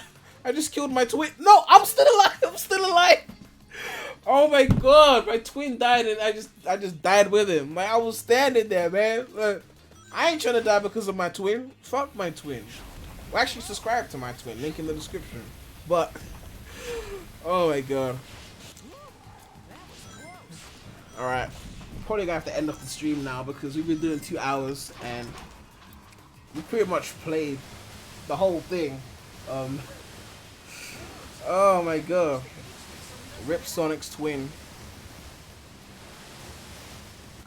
S1: twin. No, I'm still alive. I'm still alive. Oh my god, my twin died and I just died with him. Like I was standing there, man. Like, I ain't trying to die because of my twin. Fuck my twin. Well, actually subscribe to my twin. Link in the description. But oh my god. Alright. Probably gonna have to end off the stream now because we've been doing 2 hours and we pretty much played the whole thing. Oh my god. Rip Sonic's twin.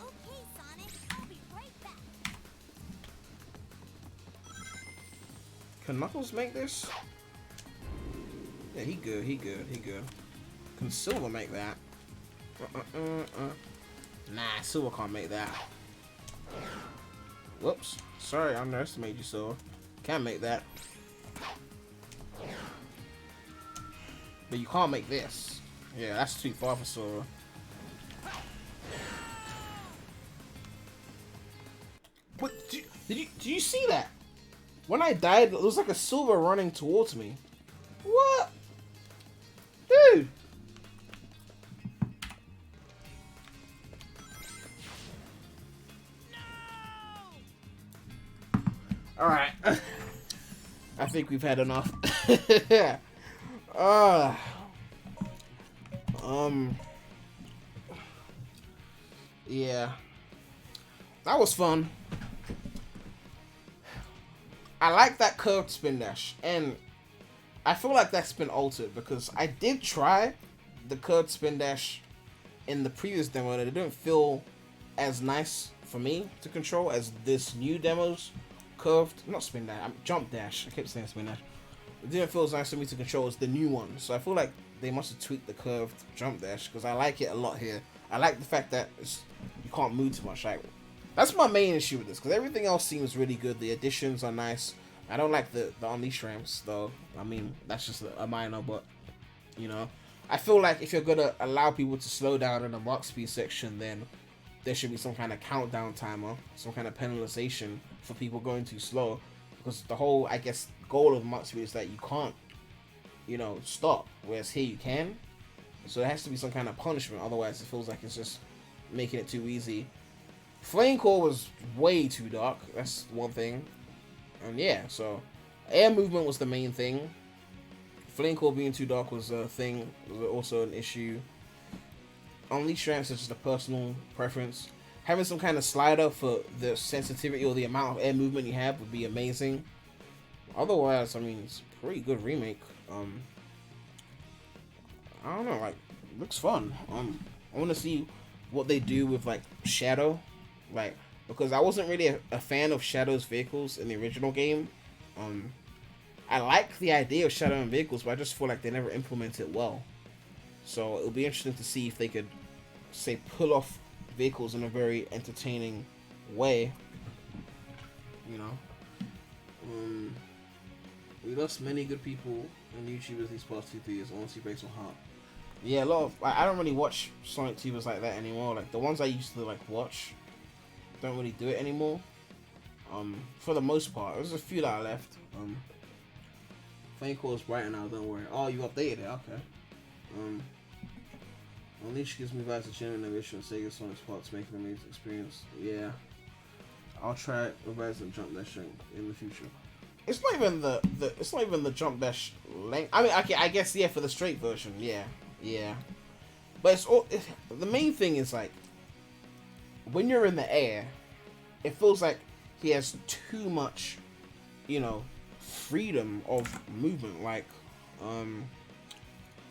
S3: Okay, Sonic, I'll be right back.
S1: Can Knuckles make this? Yeah, he good, he good, he good. Can Silver make that? Nah, Silver can't make that. Whoops. Sorry, I underestimated you, Silver. Can't make that. But you can't make this. Yeah, that's too far for Sora. What? Did you see that? When I died, it was like a Silver running towards me. What? Dude! Alright. I think we've had enough. Yeah. That was fun. I like that curved spin dash, and I feel like that's been altered because I did try the curved spin dash in the previous demo and it didn't feel as nice for me to control as this new demo's curved, not spin dash, jump dash. I kept saying spin dash. It didn't feel as nice for me to control as the new one, so I feel like they must have tweaked the curved jump dash because I like it a lot here. I like the fact that you can't move too much. Like, that's my main issue with this because everything else seems really good. The additions are nice. I don't like the unleash ramps though. I mean, that's just a minor, but you know, I feel like if you're gonna allow people to slow down in the Mach speed section, then there should be some kind of countdown timer, some kind of penalization for people going too slow. Because the whole, I guess, goal of Mach speed is that you can't, you know, stop. Whereas here you can. So there has to be some kind of punishment. Otherwise, it feels like it's just making it too easy. Flame Core was way too dark. That's one thing. And yeah, so air movement was the main thing. Flame Core being too dark was a thing. Was also an issue. Unleash ramps is just a personal preference. Having some kind of slider for the sensitivity or the amount of air movement you have would be amazing. Otherwise, I mean, it's a pretty good remake. I don't know, like, it looks fun. I want to see what they do with, like, Shadow. Like, because I wasn't really a fan of Shadow's vehicles in the original game. I like the idea of Shadow and vehicles, but I just feel like they never implement it well. So it'll be interesting to see if they could, say, pull off vehicles in a very entertaining way. You know? We lost many good people and YouTubers these past 2 years. Honestly, breaks my heart. Yeah, a lot of... I don't really watch Sonic tubers like that anymore. Like, the ones I used to, like, watch don't really do it anymore. For the most part. There's a few that I left. Flame Core is brighter now, don't worry. Oh, you updated it, okay. Unleash gives me vibes of genuine innovation and Sega Sonic's parts make an amazing experience. Yeah. I'll try it revise and jump dash in the future. It's not even the jump dash length. I mean, okay, I guess yeah, for the straight version, yeah. But the main thing is like when you're in the air, it feels like he has too much, you know, freedom of movement. Like, let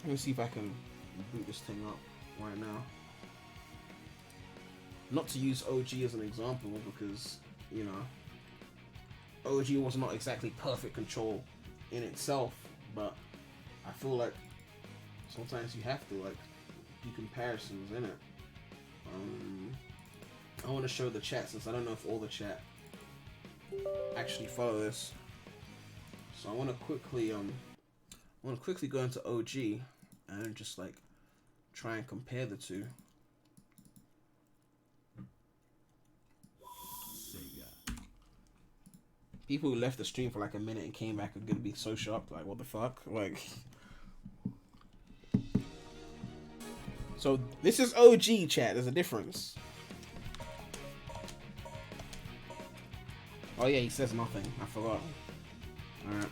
S1: me see if I can boot this thing up right now. Not to use OG as an example because, you know, OG was not exactly perfect control in itself, but I feel like sometimes you have to like do comparisons in it. I want to show the chat since I don't know if all the chat actually follow this. So I want to quickly go into OG and just like try and compare the two. People who left the stream for like a minute and came back are gonna be so shocked. Like, what the fuck? Like, So this is OG, chat. There's a difference. Oh yeah, he says nothing. I forgot. Alright.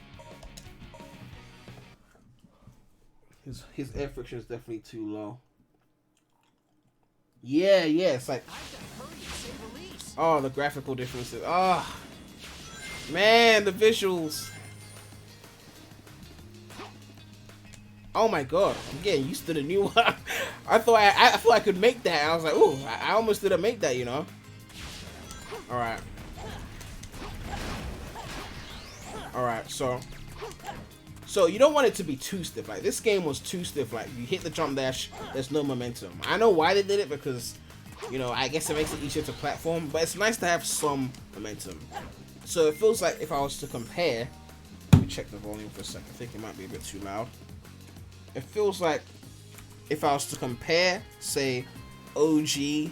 S1: His air friction is definitely too low. Yeah, it's like, oh, the graphical differences. Oh, man, the visuals. Oh my god, I'm getting used to the new one. I thought I could make that. I was like, ooh, I almost didn't make that, you know. All right, so you don't want it to be too stiff. Like, this game was too stiff. Like, you hit the jump dash, there's no momentum. I know why they did it, because, you know, I guess it makes it easier to platform, but it's nice to have some momentum. So it feels like if I was to compare, let me check the volume for a second. I think it might be a bit too loud. It feels like if I was to compare, say, OG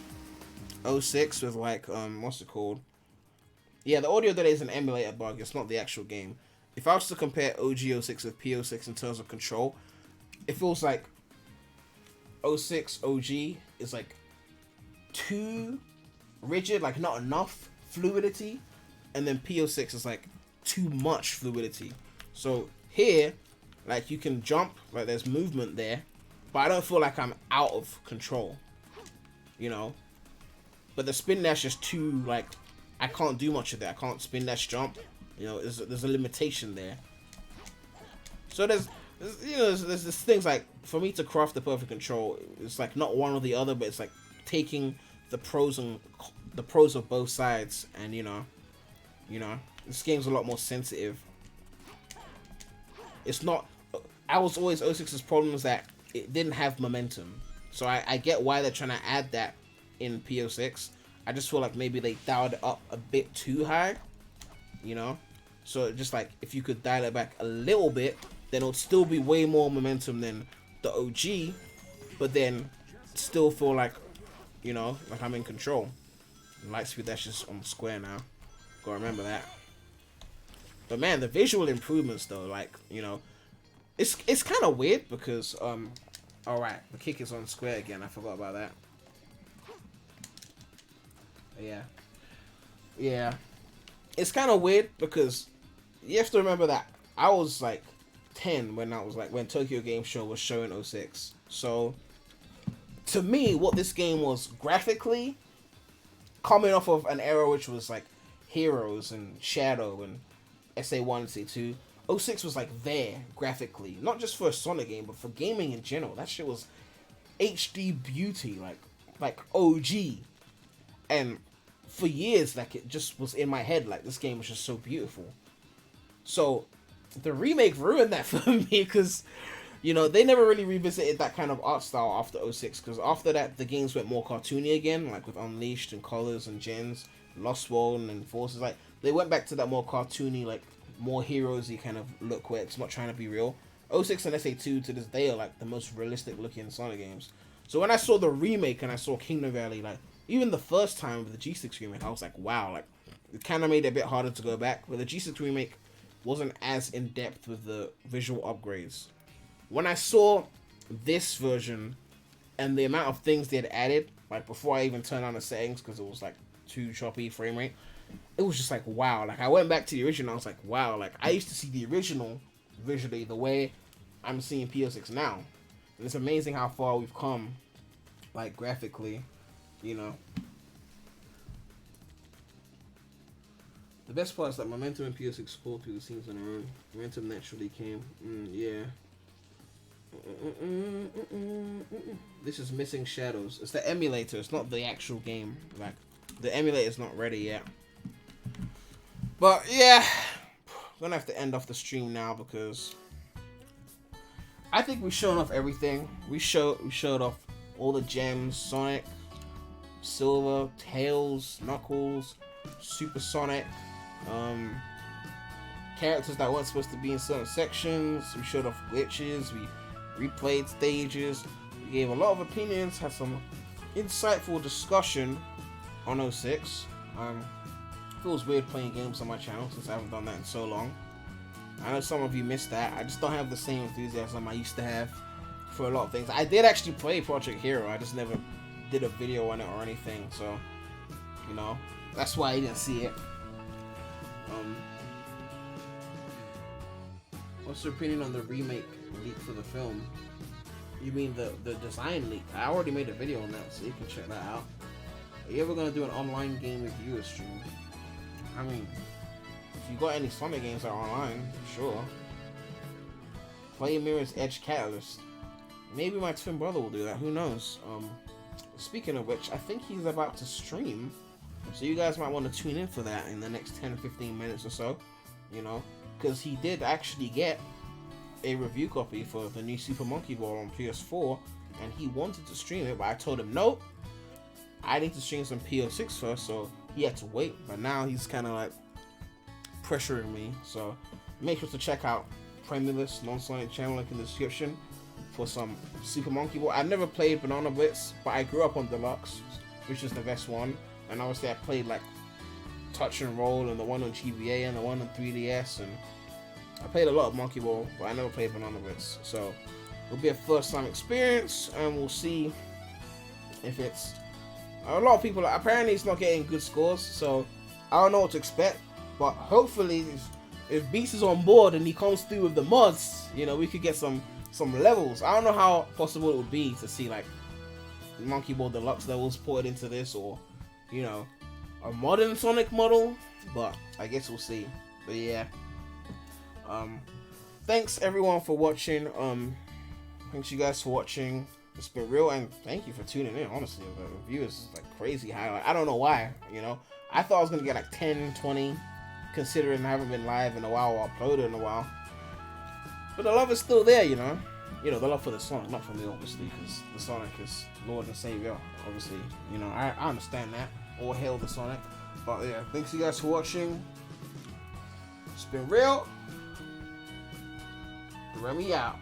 S1: 06 with, like, what's it called? Yeah, the audio delay is an emulator bug. It's not the actual game. If I was to compare OG 06 with P-06 in terms of control, it feels like 06 OG is, like, too rigid, like, not enough fluidity, and then P-06 is, like, too much fluidity. So here, like, you can jump, like, there's movement there, but I don't feel like I'm out of control, you know. But the spin dash is too, like, I can't do much of that. I can't spin dash jump, you know. There's a limitation there. So there's this things like, for me to craft the perfect control, it's like not one or the other, but it's like taking the pros of both sides, and you know, this game's a lot more sensitive. It's not. I was always 06's problem is that it didn't have momentum. So I get why they're trying to add that in P-06. I just feel like maybe they dialed it up a bit too high, you know. So just like, if you could dial it back a little bit, then it would still be way more momentum than the OG, but then still feel like, you know, like I'm in control. Light speed dash is on square now. Gotta remember that. But man, the visual improvements though, like, you know, it's kind of weird because all right, the kick is on square again. I forgot about that. Yeah. It's kind of weird because you have to remember that I was like 10 when Tokyo Game Show was showing 06. So to me, what this game was graphically, coming off of an era which was like Heroes and Shadow and SA1 and SA2, 06 was like there graphically, not just for a Sonic game, but for gaming in general. That shit was HD beauty, like OG. And for years, like, it just was in my head, like, this game was just so beautiful. So the remake ruined that for me, because, you know, they never really revisited that kind of art style after 06, because after that the games went more cartoony again, like with Unleashed and Colors and Gens, Lost World and Forces. Like, they went back to that more cartoony, like, more heroes-y kind of look where it's not trying to be real. 06 and SA2 to this day are like the most realistic looking Sonic games. So when I saw the remake and I saw Kingdom Valley, like, even the first time with the G6 remake, I was like, wow, like, it kind of made it a bit harder to go back. But the G6 remake wasn't as in-depth with the visual upgrades. When I saw this version and the amount of things they had added, like, before I even turned on the settings, because it was, like, too choppy frame rate, it was just like, wow. Like, I went back to the original, I was like, wow. Like, I used to see the original visually the way I'm seeing P-06 now. And it's amazing how far we've come, like, graphically. You know, the best part is that momentum in P-06 pulled through the scenes on their own. Momentum naturally came. Yeah. This is missing shadows. It's the emulator. It's not the actual game. Like, the emulator is not ready yet. But yeah, I'm gonna have to end off the stream now because I think we've shown off everything. We showed off all the gems: Sonic, Silver, Tails, Knuckles, Super Sonic, characters that weren't supposed to be in certain sections. We showed off glitches, we replayed stages, we gave a lot of opinions, had some insightful discussion on 06. Feels weird playing games on my channel since I haven't done that in so long. I know some of you missed that. I just don't have the same enthusiasm I used to have for a lot of things. I did actually play Project Hero. I just never did a video on it or anything. So, you know, that's why I didn't see it. What's your opinion on the remake leak for the film? You mean the design leak? I already made a video on that, so you can check that out. Are you ever gonna do an online game review stream? I mean, if you got any Sonic games that are online, sure. Play Mirror's Edge Catalyst. Maybe my twin brother will do that. Who knows? Speaking of which, I think he's about to stream, so you guys might want to tune in for that in the next 10-15 minutes or so. You know, because he did actually get a review copy for the new Super Monkey Ball on PS4, and he wanted to stream it, but I told him no. I need to stream some P-06 first, so he had to wait. But now he's kind of like pressuring me, so make sure to check out Premydaremy non-Sonic channel, link in the description, for some Super Monkey Ball. I never played Banana Blitz, but I grew up on Deluxe, which is the best one, and obviously I played like Touch and Roll and the one on GBA and the one on 3DS, and I played a lot of Monkey Ball, but I never played Banana Blitz, so it'll be a first time experience, and we'll see if it's a lot of people. Apparently it's not getting good scores, so I don't know what to expect, but hopefully if Beats is on board and he comes through with the mods, you know, we could get some levels. I don't know how possible it would be to see like Monkey Ball Deluxe levels ported into this, or you know, a modern Sonic model, but I guess we'll see. But yeah, thanks everyone for watching. Thanks you guys for watching. It's been real, and thank you for tuning in. Honestly, the review is like crazy high. I don't know why, you know. I thought I was gonna get like 10, 20, considering I haven't been live in a while or uploaded in a while. But the love is still there, you know. You know, the love for the Sonic, not for me, obviously, because the Sonic is Lord and Savior. Obviously, you know, I understand that. All hail the Sonic. But yeah, thanks you guys for watching. It's been real. Remy out.